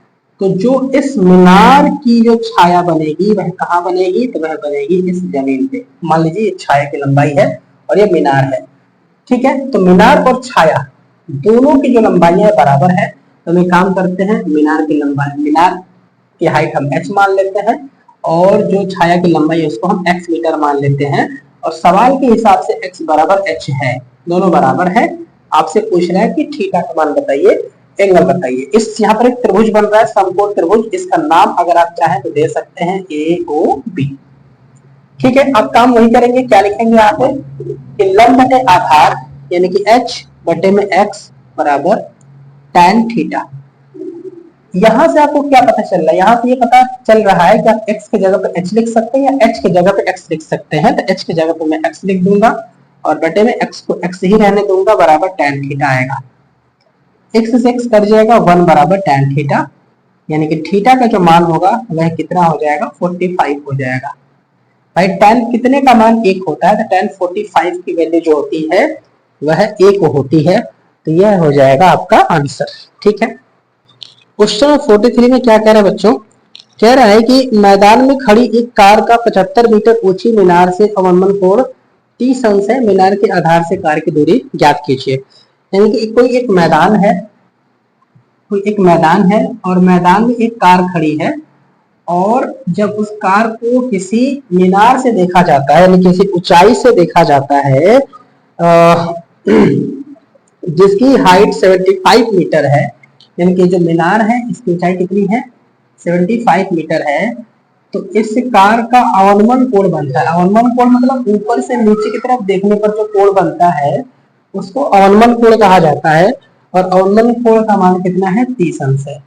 तो जो इस मीनार की जो छाया बनेगी वह कहाँ बनेगी, तो वह बनेगी इस जमीन पे। मान लीजिए छाया की लंबाई है और ये मीनार है। ठीक है, तो मीनार और छाया दोनों की जो लंबाई है बराबर है। तो हम काम करते हैं, मीनार की लंबाई, मीनार की हाइट हम h मान लेते हैं और जो छाया की लंबाई है उसको हम x मीटर मान लेते हैं। और सवाल के हिसाब से x बराबर h है, दोनों बराबर है। आपसे पूछ रहा है कि थीटा का मान बताइए, एंगल बताइए। इस यहाँ पर एक त्रिभुज बन रहा है, समकोण त्रिभुज। इसका नाम अगर आप चाहें तो दे सकते हैं AOB। ठीक है, अब काम वही करेंगे। क्या लिखेंगे यहाँ पे कि लंब बटे आधार यानी कि h बटे में x बराबर tan थीटा। यहां से आपको क्या पता चल रहा है, यहाँ से ये पता चल रहा है कि आप x के जगह पे h लिख सकते हैं या h के जगह पे x लिख सकते हैं। तो h के जगह पे मैं x लिख दूंगा और बटे में x को x ही रहने दूंगा, बराबर tan थीटा आएगा। x से x कट जाएगा, 1 बराबर tan थीटा, यानी कि थीटा का जो मान होगा वह कितना हो जाएगा, 45 हो जाएगा। भाई tan कितने का मान 1 होता है, तो tan 45 की वैल्यू जो होती है वह 1 होती है। तो यह हो जाएगा आपका आंसर। ठीक है, क्वेश्चन 43 में क्या कह रहा है बच्चों, कह रहा है कि मैदान में खड़ी एक कार का 75 मीटर ऊंची मीनार से अवनमन कोण 30 अंश है। मीनार के आधार से कार की दूरी ज्ञात कीजिए। यानी कि कोई एक मैदान है, कोई एक मैदान है और मैदान में एक कार खड़ी है और जब उस कार को किसी मीनार से देखा जाता है, यानी किसी ऊंचाई से देखा जाता है जिसकी हाइट 75 मीटर है, यानी कि जो मीनार है इसकी ऊंचाई कितनी है, 75 मीटर है। तो इस कार का अवनमन कोण बनता है। अवनमन कोण मतलब ऊपर से नीचे की तरफ देखने पर जो कोण बनता है उसको अवनमन कोण कहा जाता है। और अवनमन कोण का मान कितना है, 30 अंश है।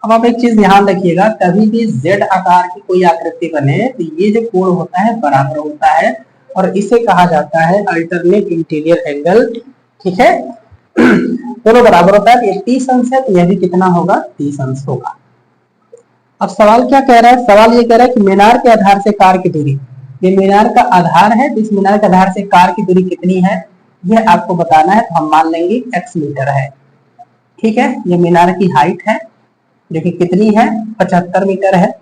अब आप एक चीज ध्यान रखिएगा, कभी भी Z आकार की कोई आकृति बने तो ये जो कोण होता है बराबर होता है और इसे कहा जाता है अल्टरनेट इंटीरियर एंगल। ठीक है, दोनों बराबर होता है। ये 30 अंश है तो यह भी कितना होगा, 30 अंश होगा। अब सवाल क्या कह रहा है, सवाल ये कह रहा है कि मीनार के आधार से कार की दूरी, ये मीनार का आधार है तो इस मीनार के आधार से कार की दूरी कितनी है यह आपको बताना है। तो हम मान लेंगे x मीटर है। ठीक है, ये मीनार की हाइट है जो कि कितनी है, 75 मीटर है।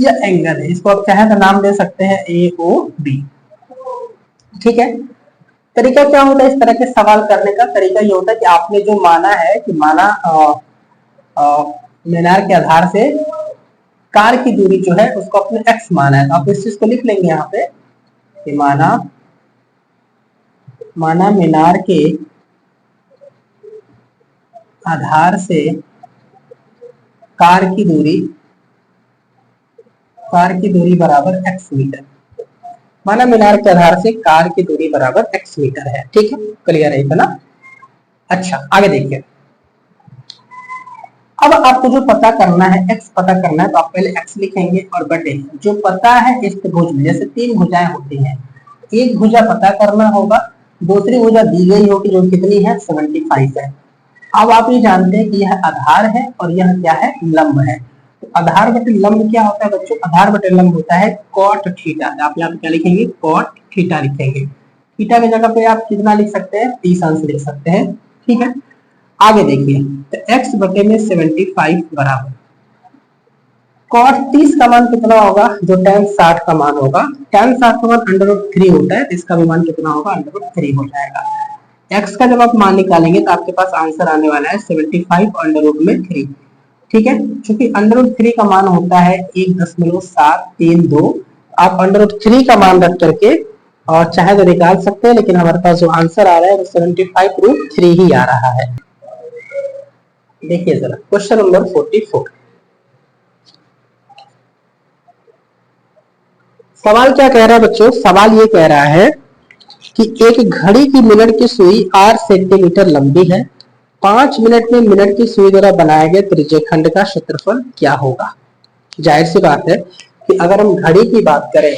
यह एंगल है, इसको आप चाहें तो नाम दे सकते हैं AOB। ठीक है, तरीका क्या होता है इस तरह के सवाल करने का, तरीका ये होता है कि आपने जो माना है कि माना मीनार के आधार से कार की दूरी जो है उसको अपने x माना है, तो आप इस चीज को लिख लेंगे यहाँ पे कि माना मीनार के आधार से कार की दूरी बराबर x मीटर। माना मीनार के आधार से कार की दूरी बराबर x मीटर है। ठीक है, क्लियर है इतना। अच्छा, आगे देखिए। अब आपको जो पता करना है, x पता करना है, तो आप पहले x लिखेंगे और बटे जो पता है इस त्रिभुज में, जैसे 3 भुजाएं होती हैं, एक भुजा पता करना होगा, दूसरी भुजा दी गई होगी जो कितनी है, 75 है। अब आप ये जानते हैं कि यह आधार है और यह क्या है, लंब है। तो आधार बटे लंब क्या होता है बच्चों, आधार बटे लंब होता है cot थीटा। आप यहाँ पे क्या लिखेंगे, cot थीटा लिखेंगे। थीटा की जगह पे आप कितना लिख सकते हैं, 30 अंश लिख सकते हैं। ठीक है, आगे देखिए, तो x बटे में 75 बराबर cos 30 का मान कितना होगा, जो tan 60 का मान होगा, tan 60 का मान √3 होता है, इसका भी मान कितना होगा, √3 हो जाएगा। x का जब आप मान निकालेंगे तो आपके पास आंसर आने वाला है 75 √3। ठीक है, क्योंकि √3 का मान होता है 1.732, आप √3 का मान रख करके और चाहे तो निकाल सकते हैं, लेकिन हमारे पास जो आंसर आ रहा है वो 75√3 ही आ रहा है। देखिए जरा क्वेश्चन नंबर 44, सवाल क्या कह रहा है बच्चों, सवाल ये कह रहा है कि एक घड़ी की मिनट की सुई 8 सेंटीमीटर लंबी है, 5 मिनट में मिनट की सुई द्वारा बनाए गए त्रिज्यखंड का क्षेत्रफल क्या होगा। जाहिर सी बात है कि अगर हम घड़ी की बात करें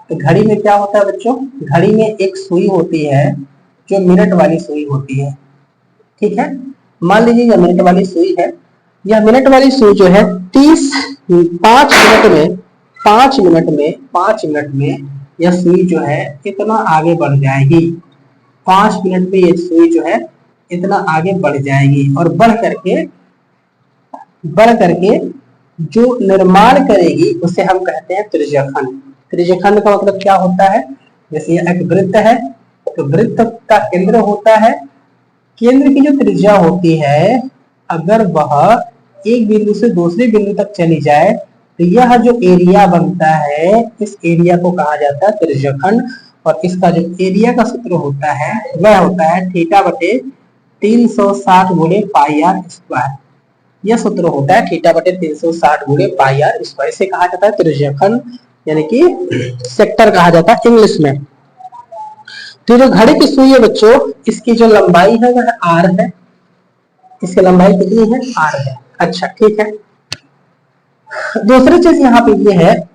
तो घड़ी में क्या होता है बच्चों, घड़ी में एक सुई होती है जो मिनट वाली सुई होती है। ठीक है, मान लीजिए यह मिनट वाली सुई है, यह मिनट वाली सुई जो है 5 मिनट में यह सुई जो है इतना आगे बढ़ जाएगी। 5 मिनट में यह सुई जो है इतना आगे बढ़ जाएगी और बढ़ करके जो निर्माण करेगी उसे हम कहते हैं त्रिज्यखंड। त्रिज्यखंड का मतलब क्या होता है, जैसे यह एक वृत्त है तो वृत्त का केंद्र होता है, केंद्र की जो त्रिज्या होती है अगर वह एक बिंदु से दूसरे बिंदु तक चली जाए तो यह जो एरिया बनता है इस एरिया को कहा जाता है त्रिज्यखंड। और इसका जो एरिया का सूत्र होता है वह होता है थीटा बटे 360 गुणे पाई आर स्क्वायर। यह सूत्र होता है थीटा बटे 360 गुणे पाई आर स्क्वायर। इसे कहा जाता है त्रिज्यखंड, यानी कि सेक्टर कहा जाता है इंग्लिश में। तो जो घड़ी की सुई है बच्चों, इसकी जो लंबाई है वह आर है, इसकी लंबाई कितनी है, आर है। अच्छा ठीक है, दूसरी चीज यहाँ पे ये है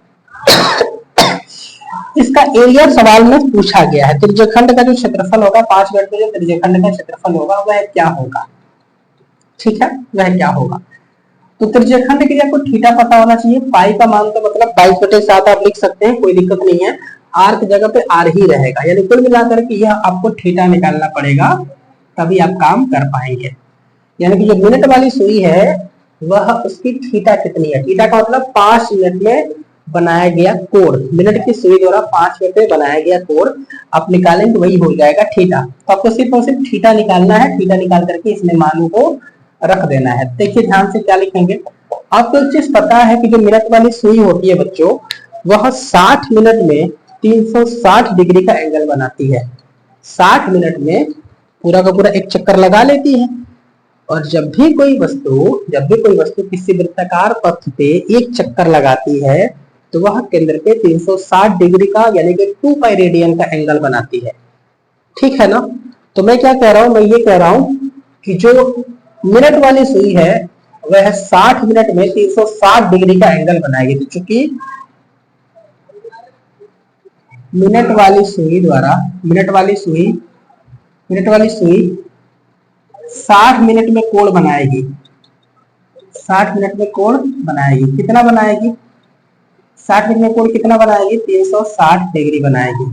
इसका एरिया सवाल में पूछा गया है, त्रिज्यखंड का जो क्षेत्रफल होगा 5 मिनट में जो त्रिज्यखंड का क्षेत्रफल होगा वह क्या होगा। ठीक है, वह क्या होगा, तो त्रिज्यखंड के लिए आपको थीटा पता होना चाहिए, पाई का मान तो मतलब 22/7 आप लिख सकते हैं, कोई दिक्कत नहीं है, आर की जगह पे आर ही रहेगा, यानी कुल मिलाकर के यह आपको थीटा निकालना पड़ेगा तभी आप काम कर पाएंगे। यानी कि जो मिनट वाली सुई है वह उसकी थीटा कितनी है, थीटा का मतलब 5 मिनट में बनाया गया कोण, मिनट की सुई द्वारा 5 मिनट में बनाया गया कोण आप निकालेंगे वही हो जाएगा थीटा। तो आपको सिर्फ और सिर्फ थीटा निकालना है, थीटा निकाल करके इसमें मानों को रख देना है। देखिए ध्यान से क्या लिखेंगे, आपको एक चीज पता है कि जो मिनट वाली सुई होती है बच्चों वह 60 मिनट में 360 डिग्री का एंगल बनाती है। 60 मिनट में पूरा का पूरा एक चक्कर लगा लेती है। और जब भी कोई वस्तु किसी वृत्ताकार पथ पे एक चक्कर लगाती है तो वह केंद्र पे 360 डिग्री का यानी कि 2 पाई रेडियन का एंगल बनाती है। ठीक है ना, तो मैं क्या कह रहा हूं, मैं ये कह रहा हूं कि जो मिनट वाली सुई है वह 60 मिनट में 360 डिग्री का एंगल बनाएगी। तो चूंकि मिनट वाली सुई 60 मिनट में कोण बनाएगी, 60 मिनट में कोण बनाएगी, कितना बनाएगी, 60 मिनट में कोण कितना बनाएगी, 360 डिग्री बनाएगी।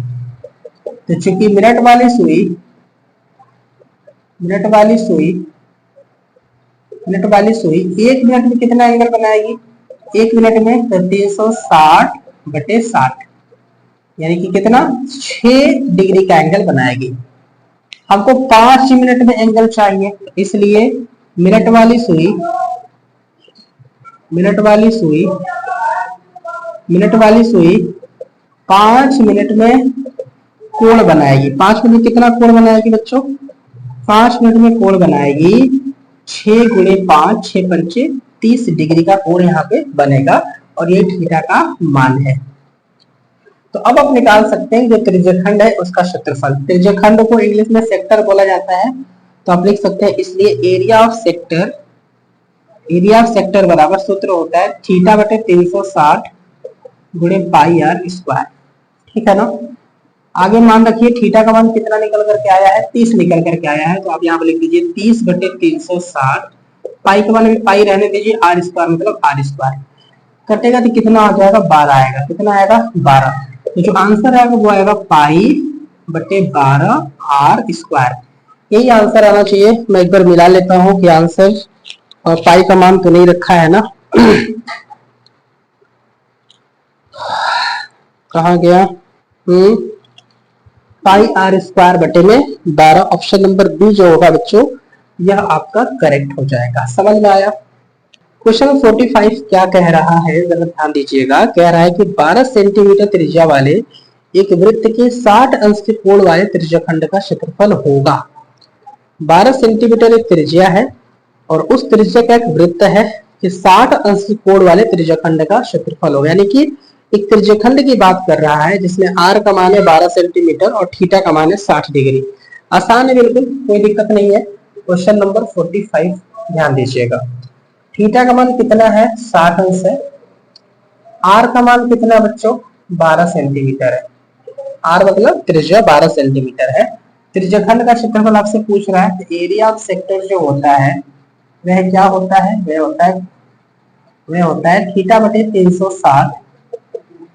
तो चूंकि मिनट वाली सुई 1 मिनट में कितना एंगल बनाएगी, 1 मिनट में तो 360/60 यानी कि कितना 6 डिग्री का एंगल बनाएगी। हमको 5 मिनट में एंगल चाहिए, इसलिए मिनट वाली सुई 5 मिनट में कोण बनाएगी। 5 मिनट में कितना कोण बनाएगी बच्चों, 5 मिनट में कोण बनाएगी 6 गुणे 5, 6 पंचे 30 डिग्री का कोण यहाँ पे बनेगा और ये थीटा का मान है। तो अब आप निकाल सकते हैं जो त्रिज्यखंड है उसका क्षेत्रफल। त्रिज्यखंड को इंग्लिश में सेक्टर बोला जाता है, तो आप लिख सकते हैं इसलिए एरिया ऑफ सेक्टर बराबर सूत्र होता है थीटा बटे 360 गुणे पाई आर स्क्वायर। ठीक है ना, आगे मान रखिए थीटा का मान कितना निकल करके आया है, 30 निकल करके आया है, तो आप यहाँ पे लिख दीजिए 30/360, पाई के मान में पाई रहने दीजिए, आर स्क्वायर मतलब आर स्क्वायर, कटेगा तो कितना आ जाएगा, 12 आएगा, कितना आएगा 12। तो जो आंसर आएगा वो आएगा पाई बटे 12 आर स्क्वायर। यही आंसर आना चाहिए। मैं एक बार मिला लेता हूँ कि आंसर और पाई का मान तो नहीं रखा है ना। कहा गया? पाई आर स्क्वायर बटे में 12। ऑप्शन नंबर बी जो होगा बच्चों, यह आपका करेक्ट हो जाएगा। समझ में आया? क्वेश्चन 45 क्या कह रहा है, जरा ध्यान दीजिएगा। कह रहा है कि 12 सेंटीमीटर त्रिज्या वाले एक वृत्त के 60 अंश के कोण वाले त्रिज्याखंड का क्षेत्रफल होगा। 12 सेंटीमीटर एक त्रिज्या है और उस त्रिज्या का एक वृत्त है कि 60 अंश के कोण वाले त्रिज्याखंड का क्षेत्रफल होगा। यानी कि एक त्रिज्याखंड की बात कर रहा है जिसमें आर का मान है 12 सेंटीमीटर और थीटा का मान है 60 डिग्री। आसान है बिल्कुल, कोई दिक्कत नहीं है। क्वेश्चन नंबर 45 ध्यान दीजिएगा। थीटा का मान कितना है? 60 अंश है। आर का मान कितना बच्चों? 12 सेंटीमीटर है। आर मतलब त्रिज्या 12 सेंटीमीटर है। त्रिज्याखंड का क्षेत्रफल आपसे पूछ रहा है, तो एरिया ऑफ सेक्टर जो होता है वह क्या होता है? वह होता है थीटा बटे 360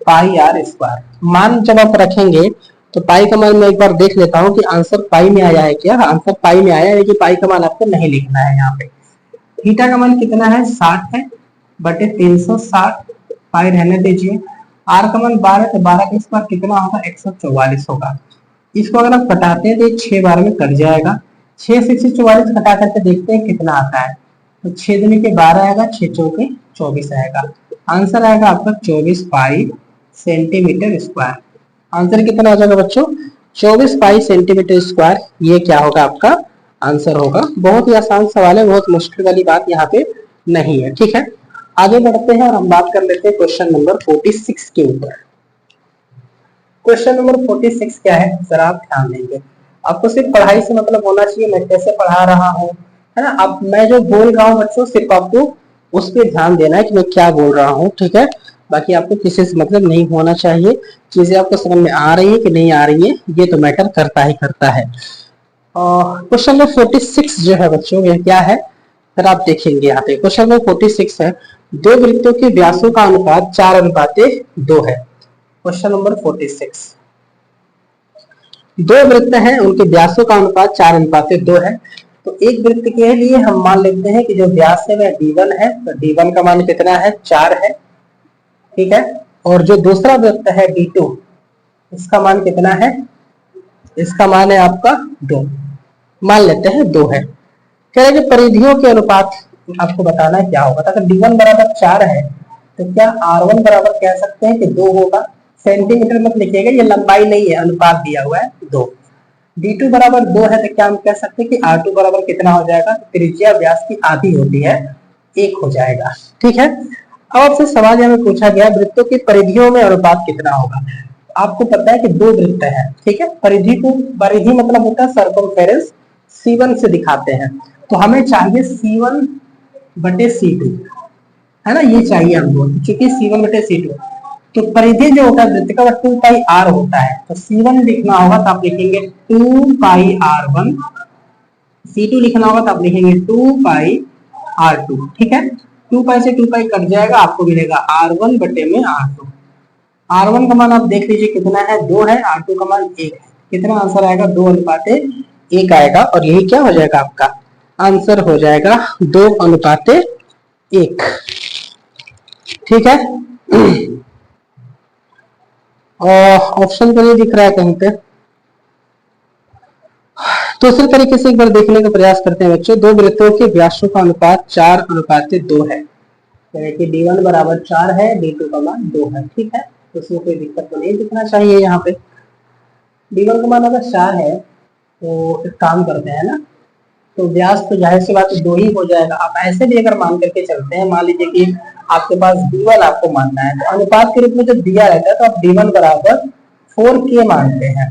पाई आर स्क्वायर। मान जब आप रखेंगे तो पाई का मान मैं एक बार देख लेता हूँ कि आंसर पाई में आया है क्या। आंसर पाई में आया है, लेकिन पाई का मान आपको नहीं लिखना है यहाँ पे। थीटा का मान कितना है? 60 है बटे 360, पाई रहने दीजिए। आर का मान 12 है, तो 12 का स्क्वायर कितना होगा? 144 होगा। इसको अगर आप घटाते हैं तो 6 बार में कट जाएगा। 6 से 144 घटा करके देखते हैं कितना आता है। तो 6 दूनी के 12 आएगा, 6 चौके 24 आएगा। आंसर आएगा आपका 24 पाई सेंटीमीटर स्क्वायर। आंसर कितना हो जाएगा बच्चों? 24 पाई सेंटीमीटर स्क्वायर। ये क्या होगा? आपका आंसर होगा। बहुत ही आसान सवाल है, बहुत मुश्किल वाली बात यहाँ पे नहीं है। ठीक है, आगे बढ़ते हैं और हम बात कर लेते हैं क्वेश्चन नंबर 46 के ऊपर। क्वेश्चन नंबर 46 क्या है, जरा आप ध्यान देंगे। आपको सिर्फ पढ़ाई से मतलब होना चाहिए, मैं कैसे पढ़ा रहा हूँ, है ना। अब मैं जो बोल रहा हूँ बच्चों, सिर्फ आपको उस पर ध्यान देना है कि मैं क्या बोल रहा हूँ। ठीक है, बाकी आपको किसी से मतलब नहीं होना चाहिए। चीजें आपको समझ में आ रही है कि नहीं आ रही है, ये तो मैटर करता ही करता है। क्वेश्चन नंबर 46 जो है बच्चों, ये क्या है, फिर आप देखेंगे यहाँ पे। क्वेश्चन नंबर 46 है, दो वृत्तों के व्यासों का अनुपात 4:2 है। क्वेश्चन नंबर 46, दो वृत्त हैं, उनके व्यासों का अनुपात 4:2 है। तो एक वृत्त के लिए हम मान लेते हैं कि जो व्यास है वह d1 है, तो d1 का मान कितना है? 4 है। ठीक है, और जो दूसरा वृत्त है d2, इसका मान कितना है? इसका मान है आपका 2, मान लेते हैं 2 है। कह रहे कि परिधियों के अनुपात आपको बताना है क्या होगा। तो अगर d1 बराबर 4 है तो क्या r1 बराबर कह सकते हैं कि 2 होगा। सेंटीमीटर मत लिखिएगा, ये लंबाई नहीं है, अनुपात दिया हुआ है 2। d2 बराबर 2 है तो क्या हम कह सकते हैं कि r2 बराबर कितना हो जाएगा? त्रिज्या व्यास की आधी होती है, 1 हो जाएगा। ठीक है, अब आपसे सवाल हमें पूछा गया वृत्तों की परिधियों में अनुपात कितना होगा। आपको पता है कि दो वृत्त है। ठीक है, परिधि मतलब होता है सर्कमफेरेंस, C1 से दिखाते हैं। तो हमें चाहिए C1 बटे C2, है ना, ये चाहिए हमको, क्योंकि C1 बटे C2। तो परिधि जो होता है वृत्त का, वह 2 पाई r होता है। तो C1 लिखना होगा तो आप लिखेंगे 2 पाई r1, C2 लिखना होगा तो आप लिखेंगे 2 पाई r2। ठीक है, 2 पाई से 2 पाई कट जाएगा, आपको मिलेगा r1 बटे में r2। r1 का मान आप देख लीजिए कितना है? 2 है। r2 का मान 1 है। कितना आंसर आएगा? 2:1 आएगा। और यही क्या हो जाएगा? आपका आंसर हो जाएगा 2:1। ठीक है, ऑप्शन तो नहीं दिख रहा है कहीं पे। दूसरे तरीके से एक बार देखने का प्रयास करते हैं बच्चों। दो वृत्तों के व्यासों का अनुपात 4:2 है। कि d1 बराबर 4 है, d2 का मान 2 है। ठीक है, तो उसमें कोई दिक्कत तो नहीं दिखना चाहिए। यहाँ पे d1 का मान अगर 4 है तो एक काम करते हैं ना, तो व्यास तो जाहिर सी बात 2 ही हो जाएगा। आप ऐसे भी अगर मान करके चलते हैं, मान लीजिए कि आपके पास d1 आपको मानना है, तो अनुपात के रूप में जब दिया रहता है तो आप d1 बराबर 4k मानते हैं।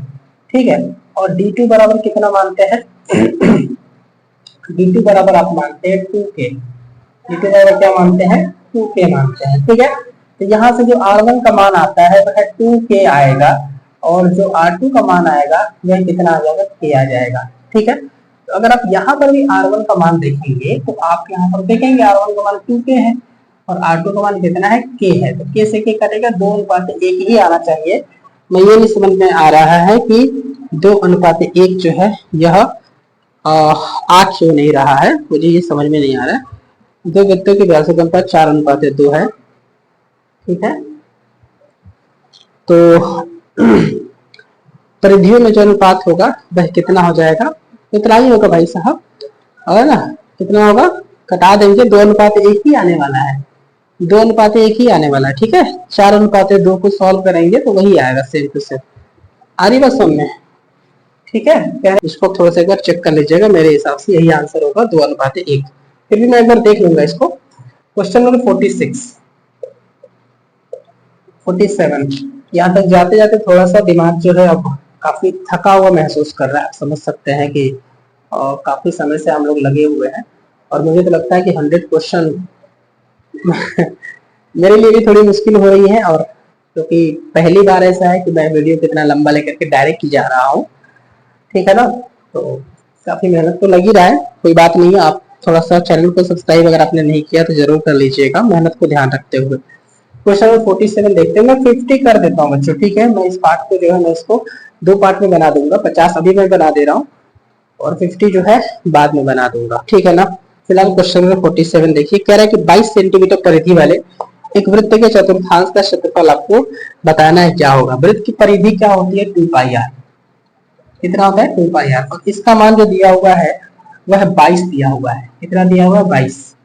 ठीक है, और d2 बराबर कितना मानते हैं? d2 बराबर आप मानते हैं 2k। d2 बराबर क्या मानते हैं? 2k मानते हैं। ठीक है, तो यहाँ से जो r1 का मान आता है वह 2k आएगा, और जो r2 का मान आएगा वह कितना आ जाएगा? k आ जाएगा। ठीक है, तो अगर आप यहाँ पर भी r1 का मान देखेंगे तो आप यहाँ पर देखेंगे r1 का मान 2k है और r2 का मान कितना है? k है। तो k से k कटेगा, 2:1 ही आना चाहिए। मैं ये नहीं समझ में आ रहा है कि 2:1 जो है यह आ क्यों नहीं रहा है, मुझे ये समझ में नहीं आ रहा है। दो वृत्तों की व्यास का अनुपात 4:2 है, ठीक है। तो परिधियों में जो अनुपात होगा वह कितना हो जाएगा, इतना ही होगा भाई साहब, है ना। कितना होगा, कटा देंगे, 2:1 ही आने वाला है, 2:1 ही आने वाला है, ठीक है। 4:2 को सॉल्व करेंगे तो वही आएगा सेम टू सेम, आ रही बस में, ठीक है। इसको थोड़ा सा एक बार चेक कर लीजिएगा, मेरे हिसाब से यही आंसर होगा 2:1। फिर भी मैं एक बार देख लूंगा इसको। क्वेश्चन नंबर 47 यहाँ तक जाते जाते थोड़ा सा दिमाग जो है अब काफी थका हुआ महसूस कर रहा है। समझ सकते हैं कि काफी समय से हम लोग लगे हुए हैं, और मुझे तो लगता है कि 100 क्वेश्चन मेरे लिए भी थोड़ी मुश्किल हो रही है, और क्योंकि पहली बार ऐसा है कि मैं वीडियो कितना लंबा लेकर के डायरेक्ट जा रहा हूँ, ठीक है ना। तो काफी मेहनत तो लगी रहा है, कोई बात नहीं है। आप थोड़ा सा चैनल को सब्सक्राइब अगर आपने नहीं किया तो जरूर कर लीजिएगा, मेहनत को ध्यान रखते हुए। क्वेश्चन नंबर 47 देखते हैं। मैं 50 कर देता हूँ बच्चों, ठीक है। मैं इस पार्ट को जो है मैं इसको 2 पार्ट में बना दूंगा। 50 अभी मैं बना दे रहा हूँ और 50 जो है बाद में बना दूंगा, ठीक है ना। फिलहाल क्वेश्चन नंबर 47 देखिए, कह रहा है कि 22 सेंटीमीटर परिधि वाले एक वृत्त के चतुर्थांश का क्षेत्रफल आपको बताना है, क्या होगा। वृत्त की परिधि क्या होती है, 2πr। कितना होता है, 2πr। और इसका मान जो दिया हुआ है वह 22 दिया हुआ है। कितना दिया हुआ है, 22,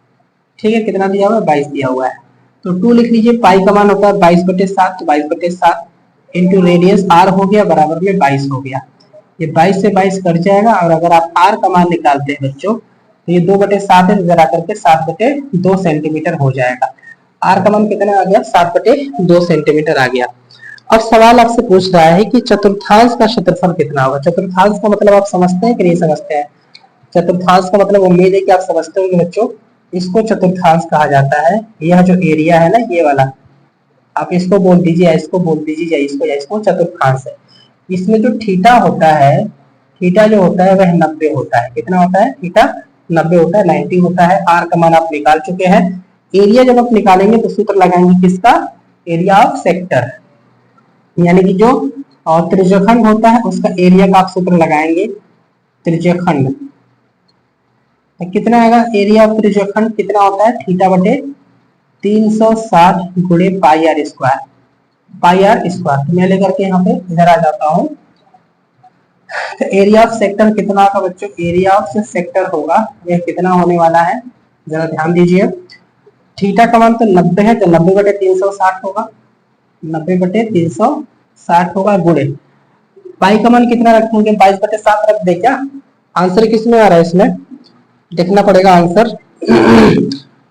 ठीक है। कितना दिया हुआ है, 22 दिया हुआ है। तो 2 लिख लीजिए। पाई का मान होता है 22/7, तो 22/7 इंटू रेडियस r हो गया, बराबर में 22 हो गया। ये 22 से 22 कट जाएगा, और अगर आप r का मान निकालते हैं बच्चों तो ये 2/7 है, इधर आकर के 7/2 सेंटीमीटर हो जाएगा। r का मान कितना आ गया, 7/2 सेंटीमीटर आ गया। अब सवाल आपसे पूछ रहा है कि चतुर्थांश का क्षेत्रफल कितना होगा। चतुर्थांश का मतलब आप समझते हैं कि नहीं समझते हैं। चतुर्थांश का मतलब उम्मीद है कि आप समझते होंगे बच्चों। इसको चतुर्थांश कहा जाता है। यह जो एरिया है ना, ये वाला, आप इसको बोल दीजिए, इसको बोल दीजिए, इसको चतुर्थांश है। इसमें जो थीटा होता है, थीटा जो होता है वह 90 होता है। कितना होता है, थीटा 90 होता है, 90 होता है। आर का मान आप निकाल चुके हैं। एरिया जब आप निकालेंगे तो सूत्र लगाएंगे किसका, एरिया ऑफ सेक्टर, यानी कि जो त्रिज्यखंड होता है उसका एरिया का आप सूत्र लगाएंगे, त्रिज्यखंड। कितना आएगा, एरिया ऑफ त्रिज्यखंड कितना होता है, θ/360 गुणे πr स्क्वायर, πr स्क्वायर। तो मैं लेकर के यहाँ पे इधर आ जाता हूँ। तो एरिया ऑफ सेक्टर कितना होगा बच्चों, एरिया ऑफ सेक्टर होगा, यह कितना होने वाला है, जरा ध्यान दीजिए। थीटा का मान तो 90 है, तो 90/360 होगा, 90/360 होगा, गुणे पाई का मान कितना रखेंगे, 22/7 रख दे क्या। आंसर किसमें आ रहा है, इसमें देखना पड़ेगा आंसर।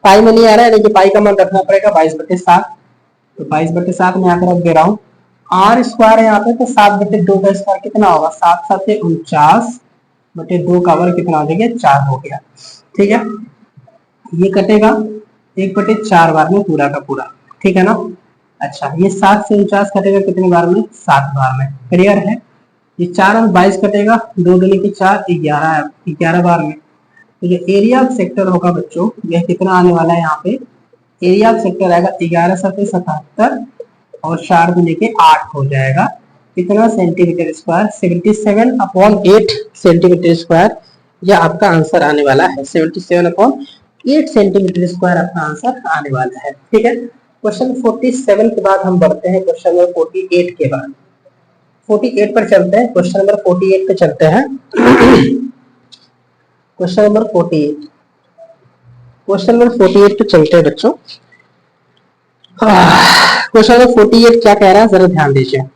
पाई में नहीं आ रहा है, लेकिन पाई का मान रखना पड़ेगा 22/7। तो 22/7 में आकर रख दे रहा हूँ। आर स्क्वायर है यहाँ पे, तो 7/2 का स्क्वायर कितना होगा, 7×7 = 49/2 का वर्ग कितना हो जाएगा, 4 हो गया, ठीक है। ये कटेगा 1/4 बार में पूरा का पूरा, ठीक है ना। अच्छा, ये 7 से 49 कटेगा कितने बार में, 7 बार में, क्लियर है। ये 4 और 22 कटेगा, 2 दूनी की 4, 11 बार में। तो जो एरिया ऑफ सेक्टर होगा बच्चों, यह कितना आने वाला है, यहाँ पे एरिया ऑफ सेक्टर आएगा 11×7 = 77 और 4 दूनी के 8 हो जाएगा। कितना सेंटीमीटर स्क्वायर, 77/8 सेंटीमीटर स्क्वायर। यह आपका आंसर आने वाला है, 77/8 सेंटीमीटर स्क्वायर आपका आंसर आने वाला है, ठीक है। क्वेश्चन 47 के बाद हम बढ़ते हैं क्वेश्चन नंबर 48 के बाद। 48 पर चलते हैं, क्वेश्चन नंबर 48 पे चलते हैं। क्वेश्चन नंबर 48, क्वेश्चन नंबर 48 पे चलते हैं बच्चों। क्वेश्चन नंबर 48 क्या कह रहा है, जरा ध्यान दीजिए। कह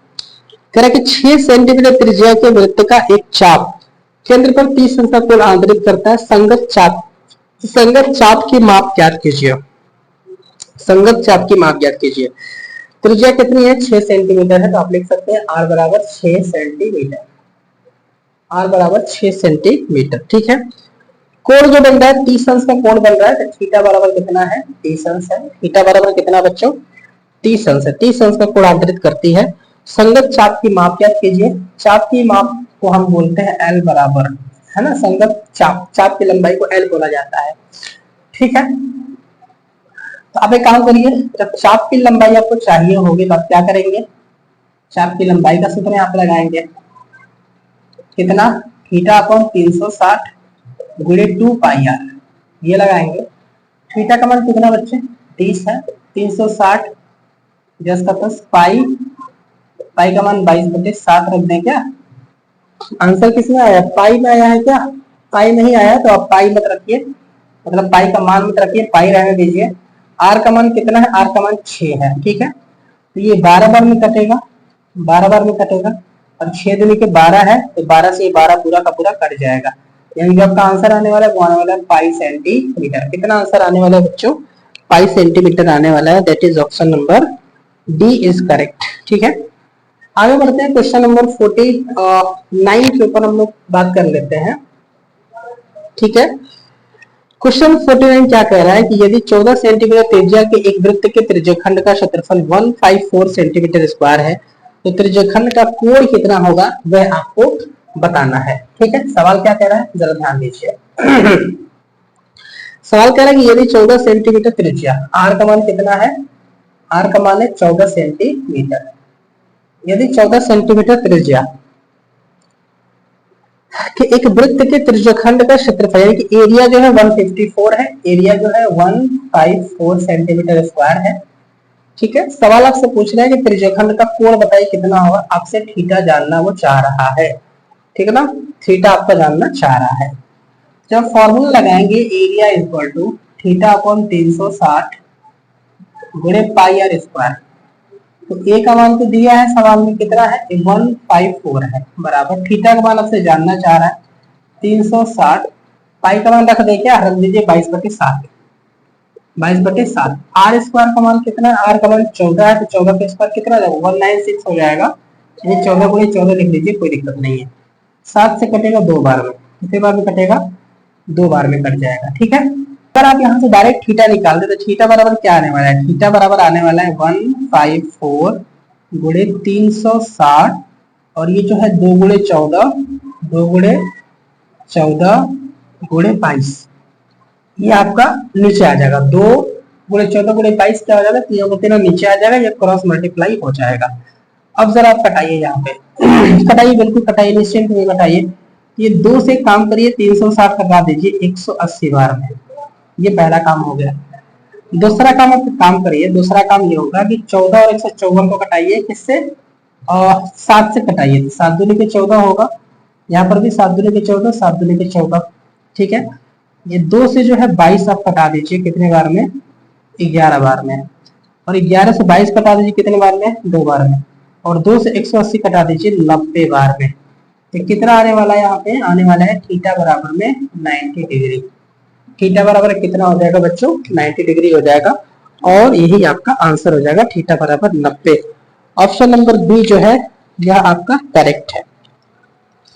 रहा है कि 6 सेंटीमीटर त्रिज्या के वृत्त का एक चाप केंद्र पर 30 अंश का कोण आंतरिक करता है। संगत चाप की माप ज्ञात कीजिए। संगत चाप की माप ज्ञात कीजिए। त्रिज्या कितनी है, 6 सेंटीमीटर है, तो आप लिख सकते हैं r = 6 सेंटीमीटर, r = 6 सेंटीमीटर, ठीक है। कोण जो बन रहा है 30 अंश का कोण बन रहा है, तो थीटा बराबर कितना है, 30 अंश है। थीटा बराबर कितना बच्चों, 30 अंश है। 30 अंश का कोण आंतरित करती है। संगत चाप की माप ज्ञात कीजिए। चाप की माप को हम बोलते हैं L बराबर, है ना। संगत चाप की लंबाई को L बोला जाता है, ठीक है। तो आप एक काम करिए, जब चाप की लंबाई आपको चाहिए होगी तो आप क्या करेंगे, चाप की लंबाई का सूत्र यहाँ पे लगाएंगे, कितना, θ/360 गुणे 2 पाई आर, ये लगाएंगे। थीटा का मान कितना बच्चे 30 है, 360 जस्ट का प्लस पाई, पाई का मान 22/7 रख दें क्या। आंसर किसमें आया, पाई में आया है क्या, पाई नहीं आया तो आप पाई मत रखिए, मतलब पाई का मान मत रखिए, पाई रहने दीजिए। आर का मान कितना है, आर का मान 6 है, ठीक है। तो ये 12 बार में कटेगा, 12 बार में कटेगा, और 6 दूनी के 12 है, तो 12 से 12 पूरा का पूरा कट जाएगा। यानी जो आपका आंसर आने वाला है वो आने वाला है पाई सेंटीमीटर। कितना आंसर आने वाला है बच्चों, पाई सेंटीमीटर आने वाला है। That is option number D is correct, ठीक है। आगे बढ़ते हैं, क्वेश्चन नंबर 49 के ऊपर हम लोग बात कर लेते हैं, ठीक है। क्वेश्चन 49 क्या कह रहा है कि यदि 14 सेंटीमीटर त्रिज्या के एक वृत्त के त्रिज्यखंड का क्षेत्रफल 154 सेंटीमीटर स्क्वायर है, तो त्रिज्यखंड का कोण कितना होगा वह आपको बताना है, ठीक है। सवाल क्या कह रहा है जरा ध्यान दीजिए। सवाल कह रहा है कि यदि 14 सेंटीमीटर त्रिज्या, आर का मान कितना है, आर का मान है 14 सेंटीमीटर। यदि 14 सेंटीमीटर त्रिज्या कि एक वृत्त के त्रिज्यखंड का क्षेत्रफल यानी कि एरिया जो है 154 है, एरिया जो है 154 सेंटीमीटर स्क्वायर है, ठीक है। सवाल आपसे पूछ रहा है कि त्रिज्यखंड का कोण बताइए कितना होगा, आपसे थीटा जानना वो चाह रहा है, ठीक है ना, थीटा आपका जानना चाह रहा है। जब फॉर्मूला लगाएंगे area equal to theta upon 360 गुणे पाई आर स्क्वायर, तो ए का मान तो दिया है सवाल में कितना है 154 है, बराबर थीटा का मान आपसे जानना चाह रहा है 360, पाई का मान रख दे क्या, रख दीजिए 22/7, 22/7। आर स्क्वायर का मान कितना है, आर का मान 14 है, तो 14 का स्क्वायर कितना जाएगा 196 हो जाएगा, यानी 14 गुणे 14 लिख लीजिए, कोई दिक्कत नहीं है। 7 से कटेगा 2 बार में, कितने बार में कटेगा 2 बार में कट जाएगा, ठीक है। अगर आप यहाँ से डायरेक्ट थीटा निकाल दे तो थीटा बराबर क्या आने वाला है, थीटा बराबर आने वाला है 154 गुणे 360, और ये जो है 2 गुणे 14, 2 गुणे 14 गुणे 22, ये आपका नीचे आ जाएगा, 2 गुणे 14 गुणे 22 क्या हो जाएगा, तीनों को तीनों नीचे आ जाएगा, ये क्रॉस मल्टीप्लाई हो जाएगा। अब जरा आप कटाइए यहाँ पे कटाइए, बिल्कुल कटाइए, निश्चिंत में कटाइए। ये 2 से काम करिए, 360 कटा दीजिए 180 बार में, ये पहला काम हो गया। दूसरा काम आप काम करिए, दूसरा काम ये होगा कि 14 और 154 को कटाइए, किससे 7 से कटाइए, 7 दूनी के 14 होगा, यहाँ पर भी 7 दूनी के 14, 7 दूनी के 14, ठीक है। ये 2 से जो है 22 आप कटा दीजिए, कितने बार में 11 बार में, और 11 से 22 कटा दीजिए कितने बार में 2 बार में, और 2 से 180 कटा दीजिए 90 बार में। तो कितना आने वाला है, यहाँ पे आने वाला है थीटा बराबर में 90 डिग्री। थीटा बराबर कितना हो जाएगा बच्चों 90 डिग्री हो जाएगा, और यही आपका आंसर हो जाएगा थीटा बराबर 90। ऑप्शन नंबर बी जो है यह आपका करेक्ट है,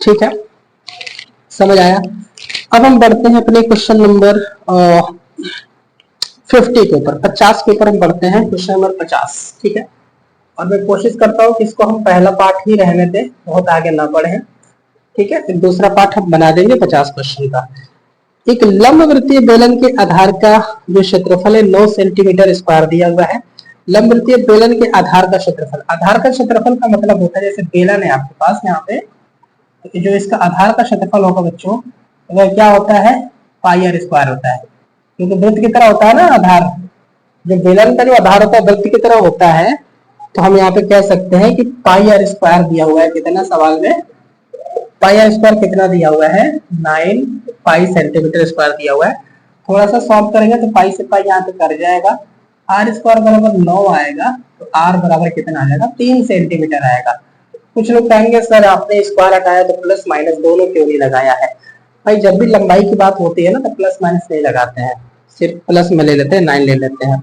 ठीक है, समझ आया। अब हम बढ़ते हैं अपने क्वेश्चन नंबर 50 के ऊपर, 50 के ऊपर हम बढ़ते हैं, क्वेश्चन नंबर 50, ठीक है। और मैं कोशिश करता हूँ कि इसको हम पहला पार्ट ही रहने दें, बहुत आगे ना बढ़े, ठीक है। फिर दूसरा पार्ट हम बना देंगे 50 क्वेश्चन का। एक लंबवृत्तीय बेलन के आधार का जो क्षेत्रफल है 9 सेंटीमीटर स्क्वायर दिया हुआ है। लंबवृत्तीय बेलन के आधार का क्षेत्रफल, आधार का क्षेत्रफल का मतलब होता है जैसे बेलन है आपके पास यहाँ पे, तो जो इसका आधार का क्षेत्रफल होगा बच्चों वह क्या होता है पाई आर स्क्वायर होता है, क्योंकि वृत्त की तरह होता है ना आधार, जो बेलन का जो आधार होता है वृत्त की तरह होता है, तो हम यहाँ पे कह सकते हैं कि पाई आर स्क्वायर दिया हुआ है, कितना सवाल में पाई आर स्क्वायर कितना दिया हुआ है 9 पाई सेंटीमीटर स्क्वायर दिया हुआ है। थोड़ा सा सॉल्व करेंगे तो पाई से पाई यहाँ पे कर जाएगा, आर स्क्वायर बराबर 9 आएगा, तो आर बराबर कितना आ जाएगा 3 सेंटीमीटर आएगा। कुछ लोग कहेंगे सर आपने स्क्वायर हटाया तो प्लस माइनस दोनों क्यों नहीं लगाया है, भाई जब भी लंबाई की बात होती है ना तो प्लस माइनस नहीं लगाते हैं, सिर्फ प्लस में ले लेते हैं, 9 ले लेते हैं।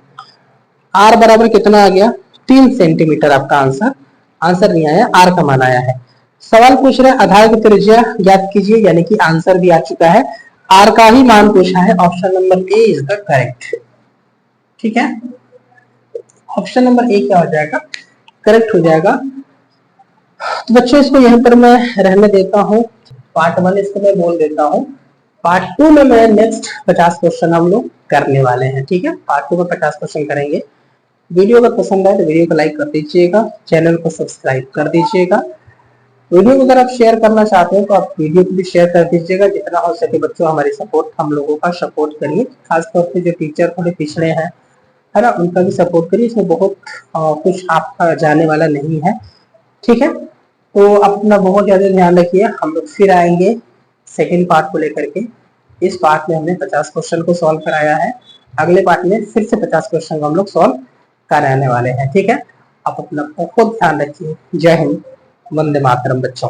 आर बराबर कितना आ गया 3 सेंटीमीटर, आपका आंसर आंसर नहीं आया, आर का मान आया है। सवाल पूछ रहे आधार की त्रिज्या ज्ञात कीजिए, यानी कि आंसर भी आ चुका है, आर का ही मान पूछा है, option number A is the correct, ठीक है। ऑप्शन नंबर ए क्या हो जाएगा करेक्ट हो जाएगा। तो बच्चों इसको यहीं पर मैं रहने देता हूँ, पार्ट 1 इसको मैं बोल देता हूँ, पार्ट 2 में मैं नेक्स्ट 50 क्वेश्चन हम लोग करने वाले हैं, ठीक है। पार्ट 2 में 50 क्वेश्चन करेंगे। वीडियो अगर पसंद आए तो वीडियो को लाइक कर दीजिएगा, चैनल को सब्सक्राइब कर दीजिएगा, वीडियो को अगर आप शेयर करना चाहते हैं तो आप वीडियो को भी शेयर कर दीजिएगा। जितना हो सके बच्चों हमारी सपोर्ट, हम लोगों का सपोर्ट करिए। खासतौर पे जो टीचर थोड़े पिछड़े हैं, है ना, उनका भी सपोर्ट करिए। इसमें बहुत कुछ आपका जाने वाला नहीं है, ठीक है। तो आप अपना बहुत ज्यादा ध्यान रखिए। हम लोग फिर आएंगे सेकेंड पार्ट को लेकर के। इस पार्ट में हमने 50 क्वेश्चन को सॉल्व कराया है। अगले पार्ट में फिर से 50 क्वेश्चन को हम लोग सॉल्व कराने वाले हैं, ठीक है। आप अपना बहुत ध्यान रखिए। जय हिंद, वंदे मातरम बच्चों।